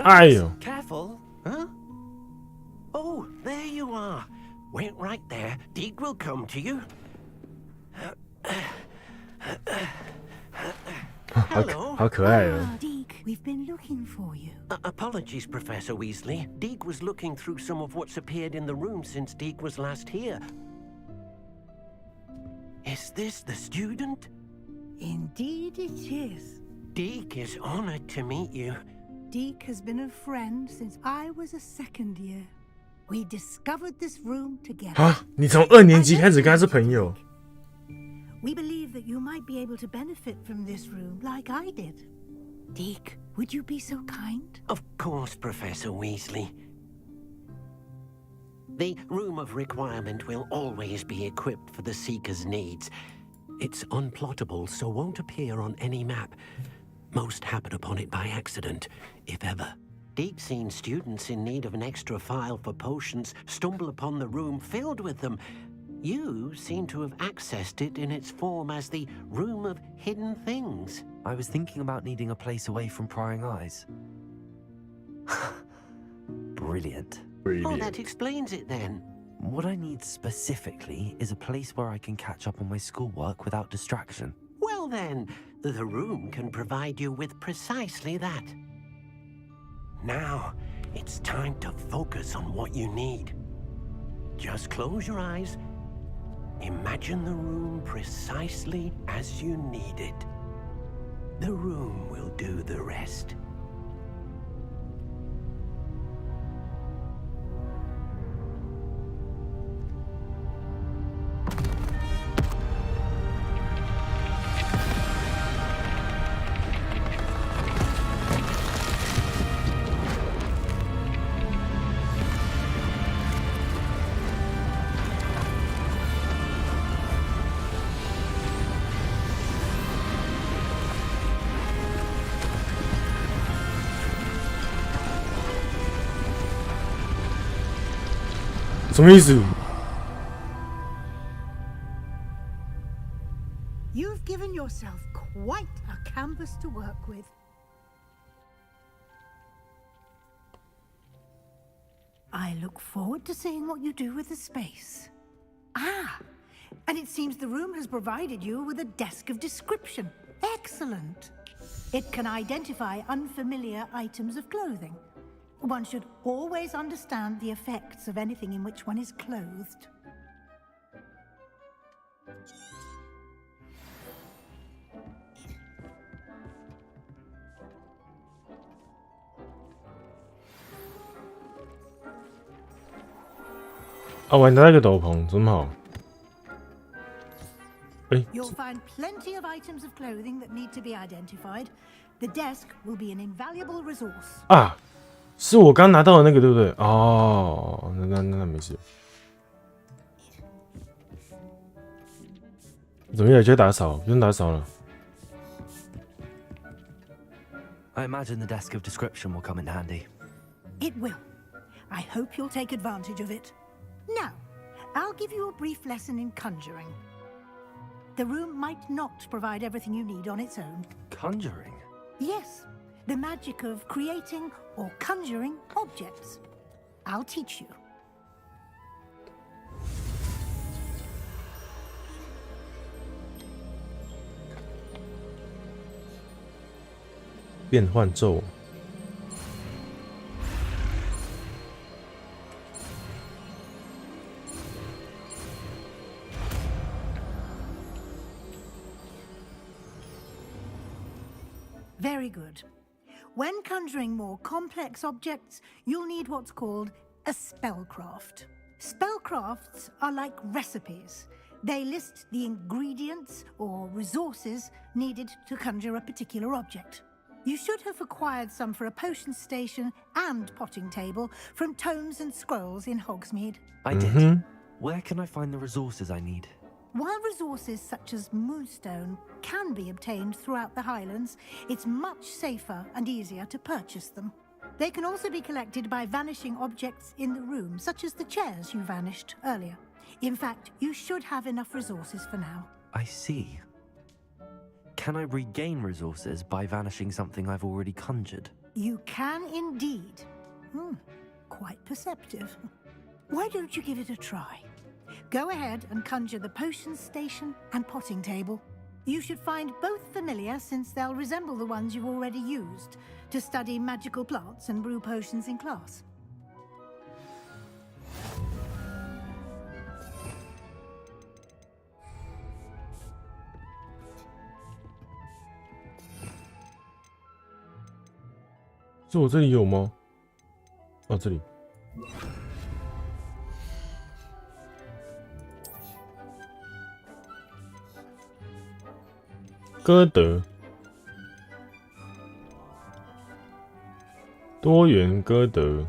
哎呦 Careful, huh? Oh, there you are. Wait right there. Deke will come to you. Hello. 好可爱哦。 Deke, we've been looking for you. Apologies, Professor Weasley. Deke was looking through some of what's appeared in the room since Deke was last here. Is this the student? Indeed it is. Deke is honored to meet you. Deke has been a friend since I was a second year. We discovered this room together. 啊，你从2年级开始跟他是朋友。 We believe that you might be able to benefit from this room like I did. Deke, would you be so kind? Of course, Professor Weasley. The Room of Requirement will always be equipped for the Seeker's needs. It's unplottable, so won't appear on any map. Most happen upon it by accident, if ever. Deke's seen students in need of an extra file for potions stumble upon the room filled with them. You seem to have accessed it in its form as the Room of Hidden Things. I was thinking about needing a place away from prying eyes. Brilliant. Oh, that explains it then. What I need specifically is a place where I can catch up on my schoolwork without distraction. Well then, the room can provide you with precisely that. Now, it's time to focus on what you need. Just close your eyes. Imagine the room precisely as you need it. The room will do the rest.什么意思？ You've given yourself quite a canvas to work with. I look forward to seeing what you do with the space. Ah, and it seems the room has provided you with a desk of description. Excellent. It can identify unfamiliar items of clothing. One should always understand the effects of anything in which one is clothed.啊，我还拿了个斗篷，真好。哎， You'll find plenty of items of clothing that need to be identified. The desk will be an invaluable resource. 啊，是我刚拿到的那个，对不对？哦，那没事。怎么也去打扫？不用打扫了。 I imagine the desk of description will come in handy. It will. I hope you'll take advantage of it. Now, I'll give you a brief lesson in conjuring. The room might not provide everything you need on its own. Conjuring? Yes, the magic of creating or conjuring objects. I'll teach you. 变换咒。Very good. When conjuring more complex objects, you'll need what's called a spellcraft. Spellcrafts are like recipes. They list the ingredients or resources needed to conjure a particular object. You should have acquired some for a potion station and potting table from tomes and scrolls in Hogsmeade. I did. Where can I find the resources I need? While resources such as moonstone can be obtained throughout the Highlands, it's much safer and easier to purchase them. They can also be collected by vanishing objects in the room, such as the chairs you vanished earlier. In fact, you should have enough resources for now. I see. Can I regain resources by vanishing something I've already conjured? You can indeed. Quite perceptive. Why don't you give it a try? Go ahead and conjure the potion station and potting table. You should find both familiar, since they'll resemble the ones you've already used to study magical plants and brew potions in class.是我这里有吗？哦，这里。歌德，多元歌德。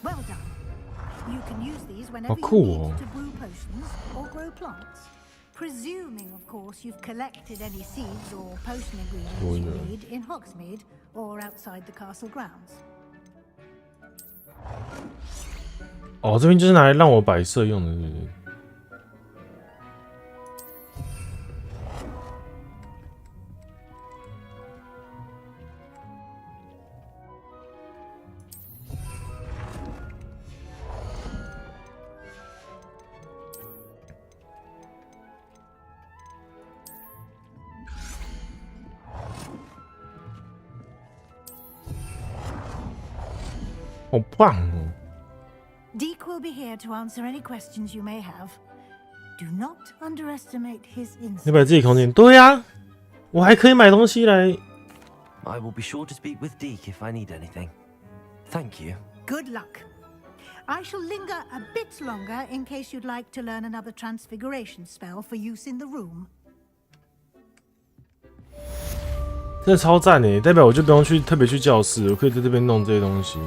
Well done. You can use these whenever you cool. need to brew potions or grow plants. Presuming, of course, you've collected any seeds or potion ingredients you need in Hogsmeade or outside the castle grounds. 哦，这边就是拿来让我摆设用的，是不是？好棒哦！ Deke will be here to answer any questions you may have. Do not underestimate his 你 insight. 摆自己空间，对呀、我还可以买东西来。I will be sure to speak with Deke if I need anything. Thank you. Good luck. I shall linger a bit longer in case you'd like to learn another transfiguration spell for use in the room. 真的超赞诶，代表我就不用去特别去教室，我可以在这边弄这些东西。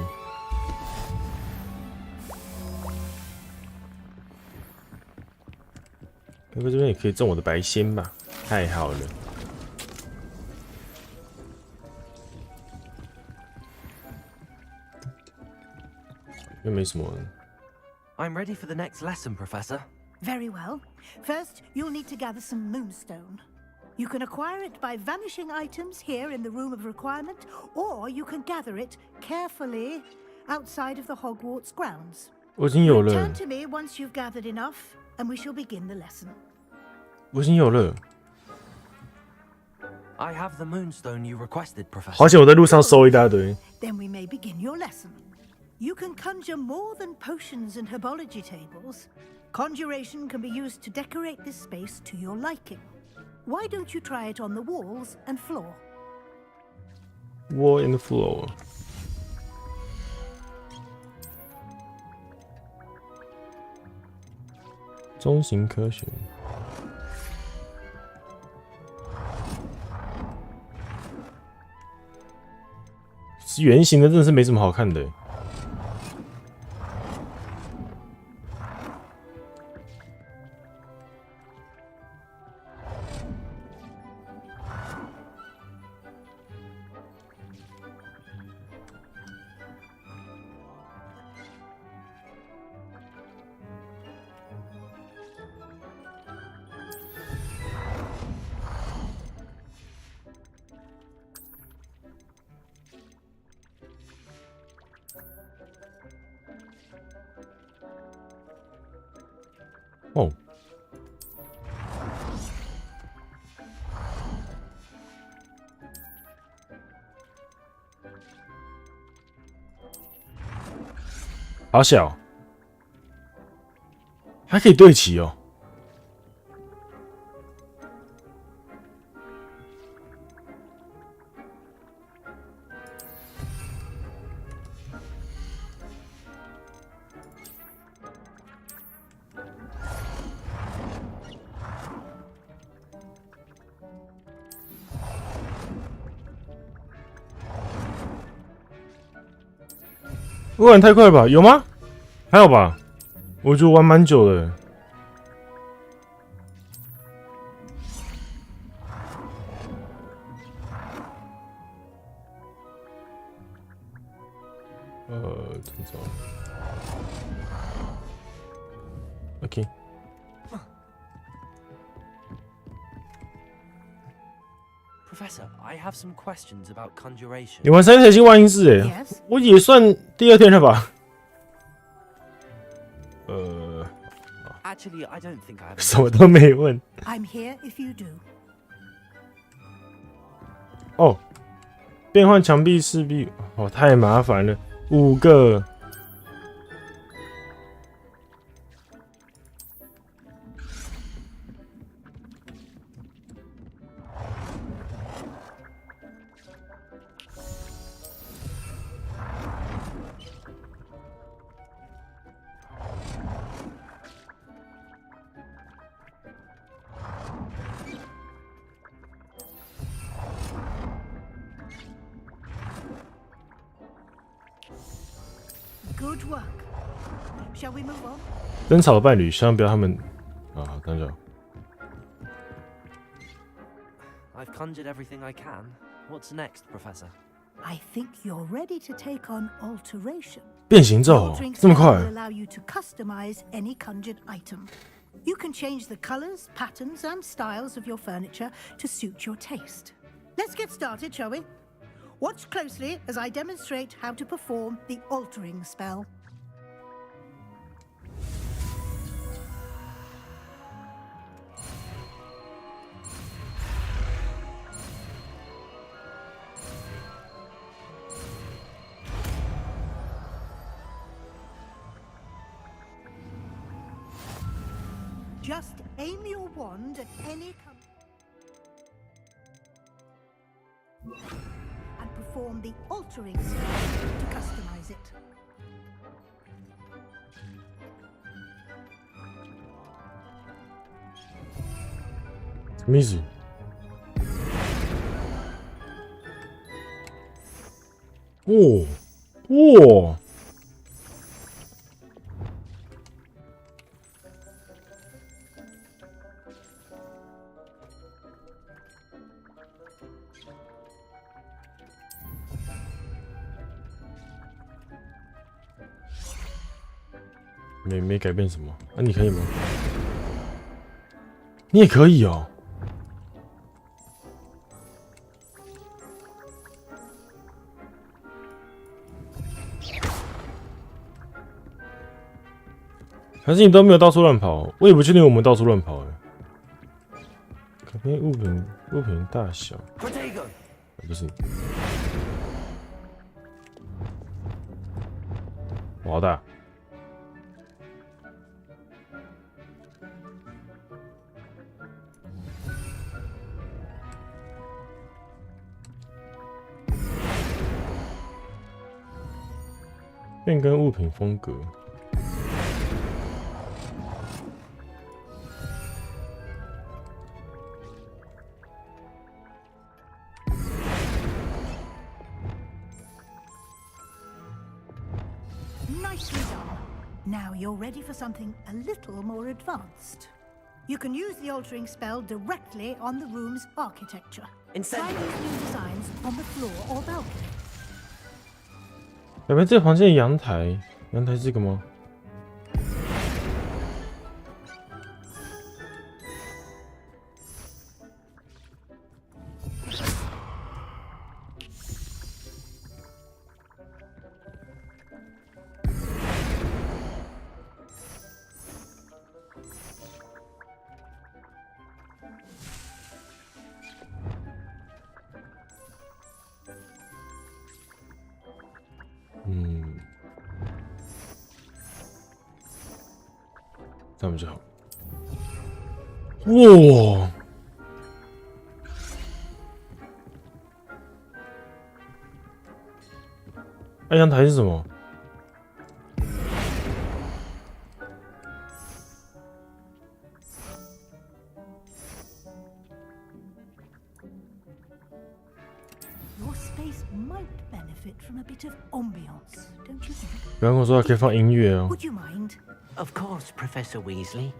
该不会这边也可以种我的白仙吧？太好了！又没什么。I'm ready for the next lesson, Professor. Very well. First, you'll need to gather some moonstone. You can acquire it by vanishing items here in the Room of Requirement, or you can gather it carefully outside of the Hogwarts grounds. 我已经有了。 Return to me once you've gathered enough, and we shall begin the lesson. 我已经有了。 I have the moonstone you requested, Professor. 好险我在路上收一大堆。 Then we may begin your lesson. You can conjure more than potions and herbology tables. Conjuration can be used to decorate this space to your liking. Why don't you try it on the walls and floor? Wall and floor. 中型科学。圆形的真的是没什么好看的。哦，好小，还可以对齐哦。玩太快了吧？有吗？还有吧？我觉得玩蛮久的。怎么走 ？OK。Professor, I have some questions about conjuration. 你玩三台星万英式哎，我也算第2天了吧？Actually, I don't think I have. 什么都没问。I'm here if you do. 哦，变换墙壁势必太麻烦了，5个。Good work. Shall we move on? 争吵的伴侣，千万不要他们啊，等等。I've conjured everything I can. What's next, Professor? I think you're ready to take on alteration. 变形咒这么快 will allow you to customize any conjured item. You can change the colors, patterns, and styles of your furniture to suit your taste. Let's get started, shall we? Watch closely as I demonstrate how to perform the altering spell. Just aim your wand at any and perform the altering spell to customize it. 什么意思？哇！没改变什么？那你可以吗？你也可以哦。还是你都没有到处乱跑？我也不确定我们到处乱跑哎。改变物品大小。不是。我好大。变更物品风格。Nicely done. Now you're ready for something a little more advanced. You can use the altering spell directly on the room's architecture. Try these new designs on the floor or balcony. 有没有这个房间的阳台？阳台是这个吗？这样比较好。哇！哎，阳台是什么？不要跟我说还可以放音乐哦。Would you mind? Of course, Professor Weasley.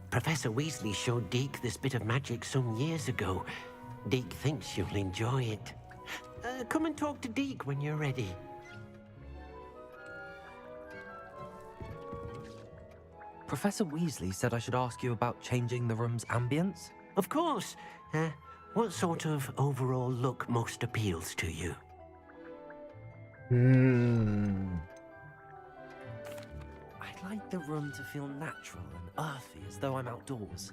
Professor Weasley showed Deke this bit of magic some years ago. Deke thinks you'll enjoy it. Come and talk to Deke when you're ready. Professor Weasley said I should ask you about changing the room's ambience? Of course. What sort of overall look most appeals to you? I'd like the room to feel natural and earthy, as though I'm outdoors.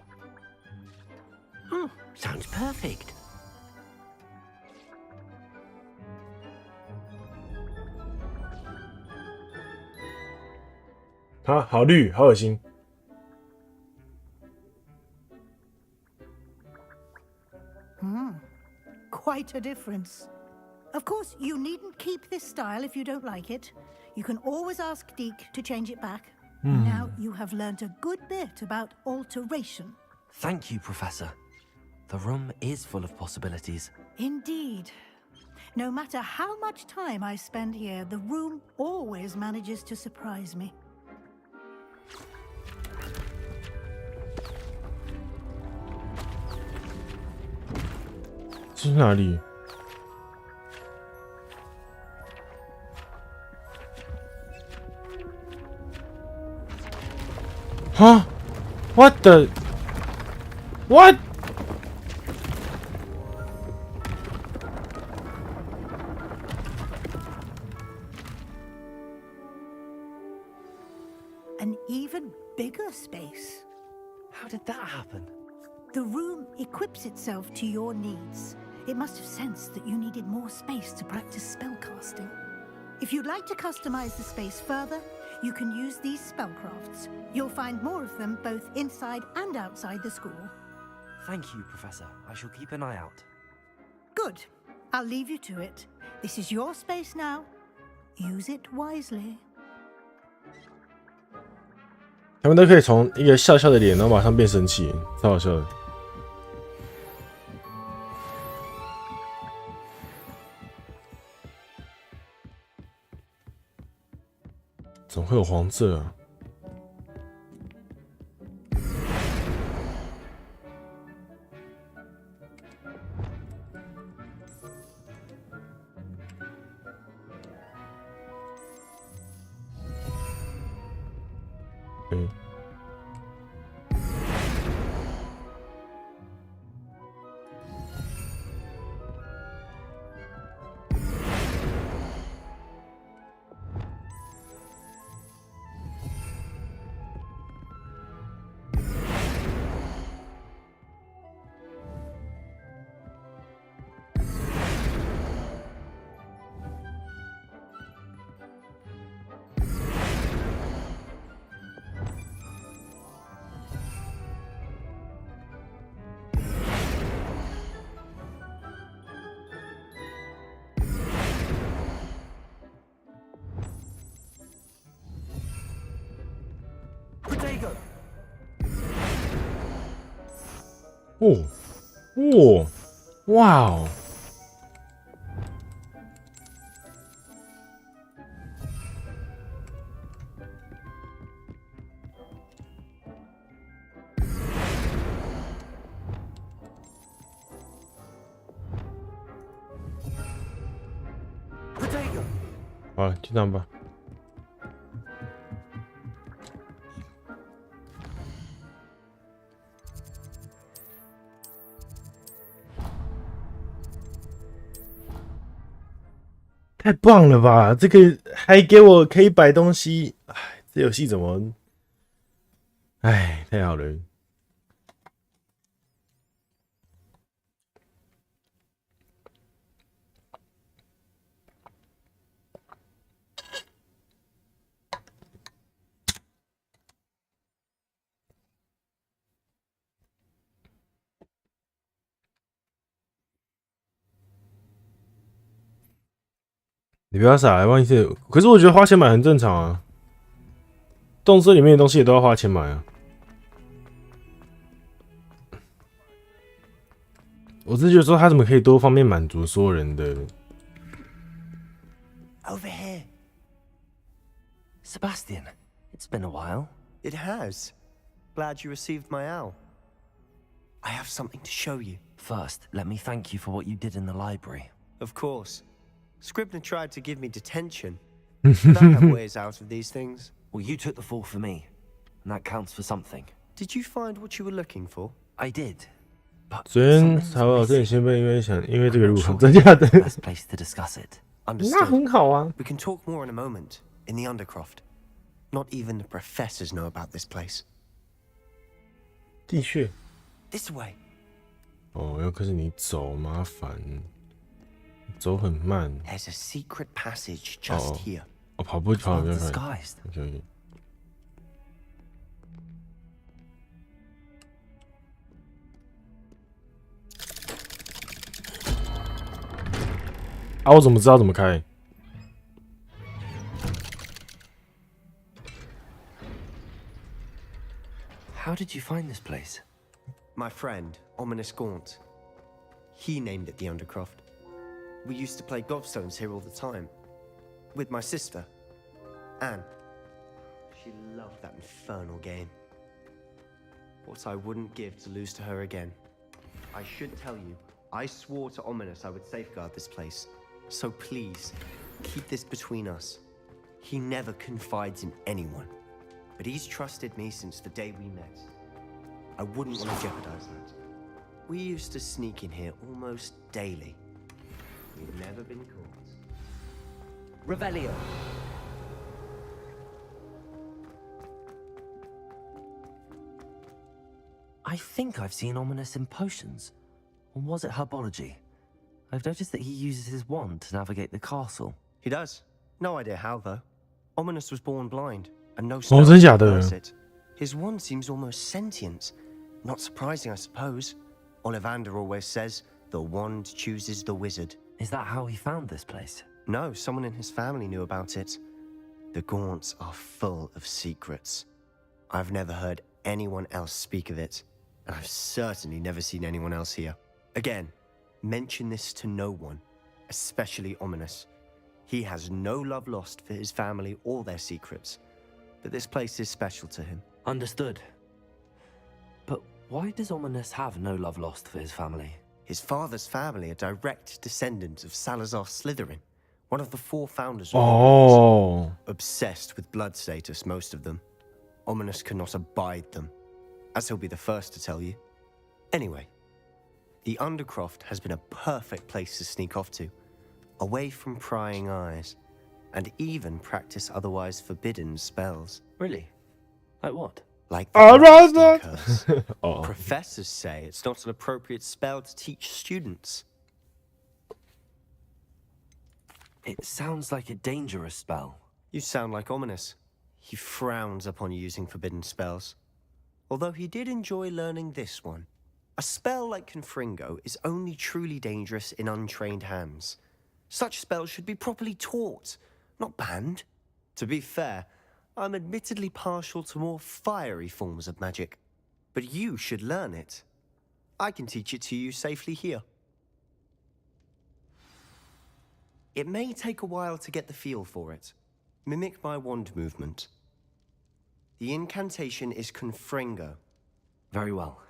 Oh, sounds perfect. Ah, 好绿，好恶心。Quite a difference. Of course, you needn't keep this style if you don't like it. You can always ask Deke to change it back. Now you have learned a good bit about alteration. Thank you, Professor. The room is full of possibilities. Indeed. No matter how much time I spend here, the room always manages to surprise me. 这是哪里？啊 ？What the? What? An even bigger space. How did that happen? The room equips itself to your needs. It must have sensed that you needed more space to practice spellcasting. If you'd like to customize the space further, you can use these spellcrafts. You'll find more of them both inside and outside the school. Thank you, Professor. I shall keep an eye out. Good. I'll leave you to it. This is your space now. Use it wisely. 他们都可以从一个笑笑的脸，然后马上变生气，超好笑的。怎么会有黄色啊？哦，哦，哇哦！好了，就这样吧。太棒了吧！这个还给我可以摆东西，哎，这游戏怎么？哎，太好了。你不要傻了，万一是……可是我觉得花钱买很正常啊。动森里面的东西也都要花钱买啊。我只是觉得说，他怎么可以多方面满足所有人的 Over here. Sebastian, it's been a while. It has. Glad you received my owl. I have something to show you. First, let me thank you for what you did in the library. Of course. Scribner tried to give me detention. But I have ways out of these things. Well, you took the fall for me, and that counts for something. Did you find what you were looking for? I did. But 昨天曹老师很兴奋，因为这个入场，真假的？ Best place to discuss it. 那很好啊。We can talk more in a moment. In the Undercroft. Not even the professors know about this place. 的确。This way. 哦，要可是你走麻烦，走很慢。There's a secret passage just here. 哦，跑步跑比较快。Disguised. OK。啊，我怎么知道怎么开？ How did you find this place? My friend, Ominous Gaunt. He named it the Undercroft. We used to play gobstones here all the time. With my sister, Anne. She loved that infernal game. What I wouldn't give to lose to her again. I should tell you, I swore to Ominous I would safeguard this place. So please, keep this between us. He never confides in anyone. But he's trusted me since the day we met. I wouldn't want to jeopardize that. We used to sneak in here almost daily. We've never been caught. Revelio. I think I've seen Ominous in potions. Or was it herbology? I've noticed that he uses his wand to navigate the castle. He does. No idea how, though. Ominous was born blind. And no Oh, spells真假的？ reverse it. His wand seems almost sentient. Not surprising, I suppose. Ollivander always says, the wand chooses the wizard. Is that how he found this place? No, someone in his family knew about it. The Gaunts are full of secrets. I've never heard anyone else speak of it, and I've certainly never seen anyone else here. Again, mention this to no one, especially Ominous. He has no love lost for his family or their secrets. But this place is special to him. Understood. But why does Ominous have no love lost for his family? His father's family are direct descendants of Salazar Slytherin, one of the 4 founders of Oh. Obsessed with blood status, most of them. Ominous cannot abide them, as he'll be the first to tell you. Anyway, the Undercroft has been a perfect place to sneak off to, away from prying eyes. And even practice otherwise forbidden spells. Really? Like what? Like the blasting curse. Professors say it's not an appropriate spell to teach students. It sounds like a dangerous spell. You sound like Ominous. He frowns upon using forbidden spells. Although he did enjoy learning this one. A spell like Confringo is only truly dangerous in untrained hands. Such spells should be properly taught, not banned. To be fair, I'm admittedly partial to more fiery forms of magic. But you should learn it. I can teach it to you safely here. It may take a while to get the feel for it. Mimic my wand movement. The incantation is Confringo. Very well.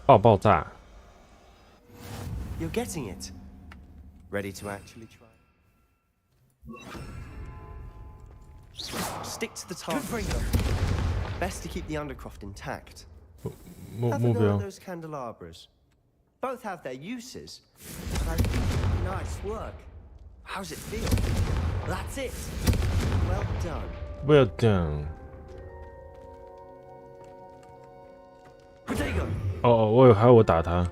爆炸。You're getting it. Ready to actually try? Stick to the target. Best to keep the Undercroft intact. Have a go at those candelabras. Both have their uses, but I think nice work. How's it feel? That's it. Well done. Well done. Protego. 哦，还有我打他。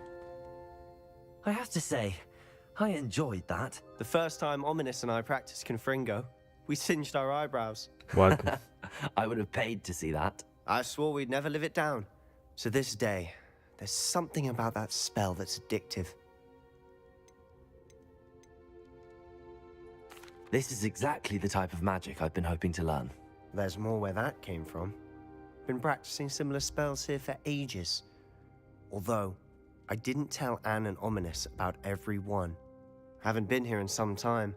I have to say, I enjoyed that. The first time Ominous and I practiced Confringo, we singed our eyebrows. What? I would have paid to see that. I swore we'd never live it down. So this day, there's something about that spell that's addictive. This is exactly the type of magic I've been hoping to learn. There's more where that came from. Been practicing similar spells here for ages. Although, I didn't tell Anne and Ominous about every one. Haven't been here in some time.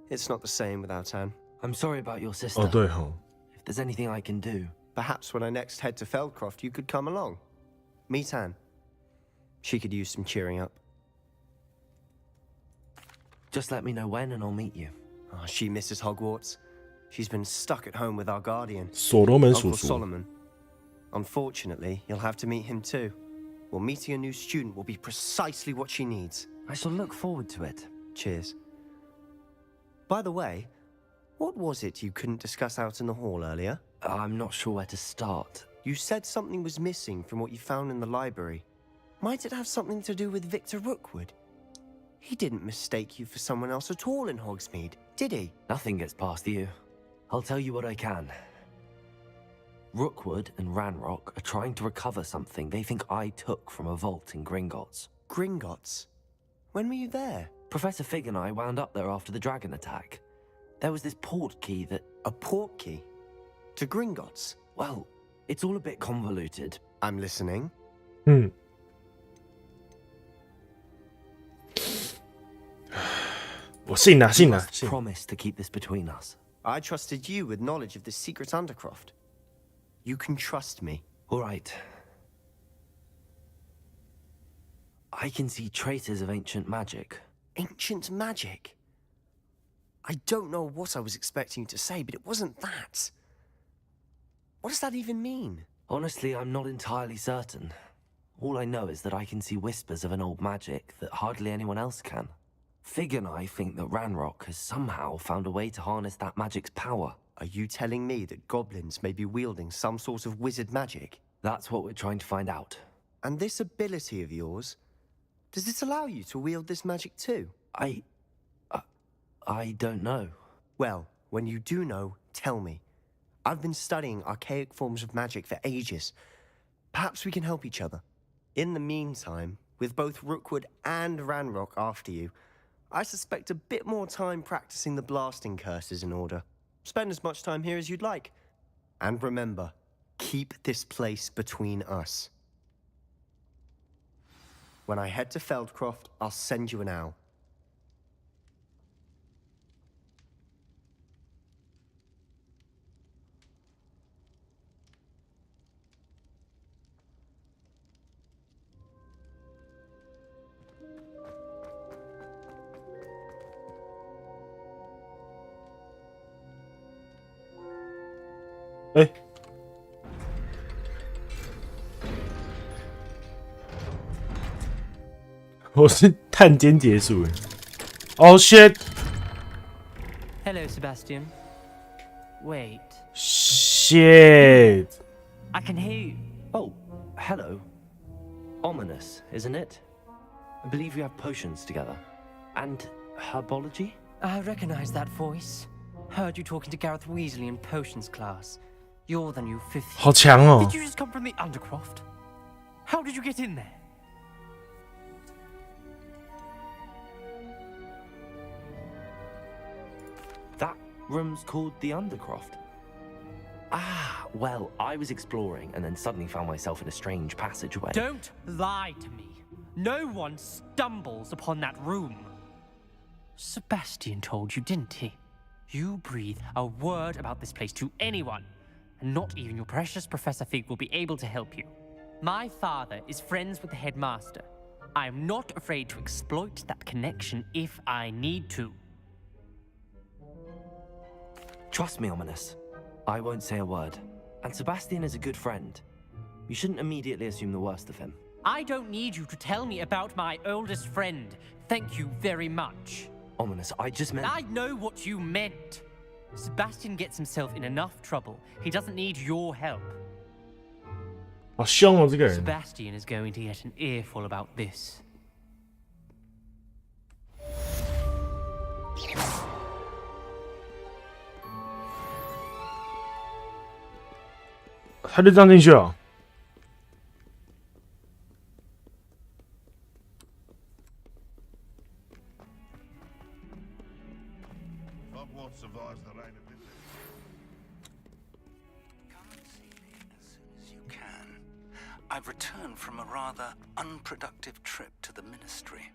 It's not the same without Anne. I'm sorry about your sister. 哦，对吼。If there's anything I can do. Perhaps when I next head to Feldcroft, you could come along. Meet Anne. She could use some cheering up. Just let me know when and I'll meet you. Oh, she misses Hogwarts. She's been stuck at home with our guardian, 所罗门叔 Uncle 叔。 Solomon. Unfortunately, you'll have to meet him too. Well, meeting a new student will be precisely what she needs. I shall look forward to it. Cheers. By the way, what was it you couldn't discuss out in the hall earlier? I'm not sure where to start. You said something was missing from what you found in the library. Might it have something to do with Victor Rookwood? He didn't mistake you for someone else at all in Hogsmeade, did he? Nothing gets past you. I'll tell you what I can. Rookwood and Ranrock are trying to recover something they think I took from a vault in Gringotts. Gringotts? When were you there? Professor Fig and I wound up there after the dragon attack. There was this port key that... A port key? To Gringotts? Well, it's all a bit convoluted. I'm listening. 我信了，信了， Promise to keep this between us. I trusted you with knowledge of the secret Undercroft. You can trust me. All right. I can see traces of ancient magic. Ancient magic? I don't know what I was expecting you to say, but it wasn't that. What does that even mean? Honestly, I'm not entirely certain. All I know is that I can see whispers of an old magic that hardly anyone else can. Fig and I think that Ranrock has somehow found a way to harness that magic's power. Are you telling me that goblins may be wielding some sort of wizard magic? That's what we're trying to find out. And this ability of yours, does it allow you to wield this magic too? I don't know. Well, when you do know, tell me. I've been studying archaic forms of magic for ages. Perhaps we can help each other. In the meantime, with both Rookwood and Ranrock after you, I suspect a bit more time practicing the blasting curse is in order. Spend as much time here as you'd like. And remember, keep this place between us. When I head to Feldcroft, I'll send you an owl. Hey. 我是探监结束。Oh shit! Hello, Sebastian. Wait. Shit! I can hear you. Oh, hello. Ominous, isn't it? I believe we have potions together. And herbology? I recognize that voice. Heard you talking to Gareth Weasley in potions class. You're the new fifth year. 好强哦 Did you just come from the Undercroft? How did you get in there? That room's called the Undercroft. Ah, well, I was exploring and then suddenly found myself in a strange passageway. Don't lie to me. No one stumbles upon that room. Sebastian told you, didn't he? You breathe a word about this place to anyone, and not even your precious Professor Fig will be able to help you. My father is friends with the headmaster. I'm not afraid to exploit that connection if I need to. Trust me, Ominous. I won't say a word. And Sebastian is a good friend. You shouldn't immediately assume the worst of him. I don't need you to tell me about my oldest friend. Thank you very much. Ominous, I just meant... I know what you meant. Sebastian gets himself in enough trouble. He doesn't need your help. 好凶哦，这个人。 Sebastian is going to get an earful about this. 他就这样进去了。I've returned from a rather unproductive trip to the ministry.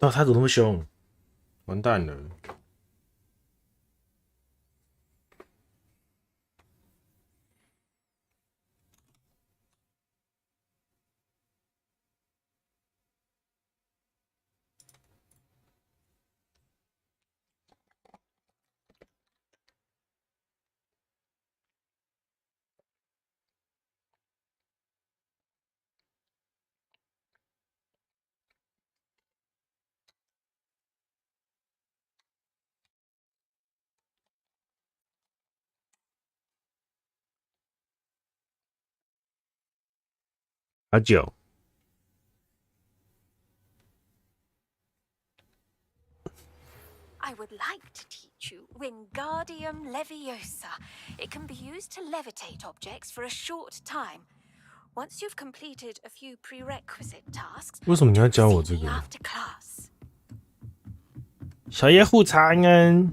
哦，他怎么那么凶？完蛋了！阿九， I would like to teach you Wingardium Leviosa. It can be used to levitate objects for a short time. Once you've completed a few prerequisite tasks, 为什么你要教我这个？ after class. 小叶护长安。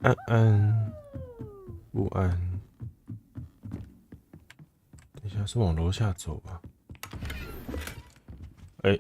安安，不安。等一下，是往楼下走吧？哎。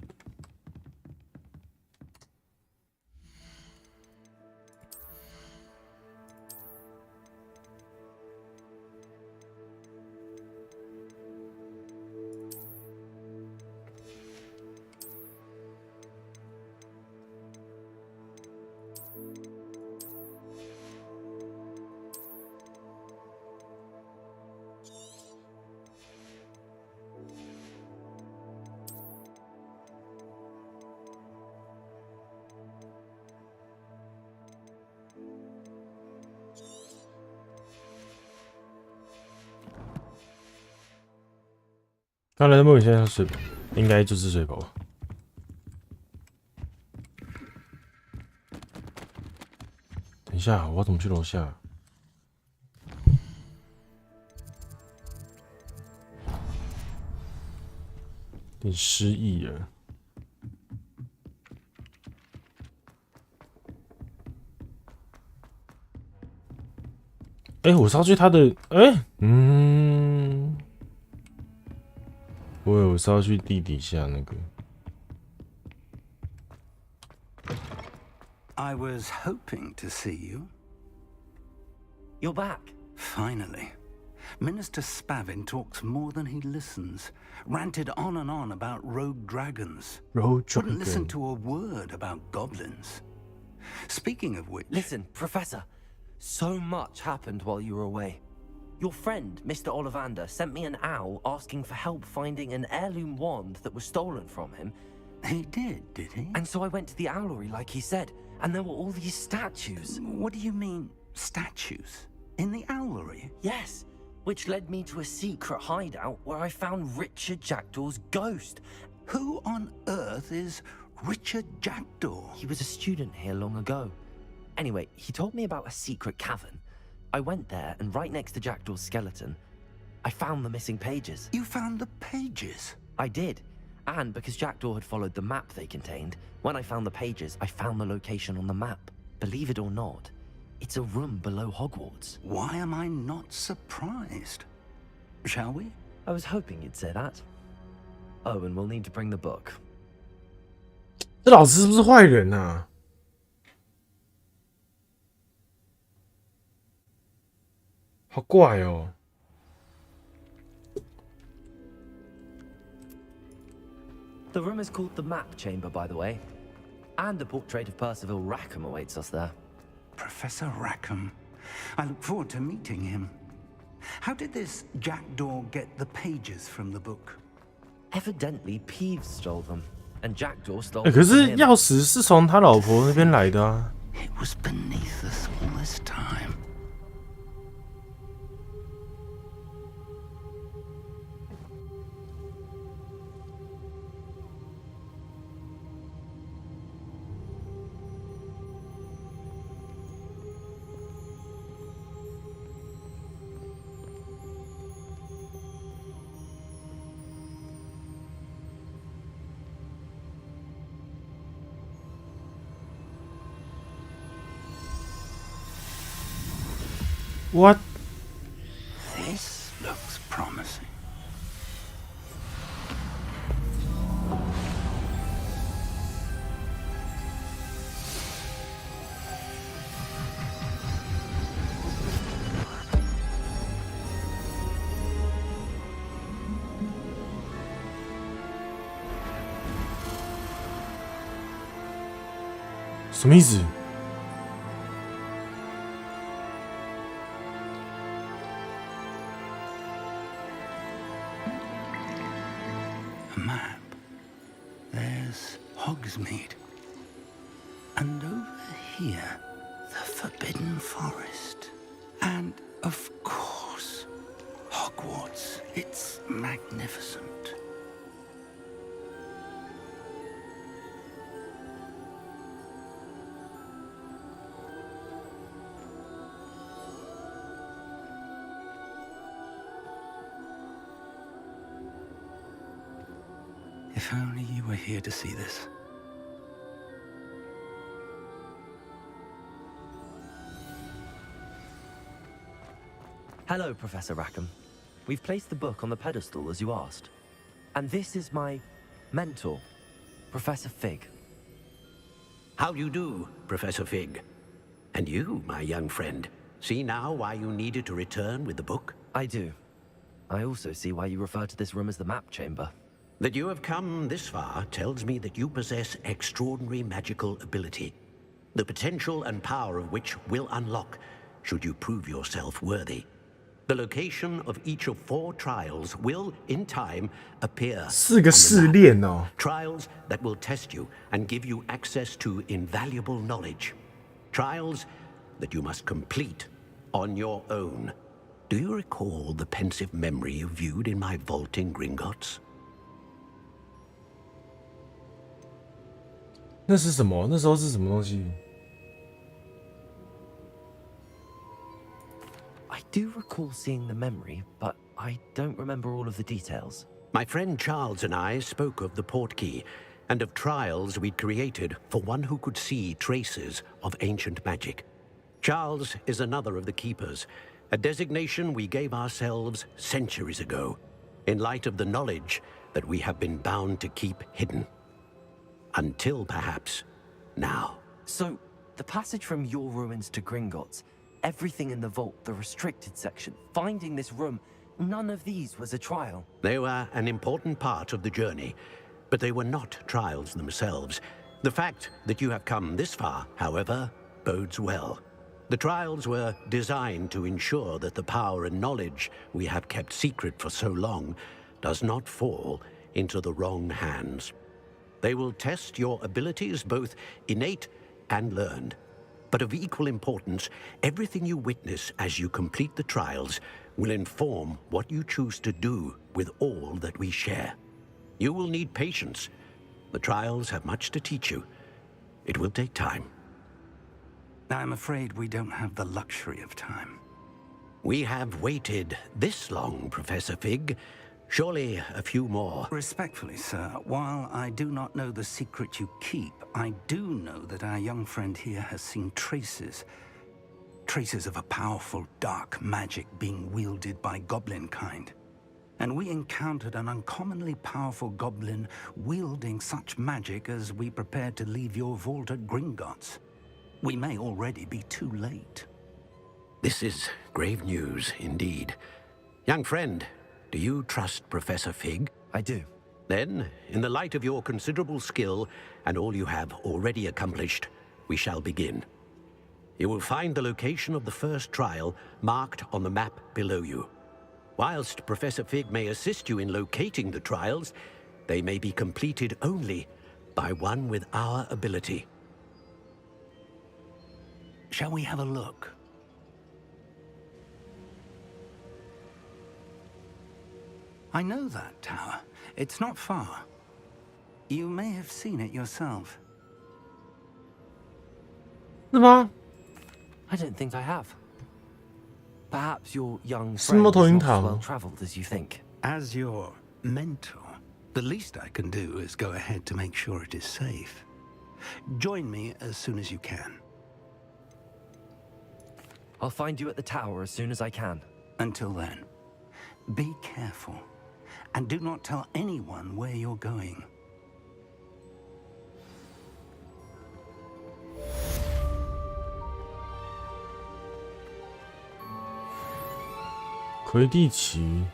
刚才的梦里现在睡饱，应该就是睡饱吧。等一下，我要怎么去楼下？有点失忆了。哎，我是要去他的，哎，我是要去地底下那个。 I was hoping to see you. You're back. Finally. Minister Spavin talks more than he listens. Ranted on and on about rogue dragons. Wouldn't listen to a word about goblins. Speaking of which... Listen, Professor. So much happened while you were away. Your friend, Mr. Ollivander, sent me an owl asking for help finding an heirloom wand that was stolen from him. He did he? And so I went to the owlery like he said, and there were all these statues. What do you mean, statues? In the owlery? Yes, which led me to a secret hideout where I found Richard Jackdaw's ghost. Who on earth is Richard Jackdaw? He was a student here long ago. Anyway, he told me about a secret cavern. I went there, and right next to Jackdaw's skeleton, I found the missing pages. You found the pages? I did. And because Jackdaw had followed the map they contained, when I found the pages, I found the location on the map. Believe it or not, it's a room below Hogwarts. Why am I not surprised? Shall we? I was hoping you'd say that. Oh, and we'll need to bring the book. 这老师是不是坏人啊？好怪哦。The room is called the Map Chamber, by the way. And a portrait of Percival Rackham awaits us there. Professor Rackham. I look forward to meeting him. How did this Jackdaw get the pages from the book? Evidently, Peeves stole them, and Jackdaw stole 可是钥匙是从他老婆那边来的啊。It was beneath us all this time. What? This looks promising. What? 什么意思？ Map. There's Hogsmeade. And over here, the Forbidden Forest. And, of course, Hogwarts. It's magnificent. If only you were here to see this. Hello, Professor Rackham. We've placed the book on the pedestal as you asked. And this is my mentor, Professor Fig. How do you do, Professor Fig? And you, my young friend, see now why you needed to return with the book? I do. I also see why you refer to this room as the Map Chamber. That you have come this far tells me that you possess extraordinary magical ability, the potential and power of which will unlock should you prove yourself worthy. The location of each of 4 trials will, in time, appear. 4个试炼哦。 Trials that will test you and give you access to invaluable knowledge. Trials that you must complete on your own. Do you recall the pensive memory you viewed in my vault in Gringotts? 那是什么？那时候是什么东西？ I do recall seeing the memory, but I don't remember all of the details. My friend Charles and I spoke of the portkey and of trials we'd created for one who could see traces of ancient magic. Charles is another of the keepers, a designation we gave ourselves centuries ago, in light of the knowledge that we have been bound to keep hidden. Until perhaps now. So, the passage from your ruins to Gringotts, everything in the vault, the restricted section, finding this room, none of these was a trial. They were an important part of the journey, but they were not trials themselves. The fact that you have come this far, however, bodes well. The trials were designed to ensure that the power and knowledge we have kept secret for so long does not fall into the wrong hands. They will test your abilities, both innate and learned. But of equal importance, everything you witness as you complete the trials will inform what you choose to do with all that we share. You will need patience. The trials have much to teach you. It will take time. I'm afraid we don't have the luxury of time. We have waited this long, Professor Fig. Surely a few more. Respectfully, sir, while I do not know the secret you keep, I do know that our young friend here has seen traces of a powerful dark magic being wielded by goblin kind. And we encountered an uncommonly powerful goblin wielding such magic as we prepared to leave your vault at Gringotts. We may already be too late. This is grave news indeed. Young friend, do you trust Professor Fig? I do. Then, in the light of your considerable skill and all you have already accomplished, we shall begin. You will find the location of the first trial marked on the map below you. Whilst Professor Fig may assist you in locating the trials, they may be completed only by one with our ability. Shall we have a look? I know that tower. It's not far. You may have seen it yourself. 是吗？ I don't think I have. Perhaps your young 是 friend 猫 is 头鹰 not 堂 as well traveled as you think. As your mentor, the least I can do is go ahead to make sure it is safe. Join me as soon as you can. I'll find you at the tower as soon as I can. Until then, be careful. And do not tell anyone where you're going. 魁地奇。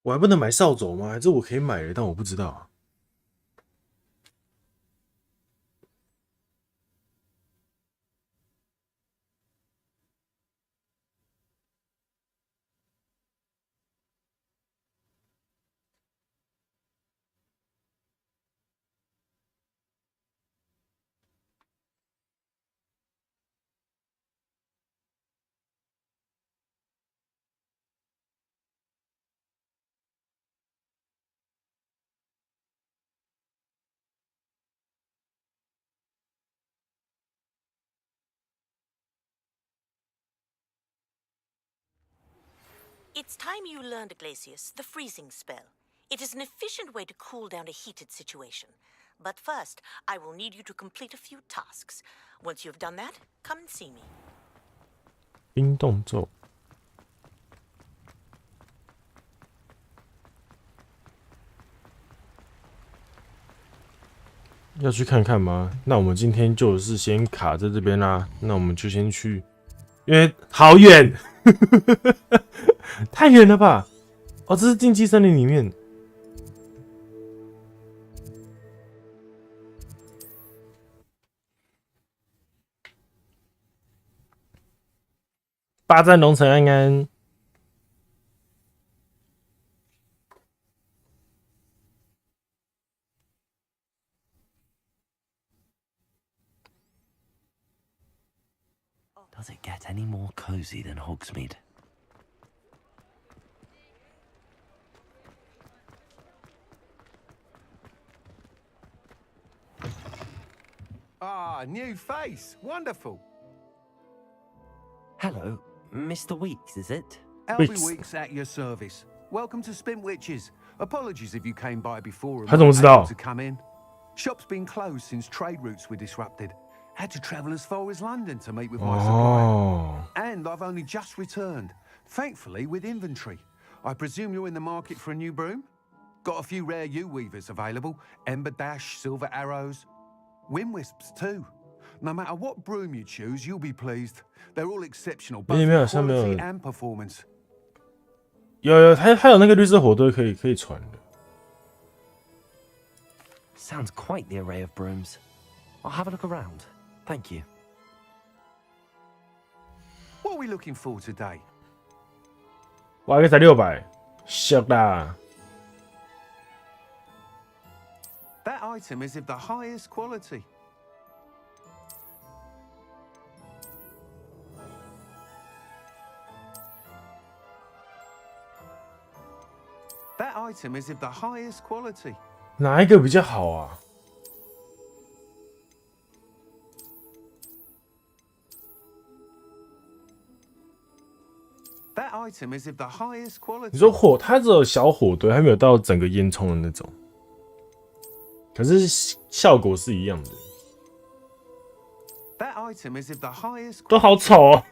我还不能买扫帚吗？还是我可以买的，但我不知道啊。It's time you learned, Glacius, the freezing spell. It is an efficient way to cool down a heated situation. But first, I will need you to complete a few tasks. Once you've done that, come and see me. 冰冻咒。要去看看吗？那我们今天就是先卡在这边啦。那我们就先去，因为好远，太远了吧？哦，这是禁忌森林里面。霸占龙城安安。Does it get any more cozy than Hogsmeade? Ah, new face. Wonderful. Hello, Mr. Weeks, is it? Albie Weeks at your service. Welcome to Spintwitches. Apologies if you came by before and 他怎么知道？ able to come in. Shop's been closed since trade routes were disrupted. Had to travel as far as London to meet with my supplier. And I've only just returned, thankfully with inventory. I presume you're in the market for a new broom? Got a few rare yew-weavers available. Ember Dash, Silver Arrows. Wind Wisps too. No matter what broom you choose, you'll be pleased. They're all exceptional, both in quality and performance. 有，还有那个绿色火堆可以传的。Sounds quite the array of brooms. I'll have a look around. Thank you. What are we looking for today? 哇，这才600，小啦。 That item is of the highest quality. That item is of the highest quality. 哪一个比较好啊？ That item is of the highest quality. 你说火，它只有小火堆，还没有到整个烟囱的那种，可是效果是一样的。That item is of the highest. 都好丑哦。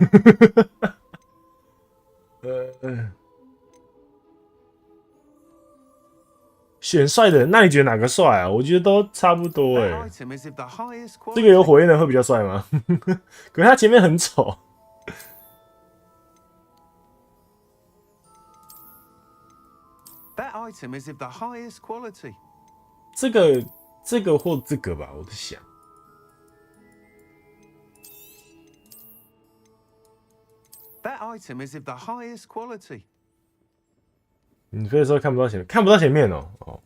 选帅的人，那你觉得哪个帅啊？我觉得都差不多哎。 That item is of the highest quality. 这个有火焰的会比较帅吗？可是他前面很丑。 That item is of the highest quality. 这个或这个吧，我在想。That item is of the highest quality. 你飞的时候看不到前面，看不到前面哦。哦，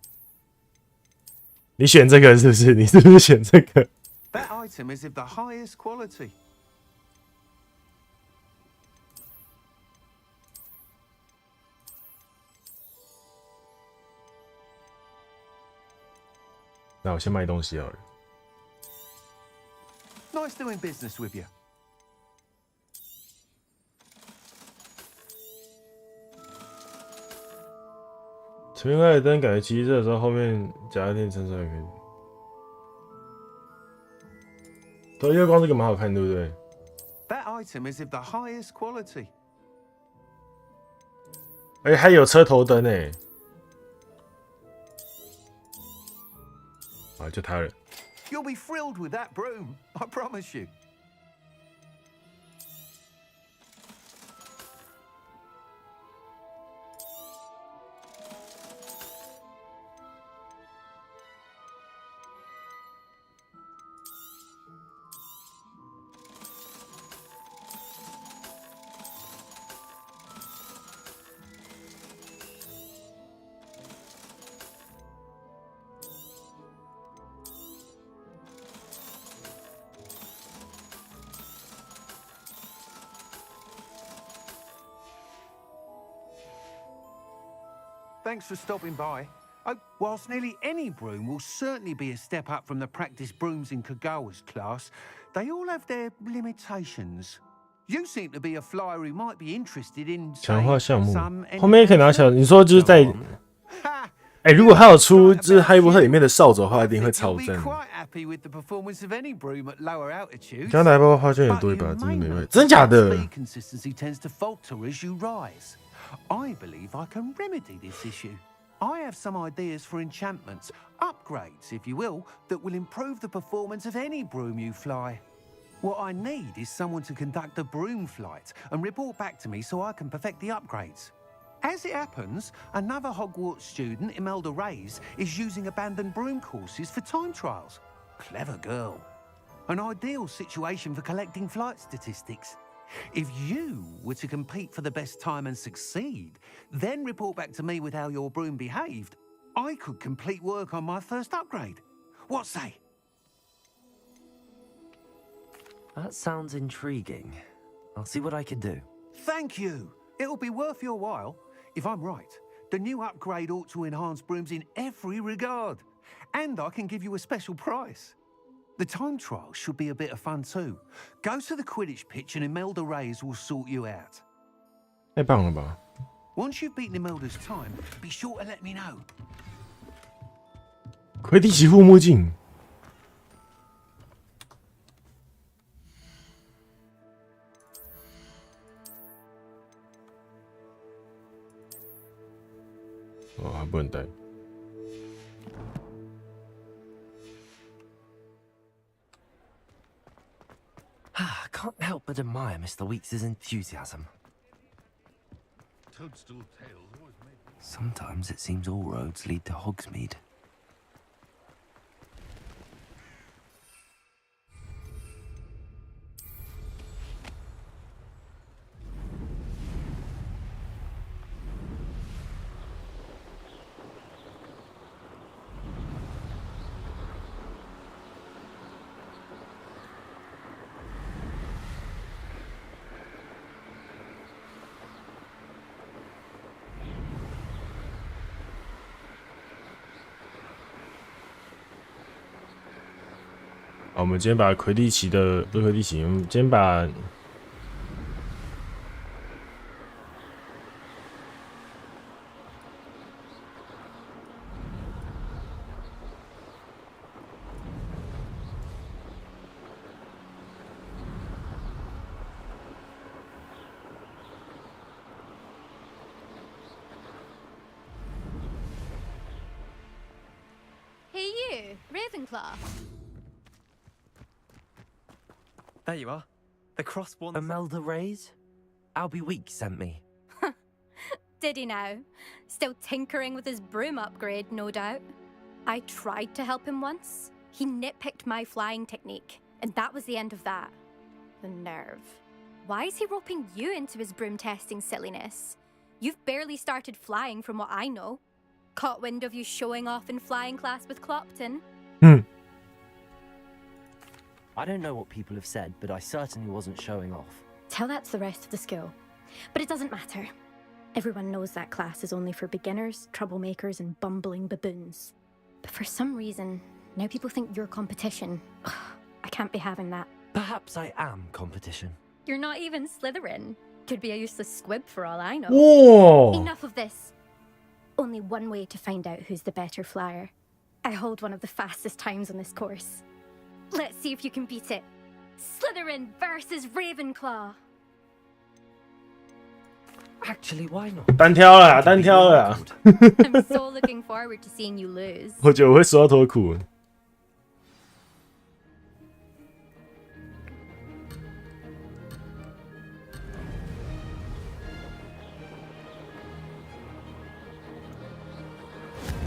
你选这个是不是？你是不是选这个？ That item is of the highest quality. 那我先卖东西好了。Nice doing business with you. 前面开的灯感觉骑车的时候，后面夹电撑出来可以。对，月光这个蛮好看，对不对？ That item is of the highest quality. 哎，还有车头灯哎。 啊，就它了。 You'll be thrilled with that broom, I promise you. Thanks for stopping by. Oh, whilst nearly any broom will certainly be a step up from the practice brooms in Kagawa's class, they all have their limitations. You seem to be a flyer who might be interested in 强化项目 some 后面也可以拿小，你说就是在，哎，如果还有出就是哈利波特里面的扫帚的话，一定会超正。 quite happy with the performance of any broom at lower altitudes. 加拿大花圈也多一把，真的没味。真假的？ Consistency tends to falter as you rise. I believe I can remedy this issue. I have some ideas for enchantments, upgrades, if you will, that will improve the performance of any broom you fly. What I need is someone to conduct a broom flight and report back to me so I can perfect the upgrades. As it happens, another Hogwarts student, Imelda Reyes, is using abandoned broom courses for time trials. Clever girl. An ideal situation for collecting flight statistics. If you were to compete for the best time and succeed, then report back to me with how your broom behaved, I could complete work on my first upgrade. What say? That sounds intriguing. I'll see what I can do. Thank you. It'll be worth your while. If I'm right, the new upgrade ought to enhance brooms in every regard. And I can give you a special price. The time trial should be a bit of fun too. Go to the Quidditch pitch and Imelda Reyes will sort you out. 太棒了吧！ Once you've beaten Imelda's time, be sure to let me know. 魁地奇护目镜。哦，还不能戴。 I can't help but admire Mr. Weeks' enthusiasm. Sometimes it seems all roads lead to Hogsmeade. 好，我们今天把魁地奇的不是魁地奇，我们今天把Hey you, Ravenclaw. There you are. The cross one. Imelda Reyes? Albie Weeks sent me. Did he now? Still tinkering with his broom upgrade, no doubt. I tried to help him once. He nitpicked my flying technique, and that was the end of that. The nerve. Why is he roping you into his broom testing silliness? You've barely started flying from what I know. Caught wind of you showing off in flying class with Clopton? I don't know what people have said, but I certainly wasn't showing off. Tell that to the rest of the school. But it doesn't matter. Everyone knows that class is only for beginners, troublemakers, and bumbling baboons. But for some reason, now people think you're competition. I can't be having that. Perhaps I am competition. You're not even Slytherin. Could be a useless squib for all I know. Whoa. Enough of this. Only one way to find out who's the better flyer. I hold one of the fastest times on this course. Let's see if you can beat it. Slytherin versus Ravenclaw. Actually, why not? 单挑了，单挑了。I'm so looking forward to seeing you lose. 我觉得我会说到脱裤。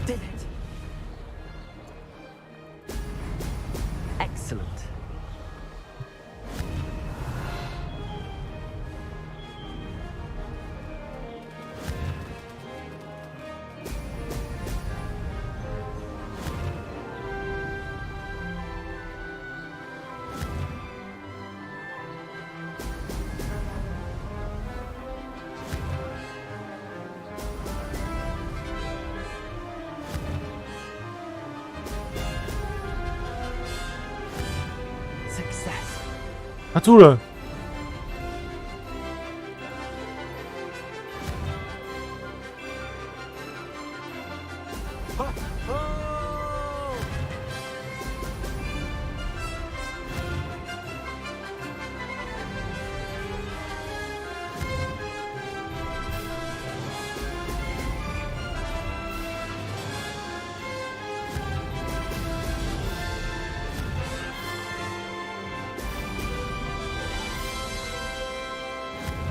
Did it. Excellent. Success. 他住了。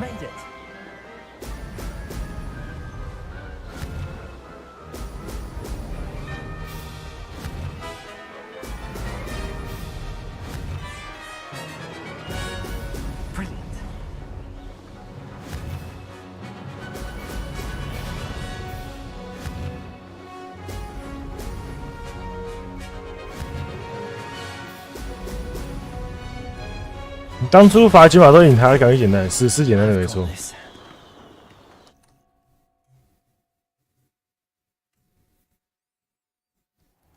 Made it. Brilliant.你当初罚几码都赢他，感觉简单，是简单的没错。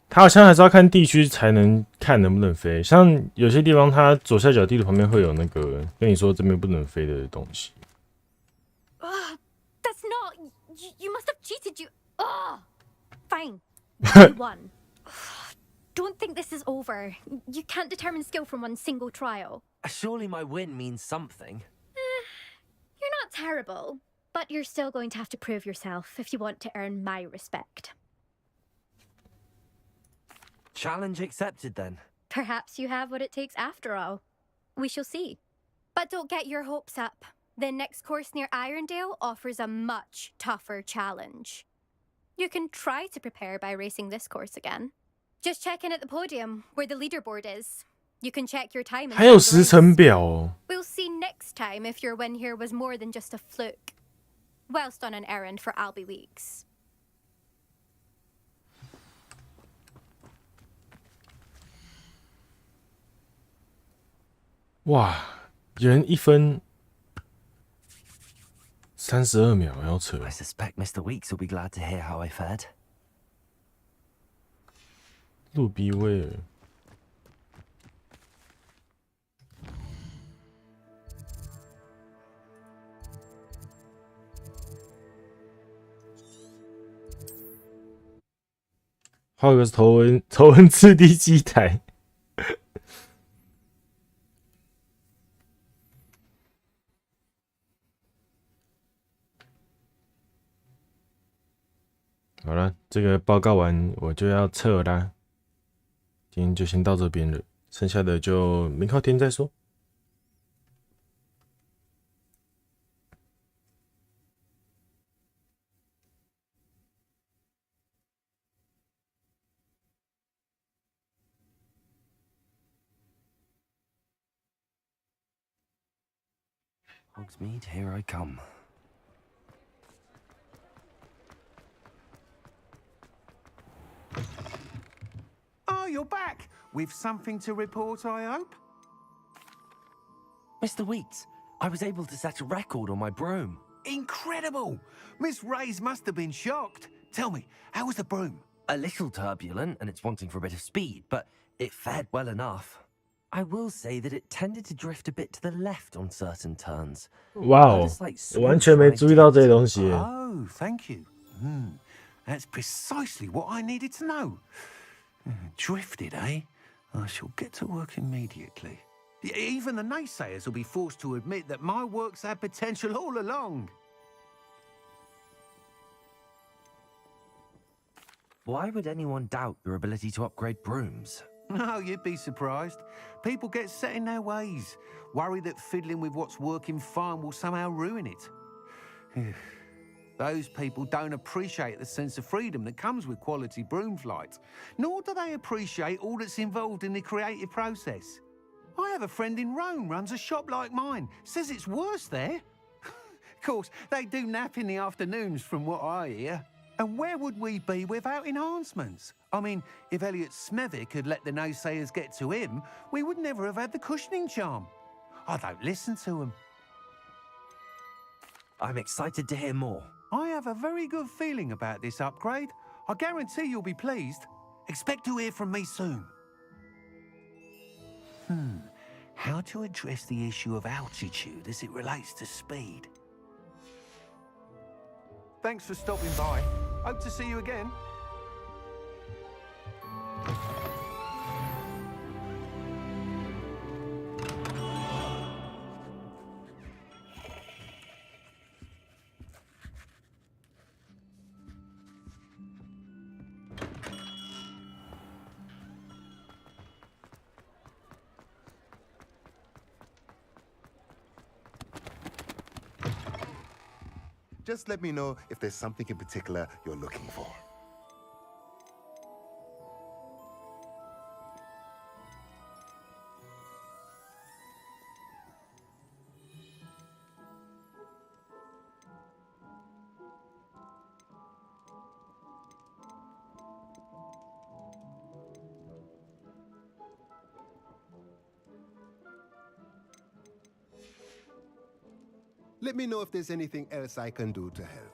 他好像还是要看地区才能看能不能飞，像有些地方它左下角地图旁边会有那个跟你说这边不能飞的东西。That's not. You must have cheated. Fine. You won. Don't think this is over. You can't determine skill from one single trial. Surely my win means something. You're not terrible, but you're still going to have to prove yourself if you want to earn my respect. Challenge accepted then. Perhaps you have what it takes after all. We shall see. But don't get your hopes up. The next course near Irondale offers a much tougher challenge. You can try to prepare by racing this course again. Just check in at the podium, where the leaderboard is. You can check your time. 还有时程表哦。We'll see next time if your win here was more than just a fluke. Whilst on an errand for Albie Weeks. 哇，人1分32秒，要扯。I suspect Mr. Weeks will be glad to hear how I fared. 路比威尔。画个头文字 D 机台。好了，这个报告完我就要撤啦。今天就先到这边了，剩下的就明后天再说。Hogsmeade, here I come. Oh, you're back! With something to report, I hope? Mr. Weeks, I was able to set a record on my broom. Incredible! Miss Reyes must have been shocked. Tell me, how was the broom? A little turbulent, and it's wanting for a bit of speed, but it fared well enough. I will say that it tended to drift a bit to the left on certain turns. 哇哦，我完全没注意到这些东西。Oh, thank you. That's precisely what I needed to know. Drifted, eh? I shall get to work immediately. Even the naysayers will be forced to admit that my work's had potential all along. Why would anyone doubt your ability to upgrade brooms? No, you'd be surprised. People get set in their ways, worry that fiddling with what's working fine will somehow ruin it. Those people don't appreciate the sense of freedom that comes with quality broom flight, nor do they appreciate all that's involved in the creative process. I have a friend in Rome runs a shop like mine, says it's worse there. Of course, they do nap in the afternoons from what I hear. And where would we be without enhancements? I mean, if Elliot Smethwick had let the naysayers get to him, we would never have had the cushioning charm. I don't listen to them. I'm excited to hear more. I have a very good feeling about this upgrade. I guarantee you'll be pleased. Expect to hear from me soon. How to address the issue of altitude as it relates to speed? Thanks for stopping by. Hope to see you again. Just let me know if there's something in particular you're looking for. Let me know if there's anything else I can do to help.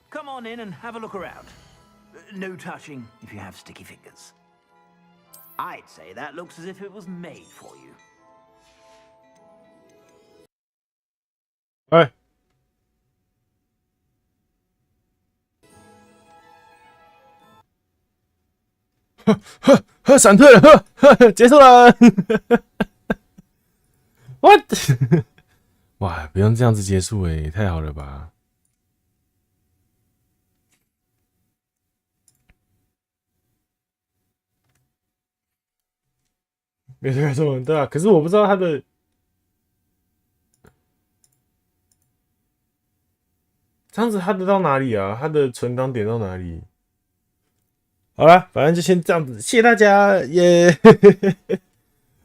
Come on in and have a look around. No touching if you have sticky fingers. I'd say that looks as if it was made for you. Hey. 闪退了，结束了。What？ 哇，不用这样子结束诶，太好了吧？没错，对啊。可是我不知道他的这样子，他的到哪里啊？他的存档点到哪里？好了，反正就先这样子，谢谢大家，耶！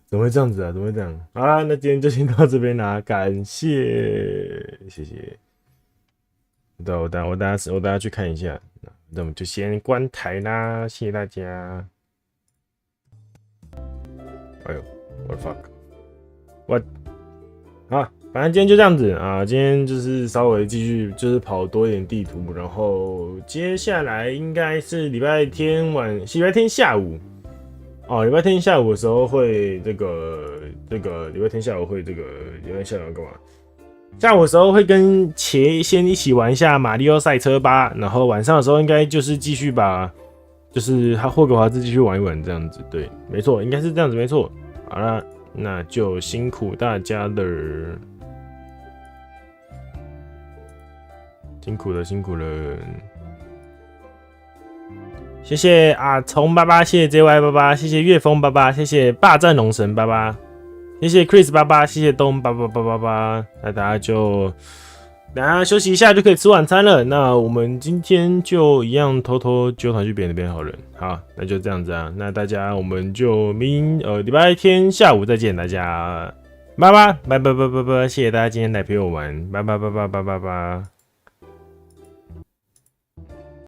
怎么会这样子啊？怎么会这样？好啦，那今天就先到这边啦，感谢，谢谢。对，我等下去看一下，那我们就先关台啦，谢谢大家。哎呦 ，what the fuck？ 好，反正今天就这样子啊，今天就是稍微继续就是跑多一点地图，然后接下来应该是礼拜天下午。哦，礼拜天下午的时候会礼拜天下午会礼拜天下午要干嘛？下午的时候会跟茄先一起玩一下马里奥赛车吧，然后晚上的时候应该就是继续把就是霍格华兹继续玩一玩这样子，对，没错，应该是这样子，没错。好了，那就辛苦大家了，辛苦了。谢谢阿虫爸爸，谢谢 JY 爸爸，谢谢岳峰爸爸，谢谢霸占龙神爸爸，谢谢 Chris 爸爸，谢谢东爸爸。那大家就等下休息一下就可以吃晚餐了。那我们今天就一样偷偷揪团去别人那边好了。好，那就这样子啊。那大家我们就礼拜天下午再见，大家拜拜，谢谢大家今天来陪我玩，拜拜。